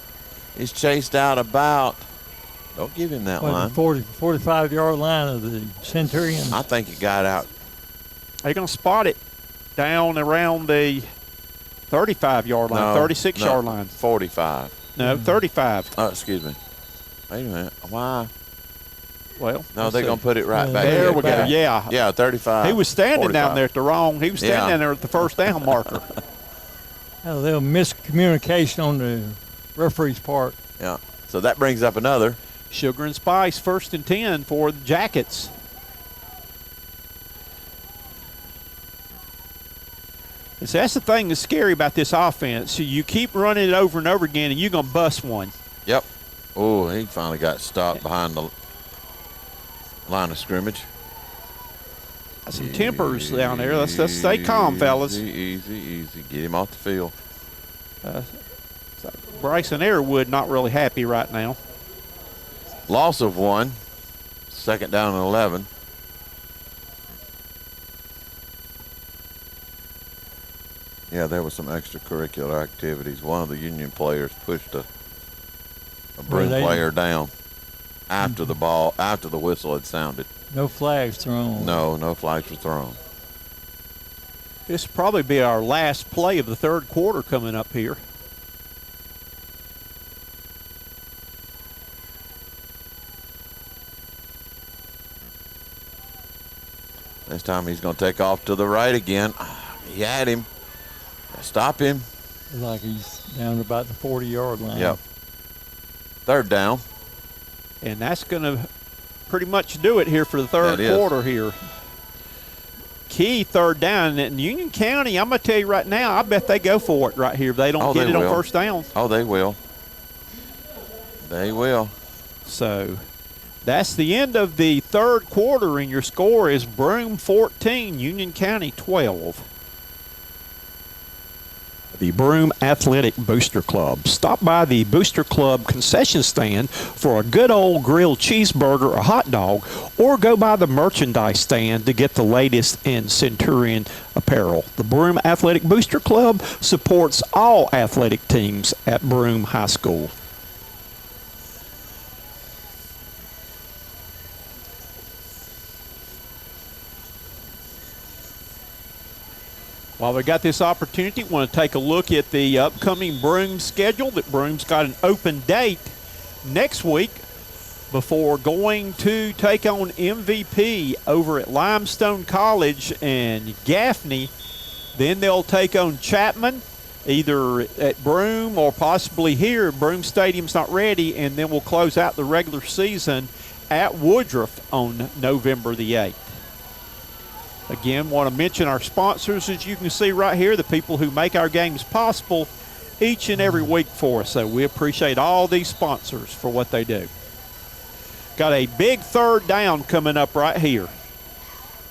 He's chased out about, don't give him that line. 45-yard line of the Centurions. I think he got out. They're going to spot it down around the 35-yard line, 36-yard line. 45. No, 35. Oh, excuse me. Wait a minute. Why? Well, No, they're going to put it right back. there in. we go. Yeah. Yeah, 35. He was standing 45. down there at the wrong. He was standing down there at the first down marker. A little miscommunication on the referee's part. Yeah. So that brings up another. Sugar and spice, 1st and 10 for the Jackets. And so that's the thing that's scary about this offense. So you keep running it over and over again, and you're going to bust one. Yep. Oh, he finally got stopped behind the line of scrimmage. Got some tempers down there. Let's stay calm, fellas. Easy. Get him off the field. Bryson Airwood not really happy right now. Loss of 1. Second down and 11. Yeah, there was some extracurricular activities. One of the Union players pushed a a Broome Well, player down after the whistle had sounded. No flags thrown. No flags were thrown. This will probably be our last play of the third quarter coming up here. This time he's going to take off to the right again. He had him. Stop him. Like he's down about the 40-yard line. Yep. Third down. And that's going to pretty much do it here for the third That is. quarter here. Key third down. And Union County, I'm going to tell you right now, I bet they go for it right here if they don't get it on first down. Oh, they will. They will. So that's the end of the third quarter, and your score is Broome 14, Union County 12. The Broome Athletic Booster Club. Stop by the Booster Club concession stand for a good old grilled cheeseburger or hot dog, or go by the merchandise stand to get the latest in Centurion apparel. The Broome Athletic Booster Club supports all athletic teams at Broome High School. While we got this opportunity, want to take a look at the upcoming Broome schedule. That Broome's got an open date next week before going to take on MVP over at Limestone College and Gaffney. Then they'll take on Chapman, either at Broome or possibly here. Broome Stadium's not ready, and then we'll close out the regular season at Woodruff on November the 8th. Again, want to mention our sponsors, as you can see right here, the people who make our games possible each and every week for us. So we appreciate all these sponsors for what they do. Got a big third down coming up right here.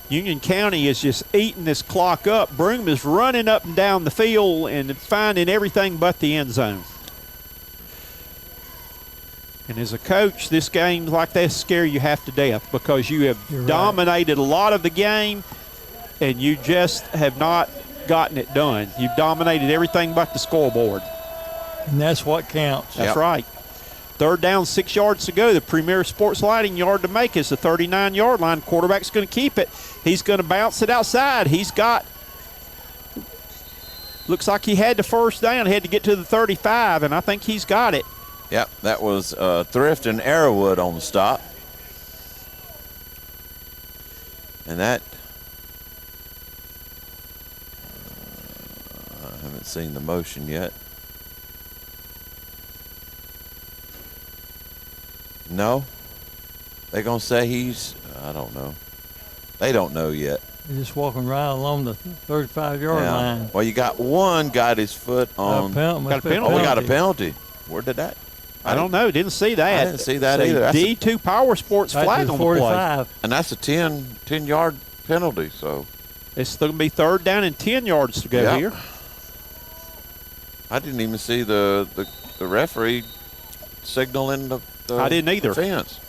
Union County is just eating this clock up. Broome is running up and down the field and finding everything but the end zone. And as a coach, this game like this scare you half to death because you have dominated a lot of the game and you just have not gotten it done. You've dominated everything but the scoreboard. And that's what counts. That's right. Third down, 6 yards to go. The premier sports lighting yard to make is the 39-yard line. Quarterback's going to keep it. He's going to bounce it outside. He's got, looks like he had the first down. He had to get to the 35, and I think he's got it. Yep, that was Thrift and Arrowwood on the stop. And that, I haven't seen the motion yet. No? They going to say he's, I don't know. They don't know yet. He's just walking right along the 35-yard line. Well, you got his foot on. Got a penalty. Oh, we got a penalty. Where did that? I don't know. Didn't see that. I didn't see that It's a either. D2 Power Sports Right flag to on the play. 45. And that's a 10-yard penalty, so. It's going to be third down and 10 yards to go here. I didn't even see the referee signaling the I didn't either. Fence.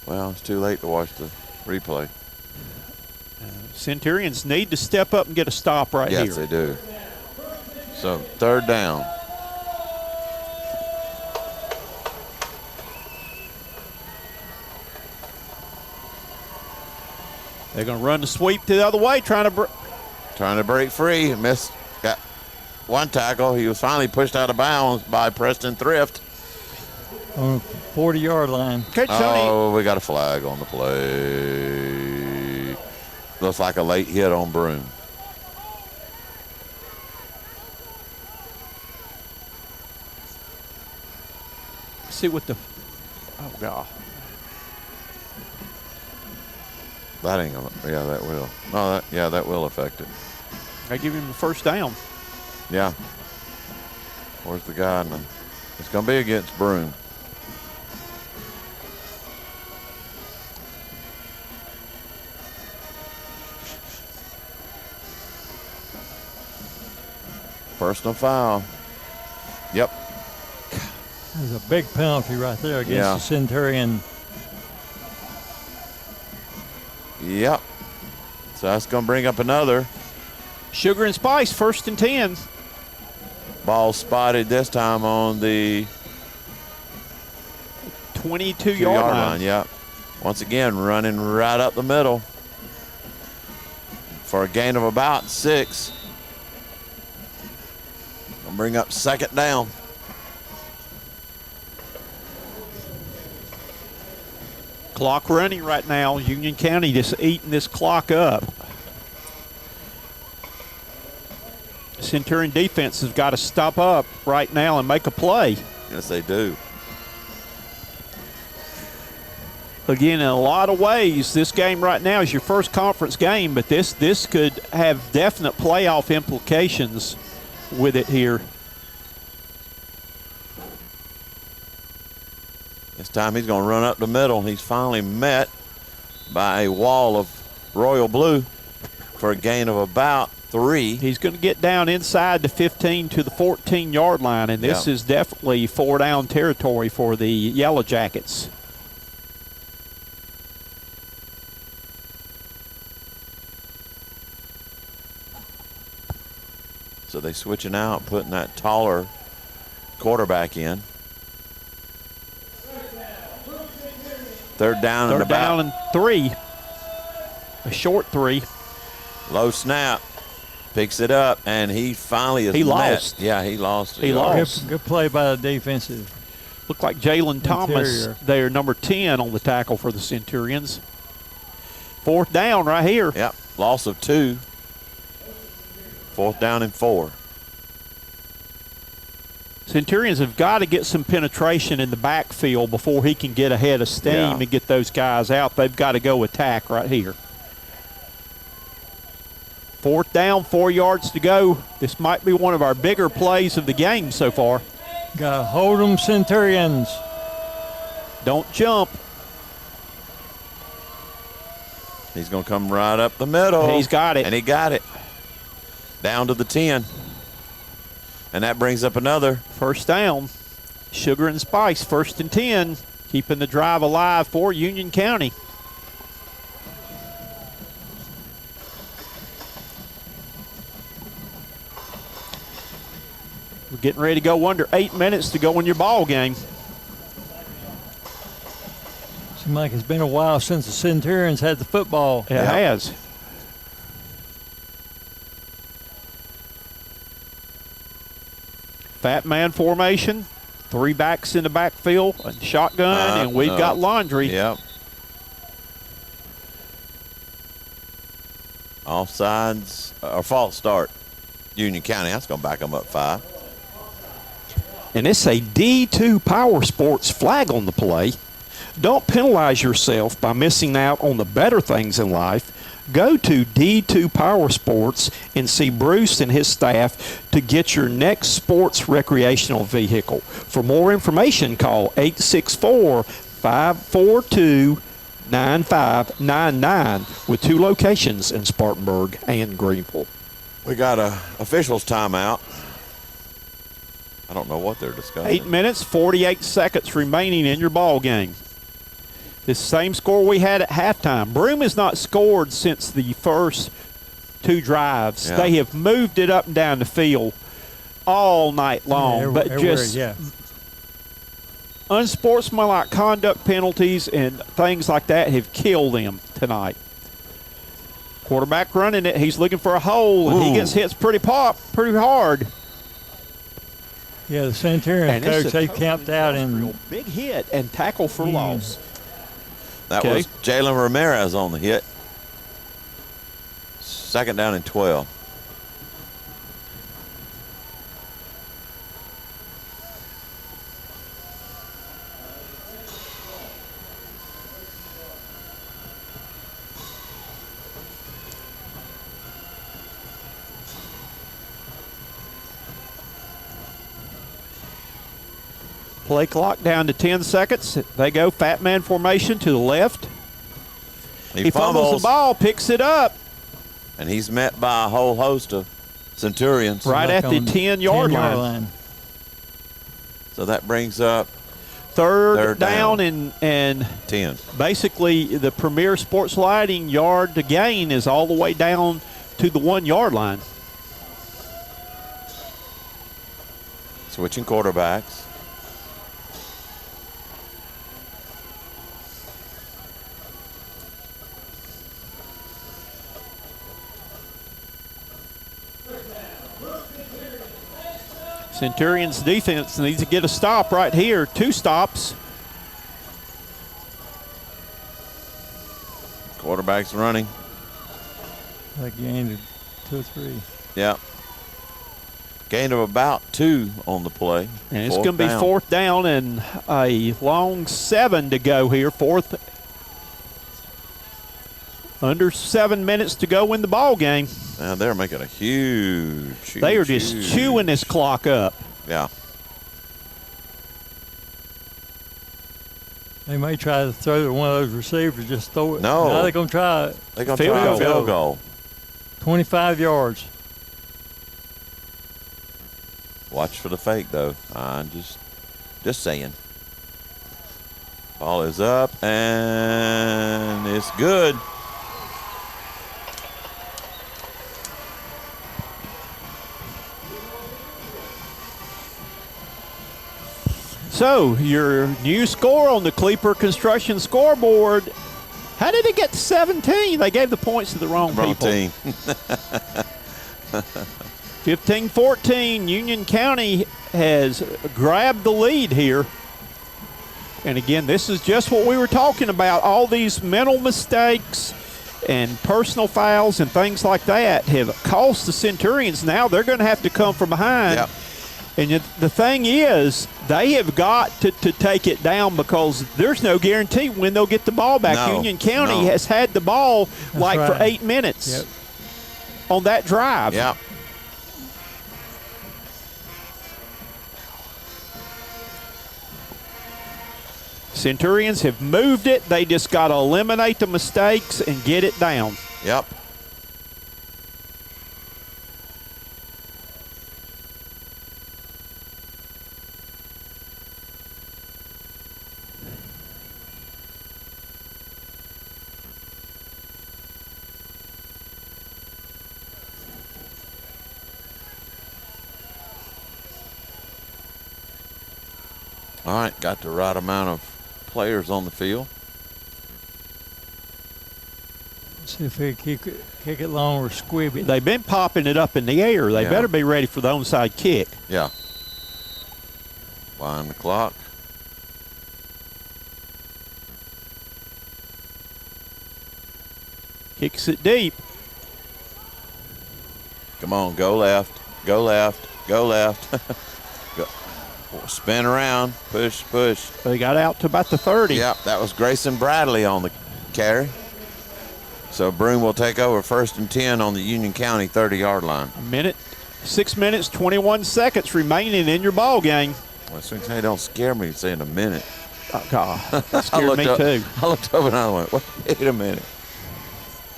Well, it's too late to watch the replay. Centurions need to step up and get a stop right here. Yes, they do. So, third down. They're going to run the sweep to the other way, trying to break free. Missed. Got one tackle. He was finally pushed out of bounds by Preston Thrift. On the 40-yard line. Okay, Tony. Oh, we got a flag on the play. Looks like a late hit on Broome. See what the, oh God. That ain't gonna, yeah, that will. No, that will affect it. They give him the first down. Yeah. Where's the guy? It's gonna be against Broome. Personal foul. Yep. There's a big penalty right there against Yeah. the Centurion. Yep. So that's going to bring up another. Sugar and Spice, first and 10. Ball spotted this time on the 22-yard line. Yep. Once again, running right up the middle for a gain of about 6. Gonna bring up 2nd down. Clock running right now. Union County just eating this clock up. Centurion defense has got to stop up right now and make a play. Yes, they do. Again, in a lot of ways, this game right now is your first conference game, but this could have definite playoff implications with it here. This time he's going to run up the middle. He's finally met by a wall of royal blue for a gain of about 3. He's going to get down inside the 15 to the 14-yard line, and this is definitely 4-down territory for the Yellow Jackets. So they switching out, putting that taller quarterback in. 3rd down and Third down and 3. A short 3. Low snap. Picks it up, and he finally is He met. lost. Yeah, he lost. He lost. Good play by the defensive. Looked like Jalen Thomas Interior. there, number 10 on the tackle for the Centurions. 4th down right here. Yep, loss of 2. 4th down and 4. Centurions have got to get some penetration in the backfield before he can get ahead of steam and get those guys out. They've got to go attack right here. 4th down, 4 yards to go. This might be one of our bigger plays of the game so far. Got to hold them, Centurions. Don't jump. He's going to come right up the middle. He's got it. And he got it. Down to the 10. And that brings up another. 1st down. Sugar and Spice, 1st and 10. Keeping the drive alive for Union County. We're getting ready to go under 8 minutes to go in your ball game. Seems like it's been a while since the Centurions had the football. It has. Fat man formation, 3 backs in the backfield, a shotgun, and we've got laundry. Yep. Offsides or false start. Union County, that's going to back them up 5. And it's a D2 Power Sports flag on the play. Don't penalize yourself by missing out on the better things in life. Go to D2 Power Sports and see Bruce and his staff to get your next sports recreational vehicle. For more information, call 864-542-9599 with 2 locations in Spartanburg and Greenville. We got a officials timeout. I don't know what they're discussing. 8 minutes, 48 seconds remaining in your ball game. The same score we had at halftime. Broome has not scored since the first 2 drives. Yeah. They have moved it up and down the field all night long, but just unsportsmanlike conduct penalties and things like that have killed them tonight. Quarterback running it. He's looking for a hole, and he gets hit pretty hard. Yeah, the Centurion coach, they camped out in big hit and tackle for loss. That was Jalen Ramirez on the hit. 2nd down and 12. Play clock down to 10 seconds. They go fat man formation to the left. He fumbles the ball, picks it up. And he's met by a whole host of Centurions. Right at the 10-yard line. So that brings up third down and 10. Basically, the premier sports lighting yard to gain is all the way down to the 1-yard line. Switching quarterbacks. Centurions defense needs to get a stop right here. 2 stops. Quarterback's running. Like gained 2 or 3. Yeah. Gain of about 2 on the play. And it's going to be 4th down and a long 7 to go here. Under 7 minutes to go in the ball game. Now they're making a huge. They are just chewing this clock up. Yeah. They may try to throw to one of those receivers, just throw it. No. Now they're going to try it. They're going to try a field goal. 25 yards. Watch for the fake, though. I'm just saying. Ball is up, and it's good. So, your new score on the Kleeper Construction scoreboard. How did it get to 17? They gave the points to the wrong people. Team. 15-14, Union County has grabbed the lead here. And again, this is just what we were talking about. All these mental mistakes and personal fouls and things like that have cost the Centurions. Now they're going to have to come from behind. Yep. And the thing is, they have got to take it down because there's no guarantee when they'll get the ball back. No, Union County has had the ball for 8 minutes on that drive. Yeah. Centurions have moved it. They just got to eliminate the mistakes and get it down. Yep. All right, got the right amount of players on the field. See if they kick it long or squib it. They've been popping it up in the air. They better be ready for the onside kick. Yeah. Wind the clock. Kicks it deep. Come on, go left, go left, go left. Go. Spin around, push, push. They got out to about the 30. Yep, that was Grayson Bradley on the carry. So Broome will take over 1st and 10 on the Union County 30-yard line. 6 minutes, 21 seconds remaining in your ball game. Well, they don't scare me saying a minute. Oh, God, that scared me too. I looked over and I went, wait a minute.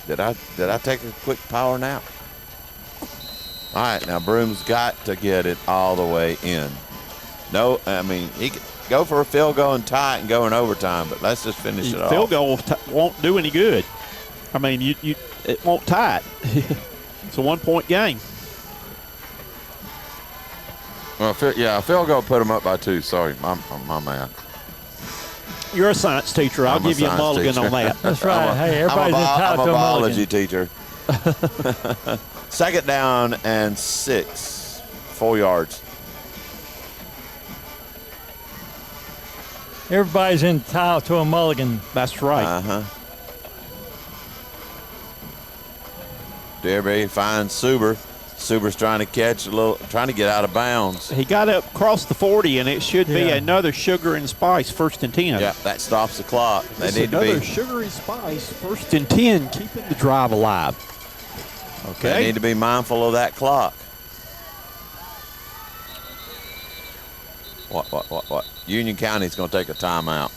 Did I take a quick power nap? All right, now Broome's got to get it all the way in. No, I mean, he could go for a field goal and tie it and go in overtime, but let's just finish it off. Field goal won't do any good. I mean, it won't tie it. It's a 1-point game. Well, a field goal put them up by 2. Sorry, my math. You're a science teacher. I'll give you a mulligan on that. That's right. Hey, everybody's entitled to a biology mulligan. teacher. 2nd down and 6. 4 yards. Everybody's entitled to a mulligan. That's right. Uh-huh. Derby finds Suber. Suber's trying to trying to get out of bounds. He got up across the 40, and it should be another Sugar and Spice 1st and 10. Yeah, that stops the clock. They need to another be Sugar and Spice 1st and 10, keeping the drive alive. Okay. They need to be mindful of that clock. What? Union County's going to take a timeout.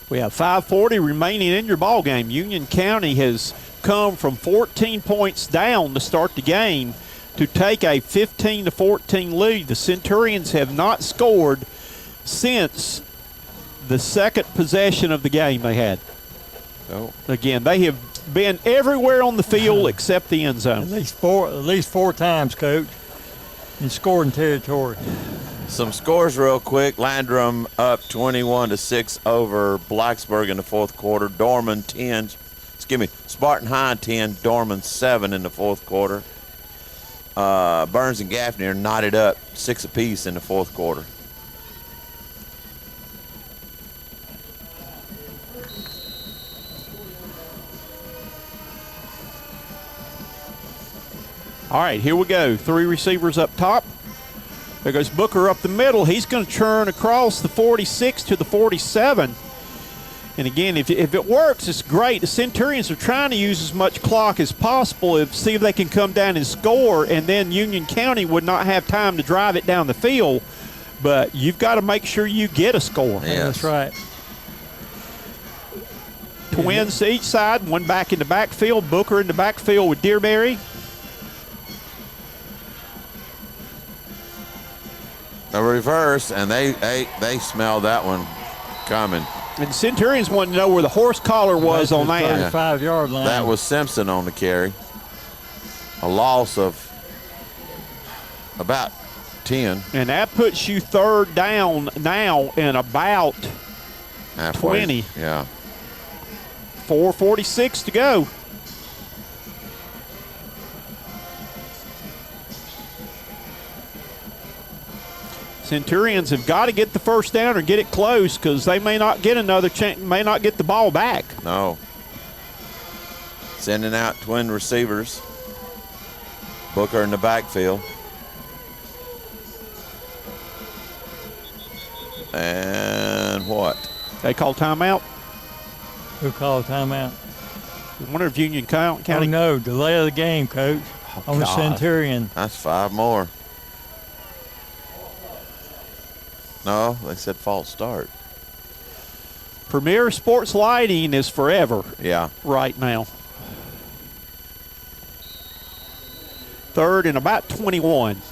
We have 5:40 remaining in your ball game. Union County has come from 14 points down to start the game to take a 15-14 lead. The Centurions have not scored since the second possession of the game they had. Oh. Again, they have been everywhere on the field except the end zone. At least four times, Coach, in scoring territory. Some scores real quick. Landrum up 21-6 over Blacksburg in the fourth quarter. Spartan High 10, Dorman 7 in the fourth quarter. Burns and Gaffney are knotted up 6 apiece in the fourth quarter. All right, here we go. 3 receivers up top. There goes Booker up the middle. He's going to churn across the 46 to the 47. And again, if it works, it's great. The Centurions are trying to use as much clock as possible, see if they can come down and score, and then Union County would not have time to drive it down the field. But you've got to make sure you get a score. Yes. That's right. Twins to each side, one back in the backfield. Booker in the backfield with Dearberry. A reverse, and they smelled that one coming. And Centurions wanted to know where the horse collar was on that. 35-yard line. That was Simpson on the carry. A loss of about 10. And that puts you third down now in about Halfway. 20. Yeah. 4:46 to go. Centurions have got to get the first down or get it close because they may not get another chance, may not get the ball back. No. Sending out twin receivers. Booker in the backfield. And what? They call timeout. Who called timeout? I wonder if Union County. Oh, no, delay of the game, Coach, on the God. Centurion. That's 5 more. No, they said false start. Premier Sports Lighting is forever Yeah. right now. Third and about 21.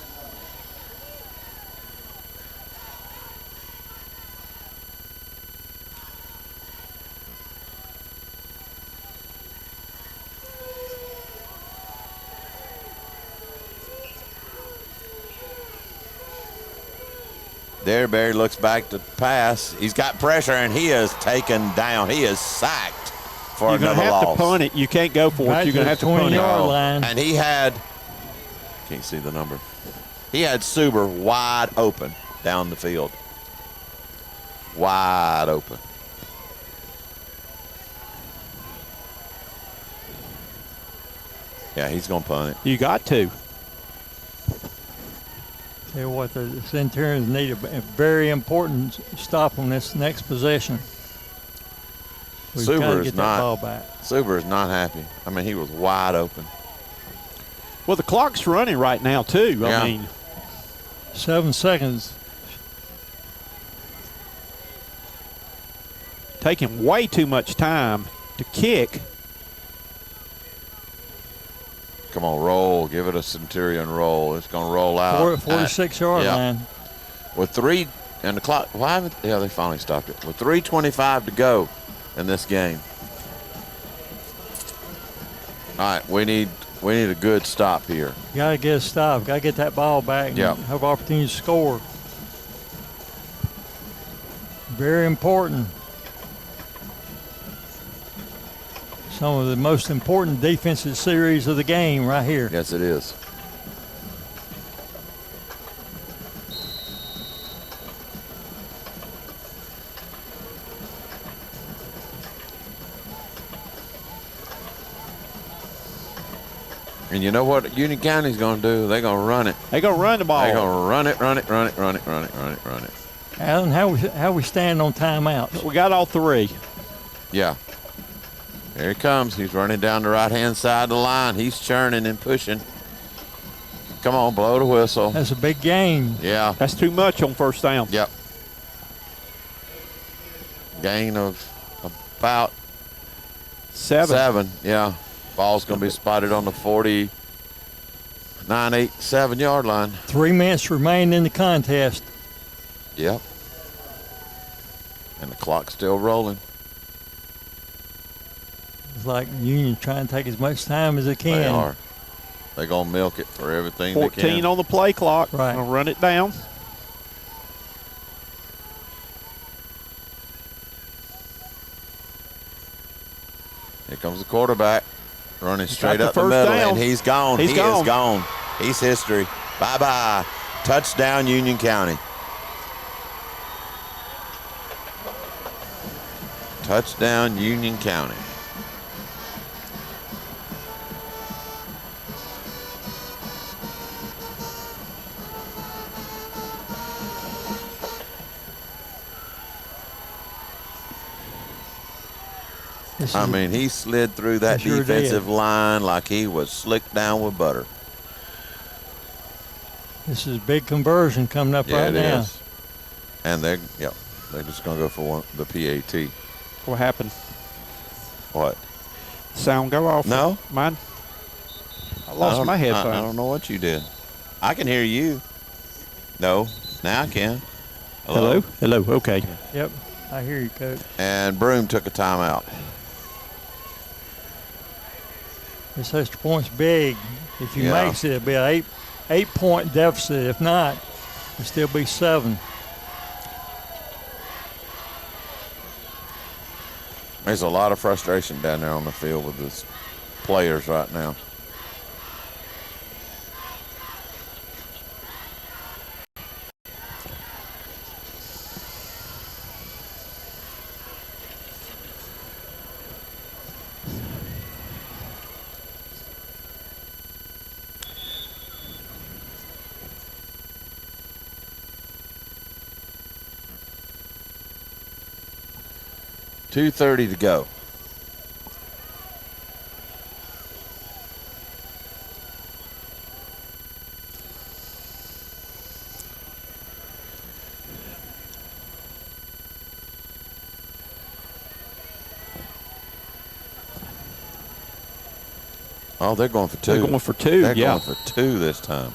Derryberry looks back to pass. He's got pressure, and he is taken down. He is sacked for You're going another to have loss. to punt it. You can't go for it. You're going to have to punt it. 20-yard line. And he had, can't see the number. He had Suber wide open down the field. Wide open. Yeah, he's going to punt it. You got to. Tell you what, the Centurions need a very important stop on this next possession. We've got to Suber get is that ball not. back. Suber is not happy. I mean, he was wide open. Well, the clock's running right now, too. Yeah. I mean, 7 seconds. taking way too much time to kick. Come on, roll. Give it a Centurion roll. It's going to roll out. 46-yard yeah. line. With 3 and the clock. Why haven't? Yeah, they finally stopped it. With 3:25 to go in this game. All right, we need a good stop here. Got to get a stop. Got to get that ball back and Yeah. have opportunity to score. Very important. Some of the most important defensive series of the game right here. Yes, it is. And you know what Union County's going to do? They're going to run it. They're going to run the ball. They're going to run it. Alan, how we stand on timeouts? We got all 3. Yeah. Here he comes. He's running down the right-hand side of the line. He's churning and pushing. Come on, blow the whistle. That's a big game. Yeah. That's too much on first down. Yep. Gain of about 7. Yeah. Ball's going to be spotted on the 49-7 yard line. 3 minutes remain in the contest. Yep. And the clock's still rolling. It's like Union trying to take as much time as they can. They are. They're going to milk it for everything they 14 can. on the play clock. Right. Gonna run it down. comes the quarterback, running straight the up the first middle, down. and he's gone. He's He gone. is gone. He's history. Bye-bye. Touchdown, Union County. Touchdown, Union County. I mean, he slid through that He sure defensive did. line like he was slicked down with butter. This is a big conversion coming up Yeah, right it now. is. And they're just going to go for the PAT. What happened? What? Sound go off? No. Mine? I lost my headphones. I don't know what you did. I can hear you. No, now I can. Hello? Hello, okay. Yep, I hear you, Coach. And Broome took a timeout. This extra point's big. If he Yeah. makes it, it'll be an eight-point deficit. If not, it'll still be 7. There's a lot of frustration down there on the field with the players right now. .230 to go. Oh, they're going for 2. They're going for 2, They're yeah. going for 2 this time.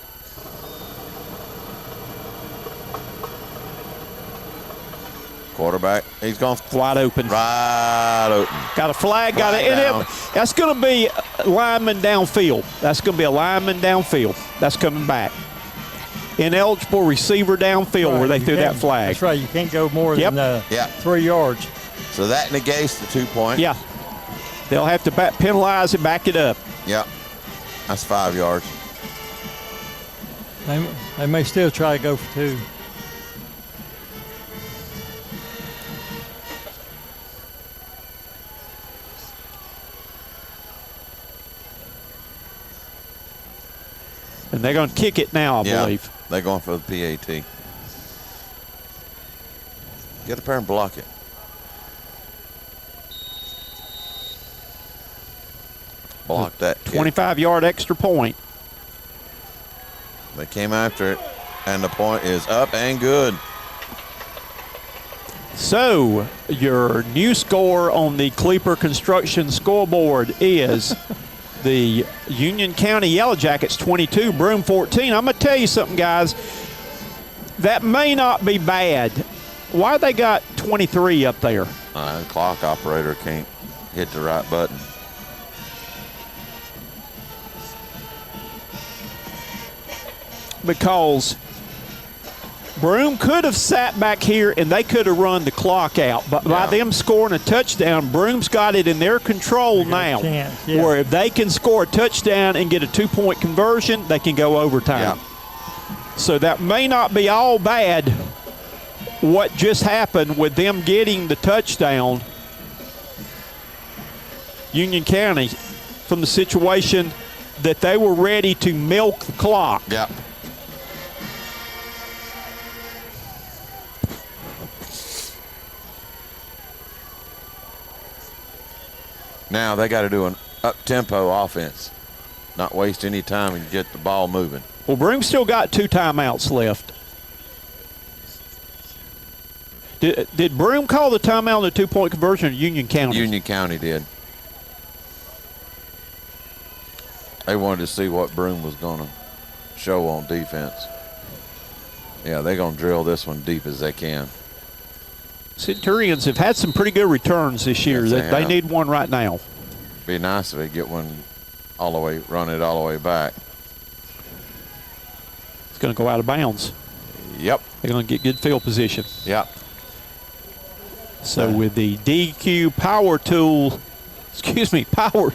Quarterback, he's gone Wide open. right open. Got a flag, got Flag it. down. That's going to be a lineman downfield. That's going to be a lineman downfield. That's coming back. Ineligible receiver downfield where they You threw that can't- flag. That's right. You can't go more Yep. than Yeah. 3 yards. So that negates the 2 point. Yeah. They'll have to penalize and back it up. Yep. That's 5 yards. They may still try to go for 2. And they're going to kick it now, I believe. They're going for the PAT. Get up there and block it. Block that kick. 25-yard extra point. They came after it, and the point is up and good. So your new score on the Cleeper Construction scoreboard is the Union County Yellow Jackets 22, Broome 14. I'm going to tell you something, guys. That may not be bad. Why they got 23 up there? The clock operator can't hit the right button. Because Broome could have sat back here and they could have run the clock out. But by them scoring a touchdown, Broome's got it in their control now. chance, yeah. Where if they can score a touchdown and get a 2-point conversion, they can go overtime. So that may not be all bad what just happened with them getting the touchdown. Union County from the situation that they were ready to milk the clock. Yep. Now they got to do an up-tempo offense, not waste any time and get the ball moving. Well, Broome still got 2 timeouts left. Did Broome call the timeout on the 2-point conversion or Union County? Union County did. They wanted to see what Broome was going to show on defense. Yeah, they're going to drill this one deep as they can. Centurions have had some pretty good returns this year. Yes, they They have. need one right now. Be nice if they get one all the way, run it all the way back. It's going to go out of bounds. Yep. They're going to get good field position. Yep. So with the DQ power tool Power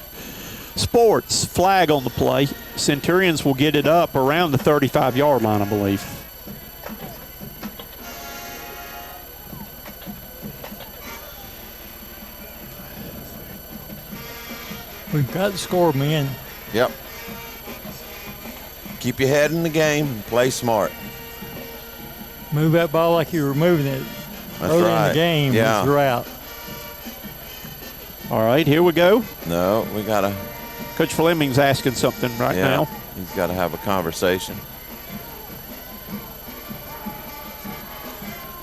Sports flag on the play. Centurions will get it up around the 35-yard line, I believe. We've got the score, man. Yep. Keep your head in the game and play smart. Move that ball like you were moving it That's early right. in the game. Yeah. You're out. All right, here we go. No, we got to. Coach Fleming's asking something right now. He's got to have a conversation.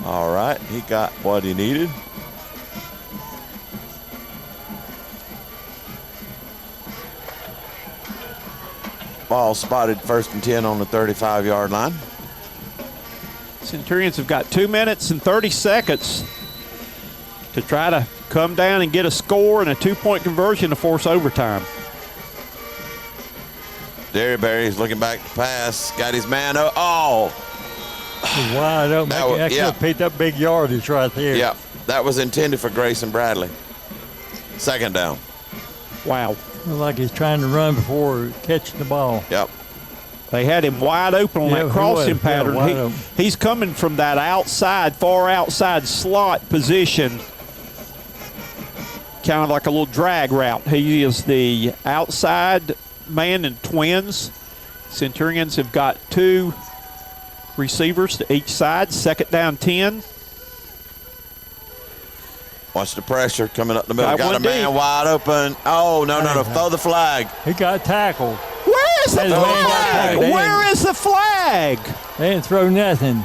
All right, he got what he needed. Ball spotted 1st and 10 on the 35-yard line. Centurions have got 2 minutes and 30 seconds to try to come down and get a score and a 2-point conversion to force overtime. Derryberry's looking back to pass. Got his man. Oh! He's wide open. That could have picked up big yardage right there. Yep. That was intended for Grayson Bradley. 2nd down. Wow. Looked like he's trying to run before catching the ball. Yep. They had him wide open on that crossing pattern. wide open. He's coming from that outside, far outside slot position, kind of like a little drag route. He is the outside man in twins. Centurions have got 2 receivers to each side. 2nd down 10. Watch the pressure coming up the middle. Got Got a one man deep. wide open. Oh, no. Throw the flag. He got tackled. Where is the That man got flag? tackled. Where is the flag? They didn't throw nothing.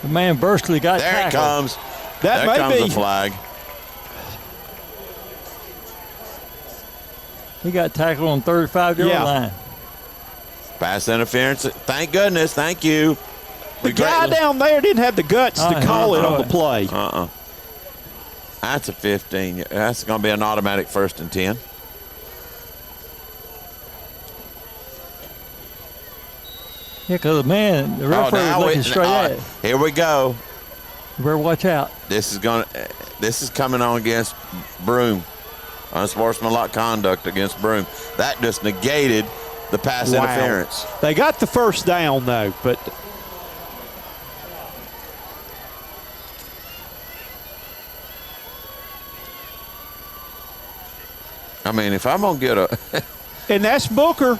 The man Bursley got There tackled. it comes. That There may comes be. the flag. He got tackled on 35-yard line. Pass interference. Thank goodness. Thank you. The guy down there didn't have the guts to call it on the play. That's a 15. That's going to be an automatic 1st and 10. Yeah, because the referee was looking straight at it. Here we go. You better watch out. This is coming on against Broome. Unsportsmanlike conduct against Broome. That just negated the pass interference. They got the 1st down, though, but I mean, if I'm going to get a... and that's Booker.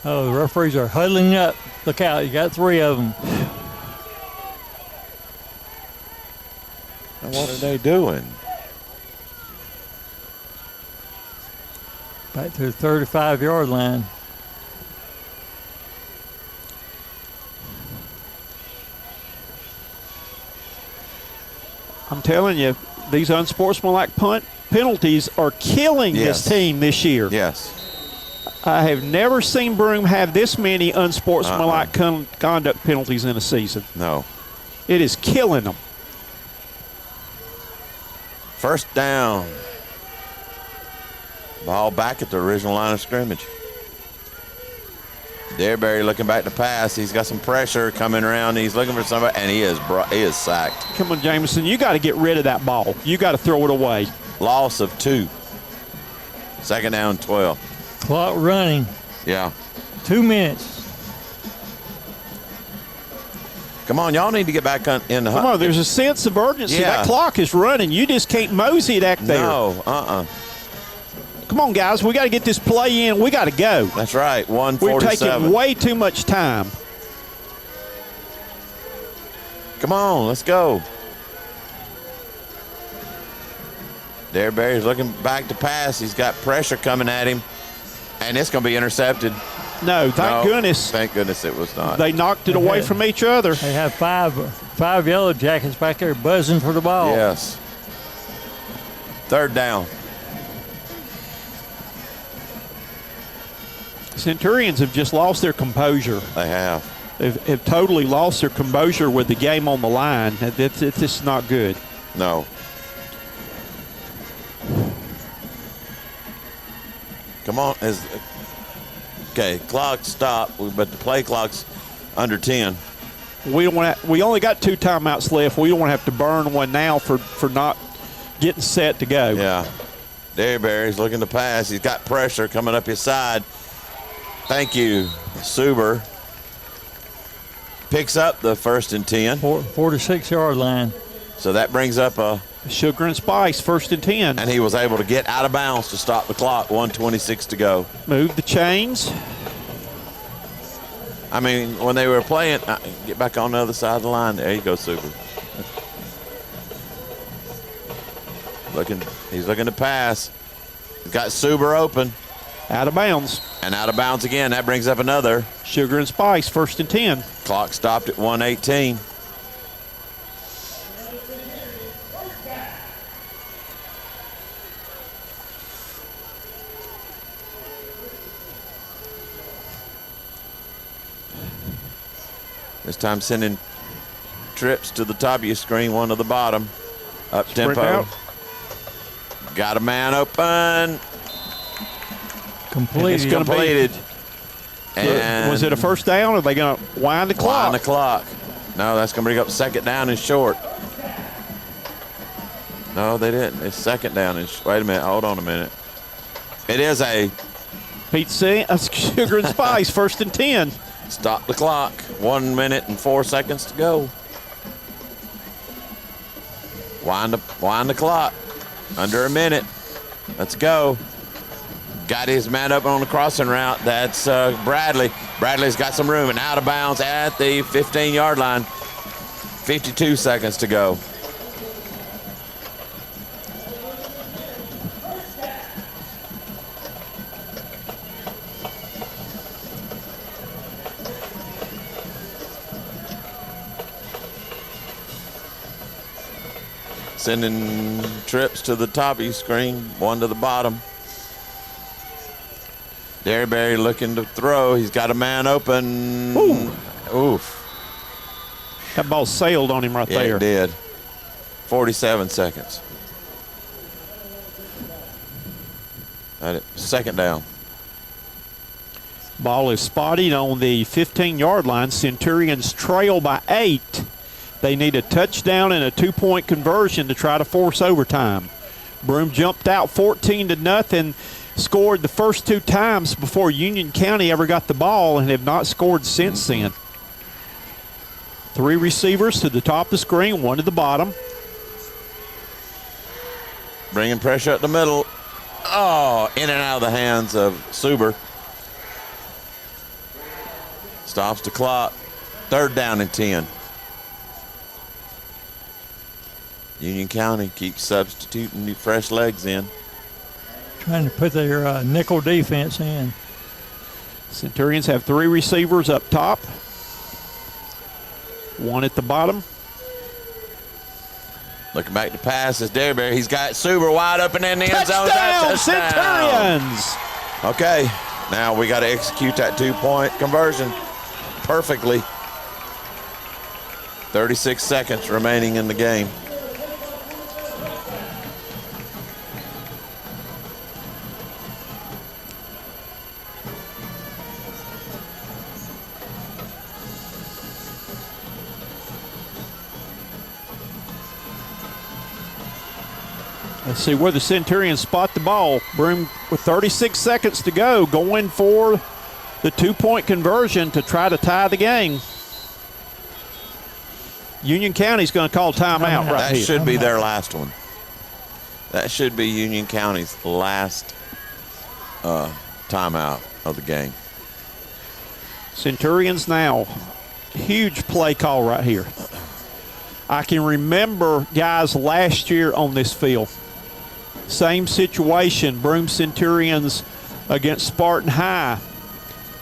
Oh, the referees are huddling up. Look out, you got 3 of them. What are they doing? Back to the 35-yard line. I'm telling you, these unsportsmanlike punt penalties are killing this team this year. Yes. I have never seen Broome have this many unsportsmanlike conduct penalties in a season. No. It is killing them. 1st down. Ball back at the original line of scrimmage. Derryberry looking back to pass. He's got some pressure coming around. He's looking for somebody, and he is sacked. Come on, Jameson. You got to get rid of that ball. You got to throw it away. Loss of 2. 2nd down, 12. Clock running. Yeah. 2 minutes. Come on, y'all need to get back in the hunt. Come on, there's a sense of urgency. Yeah. That clock is running. You just can't mosey it back there. No, Come on, guys. We got to get this play in. We got to go. That's right. We're 147. taking way too much time. Come on, let's go. Derryberry's looking back to pass. He's got pressure coming at him, and it's going to be intercepted. No, thank goodness. Thank goodness it was not. They knocked it away from each other. They have five Yellow Jackets back there buzzing for the ball. Yes. 3rd down. Centurions have just lost their composure. They have. Have totally lost their composure with the game on the line. It's just not good. No. Come on. Okay, clock stopped, but the play clock's under 10. We only got 2 timeouts left. We don't want to have to burn one now for not getting set to go. Yeah. Derryberry's looking to pass. He's got pressure coming up his side. Thank you, Suber. Picks up the 1st and 10. 46-yard line. So that brings up a Sugar and Spice, 1st and 10. and he was able to get out of bounds to stop the clock. 1:26 to go. Move the chains. I mean, when they were playing, get back on the other side of the line. There you go, Super. He's looking to pass. He's got Suber open. Out of bounds. And out of bounds again. That brings up another. Sugar and Spice, 1st and 10. Clock stopped at 1:18. This time sending trips to the top of your screen, one to the bottom. Up tempo. out. Got a man open. Completed. It's gonna Completed. And Was it a first down, or are they going to wind the clock? wind the clock. No, that's going to bring up 2nd down and short. No, they didn't. It's 2nd down and wait a minute. Hold on a minute. It is a Pete Sugar and Spice, 1st and 10. stop the clock. 1 minute and 4 seconds to go. Wind the clock. Under a minute. Let's go. Got his man up on the crossing route. That's Bradley. Bradley's got some room and out of bounds at the 15-yard line. 52 seconds to go. Sending trips to the top of your screen, one to the bottom. Derryberry looking to throw. He's got a man open. Ooh. Oof. That ball sailed on him right Yeah, there. it did. 47 seconds. 2nd down. Ball is spotted on the 15-yard line. Centurions trail by 8. They need a touchdown and a 2-point conversion to try to force overtime. Broome jumped out 14-0, scored the first 2 times before Union County ever got the ball, and have not scored since then. 3 receivers to the top of the screen, 1 to the bottom. Bringing pressure up the middle. Oh, in and out of the hands of Suber. Stops the clock. 3rd down and 10. Union County keeps substituting new fresh legs in. Trying to put their nickel defense in. Centurions have 3 receivers up top, 1 at the bottom. Looking back to pass is Derryberry. He's got Suber wide open in the end zone. Touchdown, Touchdown. Centurions! Okay, now we got to execute that 2-point conversion perfectly. 36 seconds remaining in the game. Let's see where the Centurions spot the ball. Broome with 36 seconds to go, going for the 2-point conversion to try to tie the game. Union County's going to call timeout right That here. should be their last one. That should be Union County's last timeout of the game. Centurions now. Huge play call right here. I can remember guys last year on this field. Same situation. Broome Centurions against Spartan High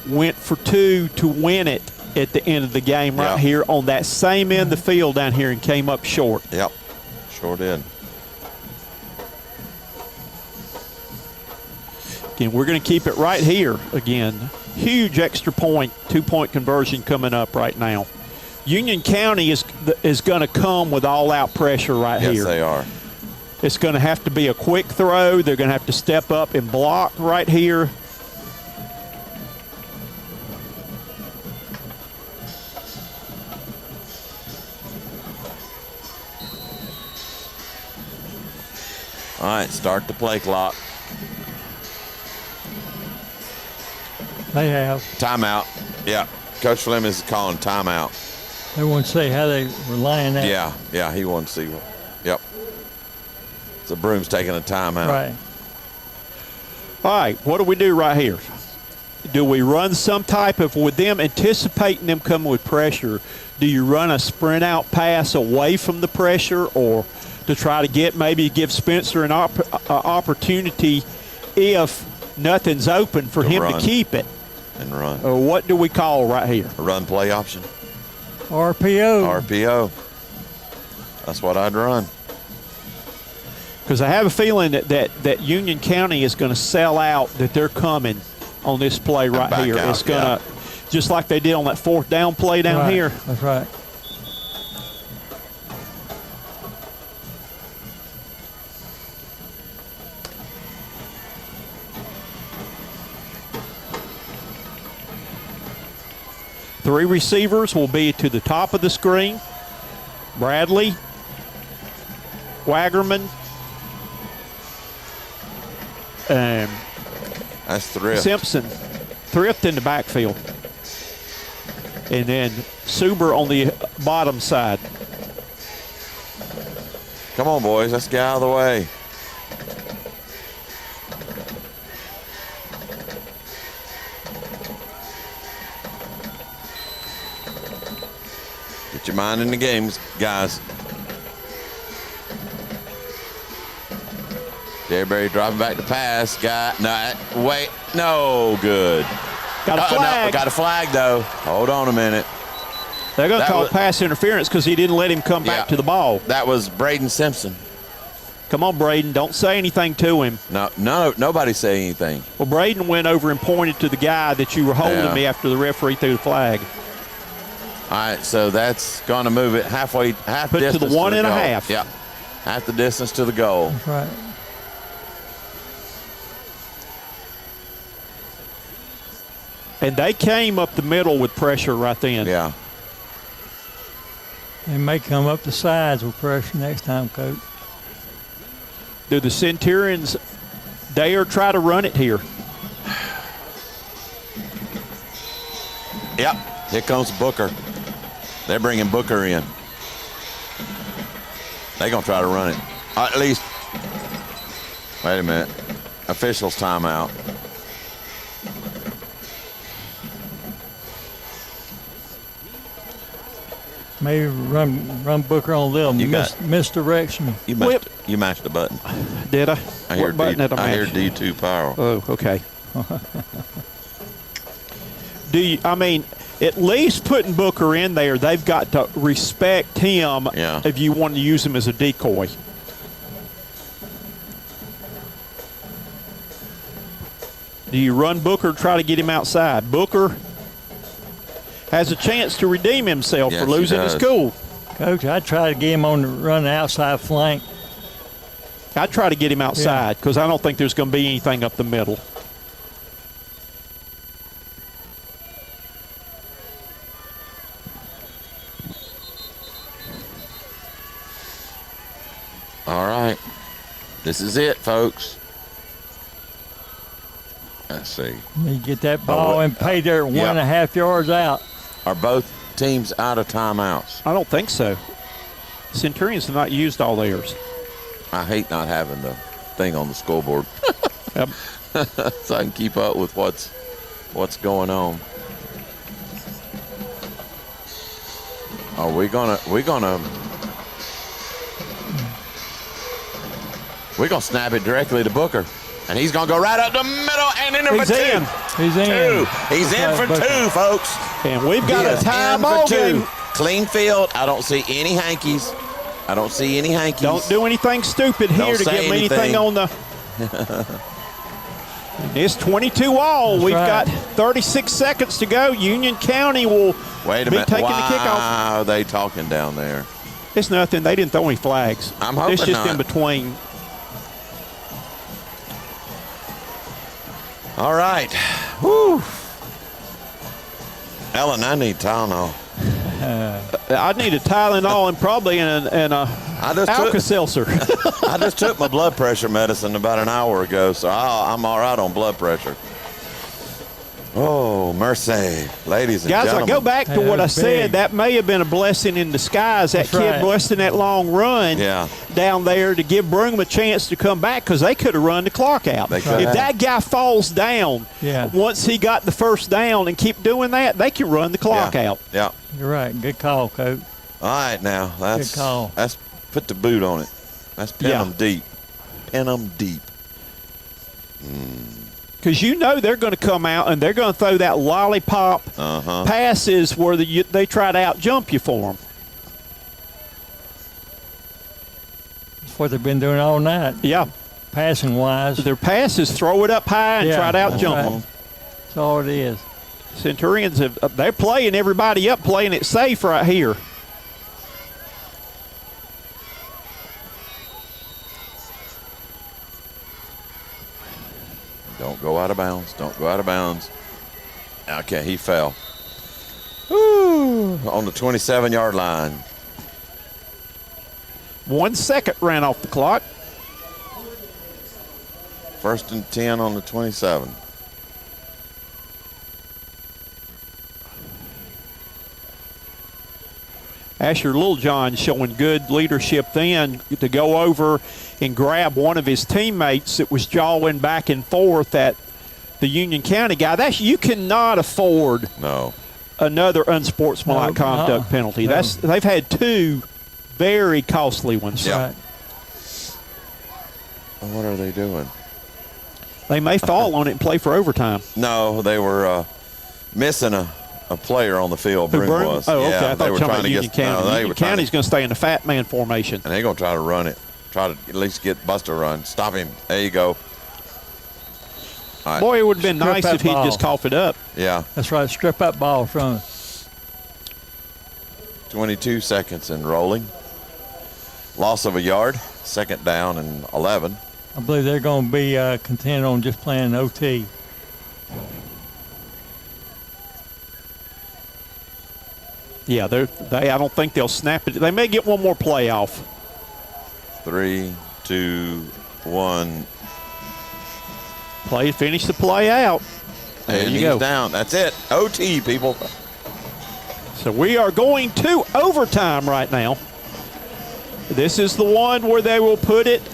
went for 2 to win it at the end of the game right here on that same end of the field down here and came up short. Yep, sure did. Again, we're going to keep it right here again. Huge extra point, 2-point conversion coming up right now. Union County is going to come with all-out pressure right here. Yes, they are. It's going to have to be a quick throw. They're going to have to step up and block right here. All right, start the play clock. They have. Timeout. Yeah, Coach Fleming is calling timeout. They want to say how they were lying at. Yeah, he wants to see. Yep. So Broome's taking a timeout. Right. All right, what do we do right here? Do we run some type of, with them anticipating them coming with pressure, do you run a sprint out pass away from the pressure, or to try to maybe give Spencer an opportunity if nothing's open for him to keep it? And run. Or what do we call right here? A run play option. RPO. That's what I'd run. Because I have a feeling that Union County is going to sell out, that they're coming on this play right here. It's going to, just like they did on that fourth down play down here. That's right. Three receivers will be to the top of the screen. Bradley, Wagerman, that's Thrift. Simpson. Thrift in the backfield. And then Suber on the bottom side. Come on, boys. Let's get out of the way. Get your mind in the games, guys. Derberry dropping back to pass. No good. Got a flag. No, got a flag, though. Hold on a minute. They're going to call pass interference because he didn't let him come back to the ball. That was Braden Simpson. Come on, Braden. Don't say anything to him. No, nobody say anything. Well, Braden went over and pointed to the guy that you were holding me after the referee threw the flag. All right, so that's going to move it half distance to the 1.5. Yeah, half the distance to the goal. That's right. And they came up the middle with pressure right then. Yeah. They may come up the sides with pressure next time, Coach. Do the Centurions dare try to run it here? Yep. Here comes Booker. They're bringing Booker in. They're going to try to run it. At least. Wait a minute. Officials timeout. Maybe run Booker on a little misdirection. You mashed the button. Did I? I hear what button did I hear mash? D2 power. Oh, okay. At least putting Booker in there, they've got to respect him if you want to use him as a decoy. Do you run Booker, try to get him outside? Booker has a chance to redeem himself for losing his cool. Coach, I'd try to get him on the run outside flank. I'd try to get him outside because I don't think there's going to be anything up the middle. All right. This is it, folks. Let's see. You get that ball and pay there 1.5 yards out. Are both teams out of timeouts? I don't think so. Centurions have not used all theirs. I hate not having the thing on the scoreboard. Yep. So I can keep up with what's going on. We're gonna snap it directly to Booker. And he's going to go right up the middle and in for two. He's in. He's in for two, folks. And we've got a timeout game. Clean field. I don't see any hankies. Don't do anything stupid here to give me anything on the. It's 22 all. We've got 36 seconds to go. Union County will be taking the kickoff. Why are they talking down there? It's nothing. They didn't throw any flags. I'm hoping it's just not. In between. All right. Woo. Ellen, I need Tylenol. I need a Tylenol and probably and a Alka-Seltzer. I just took my blood pressure medicine about an hour ago, so I'm all right on blood pressure. Oh, mercy. Ladies and Guys, gentlemen. I go back to what I said. That may have been a blessing in disguise. That kid busting that long run down there to give Broome a chance to come back because they could have run the clock out. If that guy falls down, once he got the first down and keep doing that, they can run the clock out. Yeah. You're right. Good call, Coach. All right, now. Good call. That's put the boot on it. That's pin them deep. Pin them deep. Because you know they're going to come out and they're going to throw that lollipop passes where they try to out-jump you for them. That's what they've been doing all night. Yeah. Passing-wise. Their passes, throw it up high and try to out-jump them. That's all it is. Centurions, they're playing everybody up, playing it safe right here. Don't go out of bounds. Don't go out of bounds. Okay, he fell. Ooh. On the 27-yard line. 1 second ran off the clock. 1st and 10 on the 27. Asher Littlejohn showing good leadership then to go over and grab one of his teammates that was jawing back and forth at the Union County guy. You cannot afford another unsportsmanlike conduct penalty. They've had 2 very costly ones. Yeah. Right. What are they doing? They may fall on it and play for overtime. No, they were missing a player on the field. Broome was. Oh, okay. Yeah, I thought you were talking about Union County. Union County's going to stay in the fat man formation. And they're going to try to run it. Try to at least get Buster run. Stop him. There you go. All right. Boy, it would have been nice if he'd just coughed it up. Yeah. That's right. Strip that ball from it. 22 seconds and rolling. Loss of a yard. 2nd down and 11. I believe they're going to be content on just playing OT. Yeah, I don't think they'll snap it. They may get one more play off. 3, 2, 1. Finish the play out. There you go. Down. That's it. OT, people. So we are going to overtime right now. This is the one where they will put it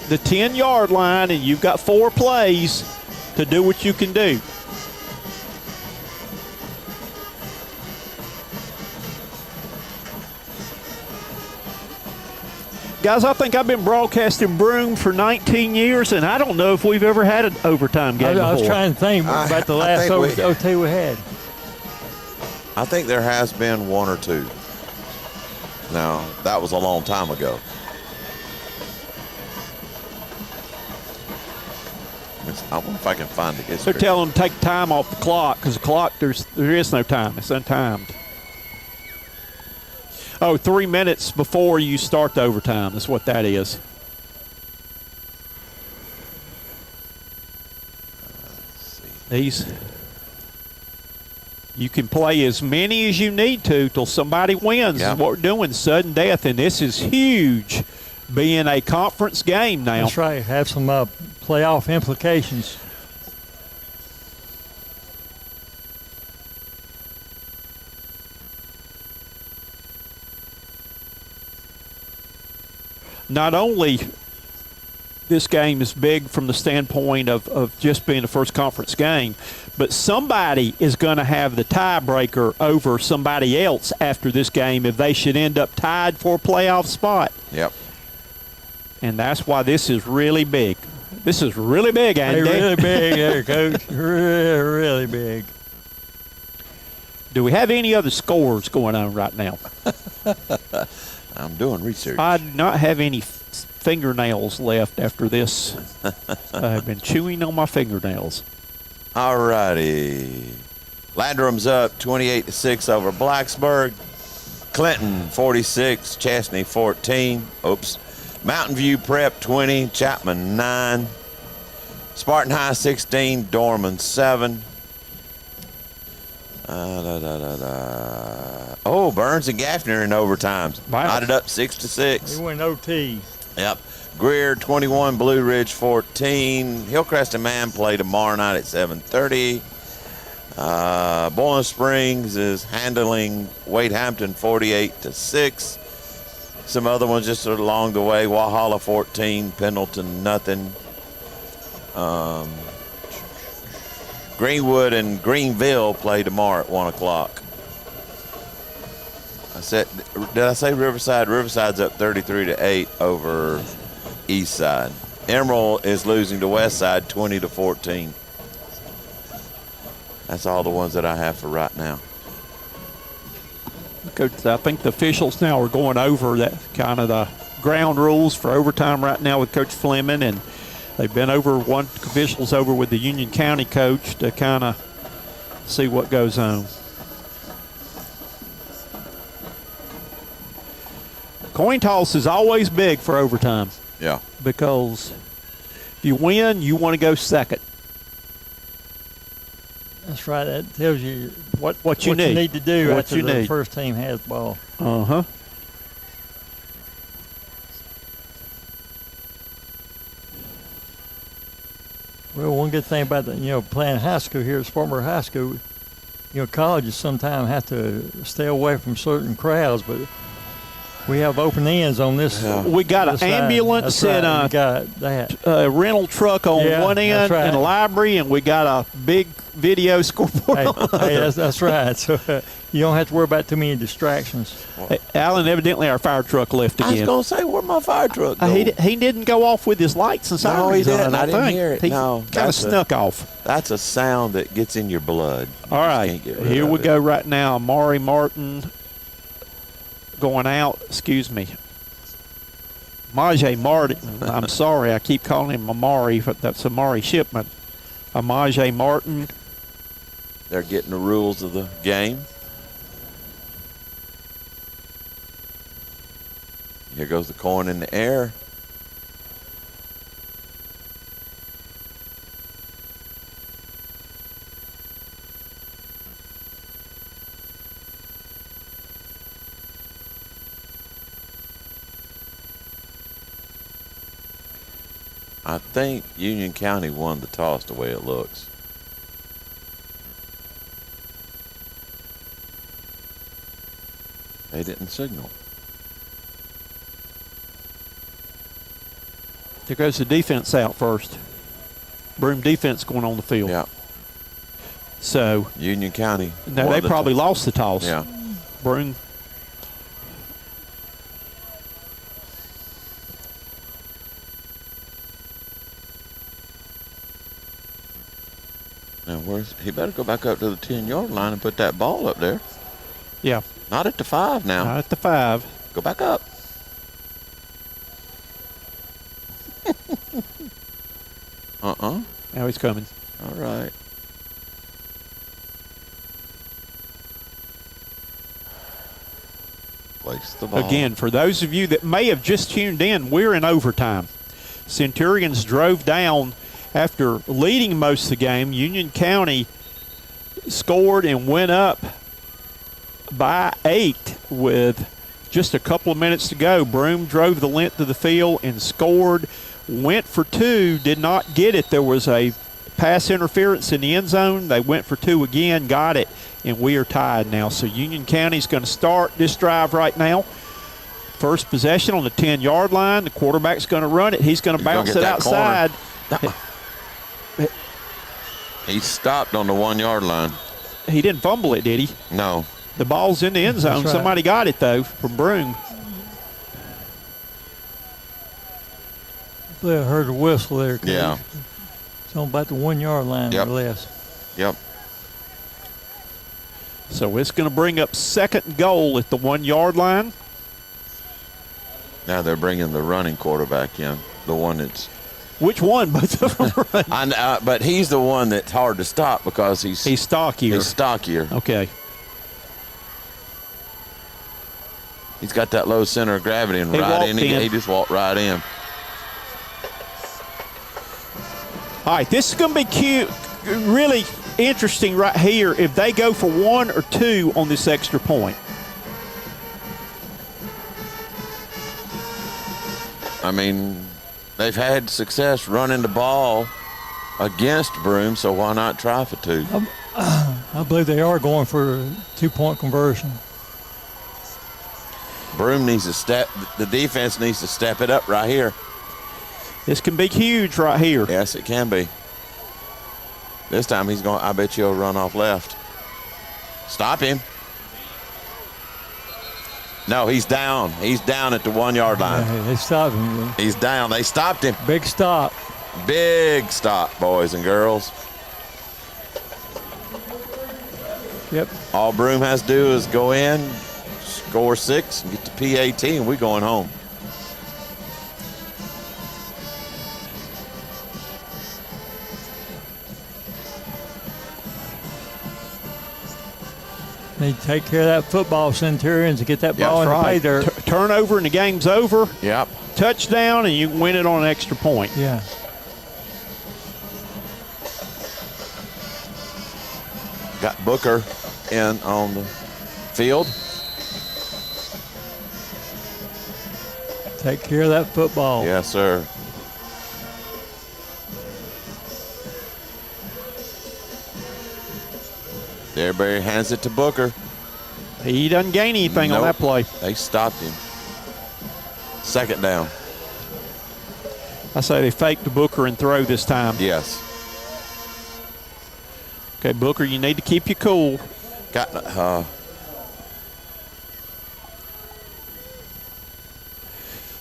the 10-yard line, and you've got 4 plays to do what you can do. Guys, I think I've been broadcasting Broome for 19 years, and I don't know if we've ever had an overtime game before. I was trying to think about the last OT we had. I think there has been 1 or 2. Now, that was a long time ago. I wonder if I can find the history. They're telling them to take time off the clock because the clock, there is no time. It's untimed. Oh, 3 minutes before you start the overtime. That's what that is. You can play as many as you need to till somebody wins. Is what we're doing, sudden death, and this is huge, being a conference game now. That's right. Have some playoff implications. Not only this game is big from the standpoint of just being the first conference game, but somebody is going to have the tiebreaker over somebody else after this game if they should end up tied for a playoff spot. Yep. And that's why this is really big. This is really big, Andy. Hey, really big there, Coach. Really, really big. Do we have any other scores going on right now? I'm doing research. I do not have any fingernails left after this. I've been chewing on my fingernails. All righty. Landrum's up 28-6 over Blacksburg. Clinton 46, Chastney 14. Oops. Mountain View Prep 20, Chapman 9. Spartan High 16, Dorman 7. Oh, Burns and Gaffney in overtime. Wow. Knotted up 6-6. He went OT. Yep. Greer 21, Blue Ridge 14. Hillcrest and Man play tomorrow night at 7:30. Boiling Springs is handling Wade Hampton 48-6. Some other ones just along the way. Walhalla 14, Pendleton nothing. Greenwood and Greenville play tomorrow at 1 o'clock. Did I say Riverside? Riverside's up 33-8 over Eastside. Emerald is losing to Westside 20-14. That's all the ones that I have for right now. Coach, I think the officials now are going over that kind of the ground rules for overtime right now with Coach Fleming, and they've been over one officials over with the Union County coach to kind of see what goes on. Coin toss is always big for overtime Yeah. because if you win, you want to go second. That's right. That tells you What you need. need to do What after you the need. first team has the ball. Uh-huh. Well, one good thing about playing high school here at Spartanburg High School, colleges sometimes have to stay away from certain crowds, but we have open ends on this. Yeah. We got an this side. ambulance That's right. and We got that. a rental truck on Yeah, one end that's right. and a library, and we got a big video scoreboard Hey, on the hey, other. that's right. So you don't have to worry about too many distractions. Hey, Alan, evidently our fire truck left I was again. going to say, where'd my fire truck go? He didn't go off with his lights and sirens No, he didn't. on, I didn't think. hear it. He No, kind of that's a- snuck off. That's a sound that gets in your blood. You All just right, can't get rid here of we it. go right now. Amari Martin going out. Excuse me. Majay Martin. I'm sorry, I keep calling him Amari, but that's Amari Shipman. Amajay Martin. They're getting the rules of the game. Here goes the coin in the air. I think Union County won the toss the way it looks. They didn't signal. There goes the defense out first. Broome defense going on the field. Yeah. So, Union County. no, won they the probably lost the toss. Yeah. Broome. Now, he better go back up to the 10-yard line and put that ball up there. Yeah. Not at the 5 now. Not at the 5. Go back up. Now he's coming. All right. Place the ball. Again, for those of you that may have just tuned in, we're in overtime. Centurions drove down after leading most of the game. Union County scored and went up by 8 with just a couple of minutes to go. Broome drove the length of the field and scored. Went for 2, did not get it. There was a pass interference in the end zone. They went for 2 again, got it, and we are tied now. So Union County's going to start this drive right now. First possession on the 10-yard line. The quarterback's going to run it. He's going to bounce get it that outside. He stopped on the 1-yard line. He didn't fumble it, did he? No. The ball's in the end zone. That's right. Somebody got it, though, from Broome. I heard a whistle there. Coach. Yeah. It's on about the 1-yard line Yep. or less. Yep. So it's going to bring up second and goal at the 1-yard line. Now they're bringing the running quarterback in, the one that's. Which one? Both of them run. But he's the one that's hard to stop because He's stockier. he's stockier. Okay. He's got that low center of gravity, and He right in, walked in. he just walked right in. All right, this is going to be cute, really interesting right here if they go for 1 or 2 on this extra point. I mean, they've had success running the ball against Broome, so why not try for two? I believe they are going for a 2-point conversion. Broome needs to step. The defense needs to step it up right here. This can be huge right here. Yes, it can be. This time he's going. I bet you'll run off left. Stop him. No, he's down. He's down at the 1 yard line. Yeah, they stopped him. He's down. They stopped him. Big stop. Big stop, boys and girls. Yep. All Broome has to do is go in, score 6, and get the PAT, and we're going home. They take care of that football, Centurions, and get that ball in the pay dirt. Turnover and the game's over. Yep. Touchdown, and you win it on an extra point. Yeah. Got Booker in on the field. Take care of that football. Yes, sir. Everybody hands it to Booker. He doesn't gain anything on Nope. that play. They stopped him. Second down. I say they fake the Booker and throw this time. Yes. Okay, Booker, you need to keep you cool. Got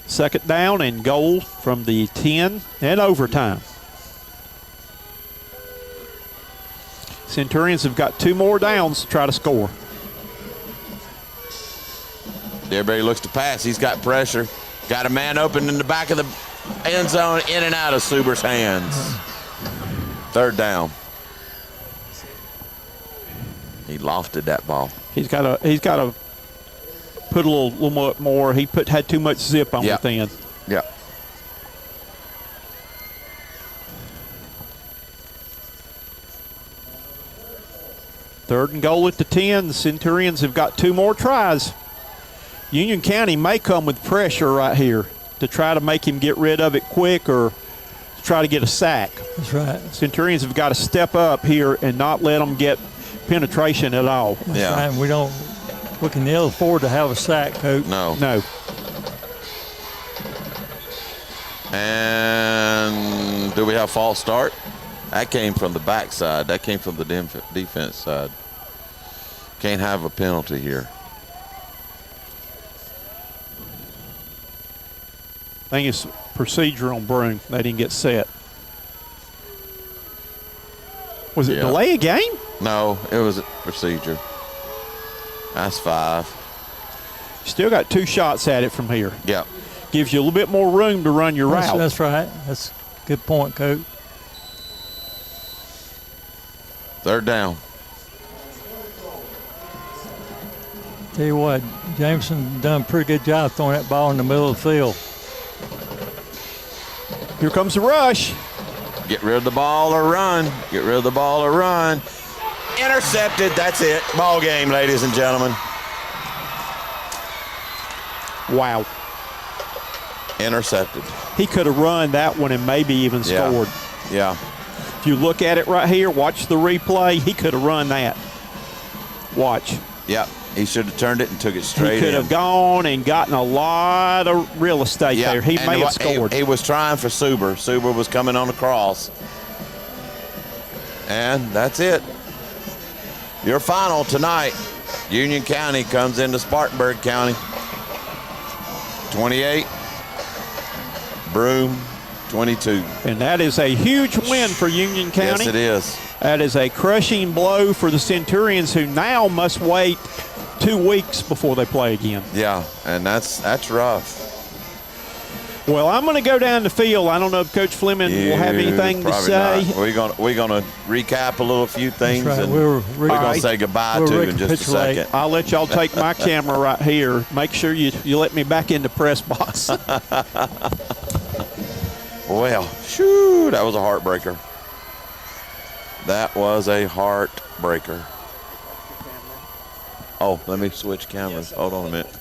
Second down and goal from the 10 and overtime. Centurions have got 2 more downs to try to score. everybody looks to pass. He's got pressure. Got a man open in the back of the end zone, in and out of Suber's hands. Third down. He lofted that ball. He's got to put a little more. He had too much zip on Yep. the end. Yeah. Third and goal at the 10. The Centurions have got 2 more tries. Union County may come with pressure right here to try to make him get rid of it quick or try to get a sack. That's right. Centurions have got to step up here and not let them get penetration at all. That's Yeah. right. We can ill afford to have a sack, Coach. No. No. And do we have false start? That came from the backside. That came from the defense side. Can't have a penalty here. I think it's procedure on Broome. They didn't get set. Was it Yeah. delay a game? No, it was a procedure. That's 5. Still got 2 shots at it from here. Yep. Gives you a little bit more room to run your route. That's right. That's a good point, Coach. Third down. Tell you what, Jameson done a pretty good job throwing that ball in the middle of the field. Here comes the rush. Get rid of the ball or run. Get rid of the ball or run. Intercepted. That's it. Ball game, ladies and gentlemen. Wow. Intercepted. He could have run that one and maybe even Yeah. scored. Yeah. If you look at it right here, watch the replay, he could have run that. Watch. Yep. He should have turned it and took it straight He could in. have gone and gotten a lot of real estate Yeah, there. He and may have scored. He was trying for Suber. Suber was coming on the cross. And that's it. Your final tonight. Union County comes into Spartanburg County. 28. Broome, 22. And that is a huge win for Union County. Yes, it is. That is a crushing blow for the Centurions, who now must wait 2 weeks before they play again. Yeah, and that's rough. Well, I'm going to go down the field. I don't know if Coach Fleming will have anything to Probably say. not. We're gonna recap a few things, That's right. and We're we're gonna right. say goodbye We'll to in just a recapitulate. second. I'll let y'all take my camera right here. Make sure you let me back in the press box. Well, shoo, that was a heartbreaker. That was a heartbreaker. Oh, let me switch cameras. Hold on a minute.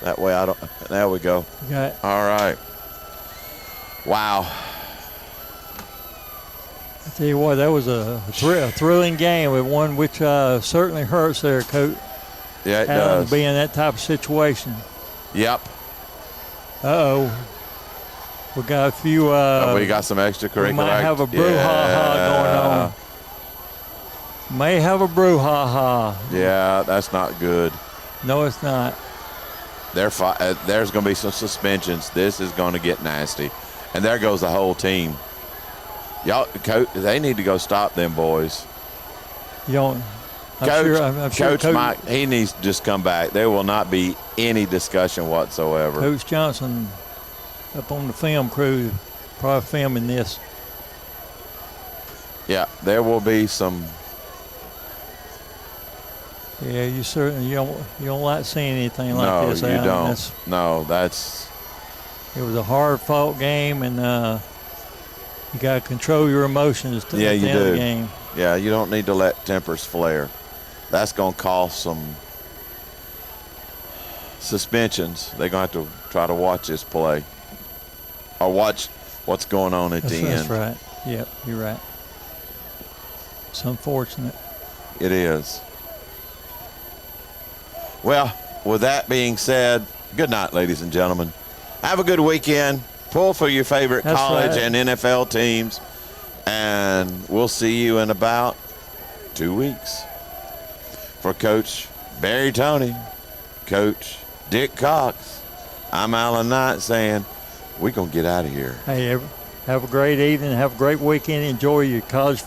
That way I don't. There we go. Okay. All right. Wow. I tell you what, that was a thrilling game, with one which certainly hurts there, Coach. Yeah, it Having does. to be in that type of situation. Yep. We got a few. We got some extracurricular. We might have a brouhaha going on. May have a brouhaha. Yeah, that's not good. No, it's not. There's going to be some suspensions. This is going to get nasty. And there goes the whole team. Y'all, Coach, they need to go stop them boys. You don't. I'm sure Coach Mike, he needs to just come back. There will not be any discussion whatsoever. Coach Johnson up on the film crew, probably filming this. Yeah, there will be some. Yeah, you certainly you don't like seeing anything like this. No, you Alan. don't. No, that's. It was a hard-fought game, and you got to control your emotions at the end of the game. Yeah, you don't need to let tempers flare. That's going to cost some suspensions. They're going to have to try to watch this play or watch what's going on at the end. That's right. Yep, you're right. It's unfortunate. It is. Well, with that being said, good night, ladies and gentlemen. Have a good weekend. Pull for your favorite That's college right. and NFL teams. And we'll see you in about 2 weeks. For Coach Barry Toney, Coach Dick Cox, I'm Alan Knight saying we're going to get out of here. Hey, have a great evening. Have a great weekend. Enjoy your college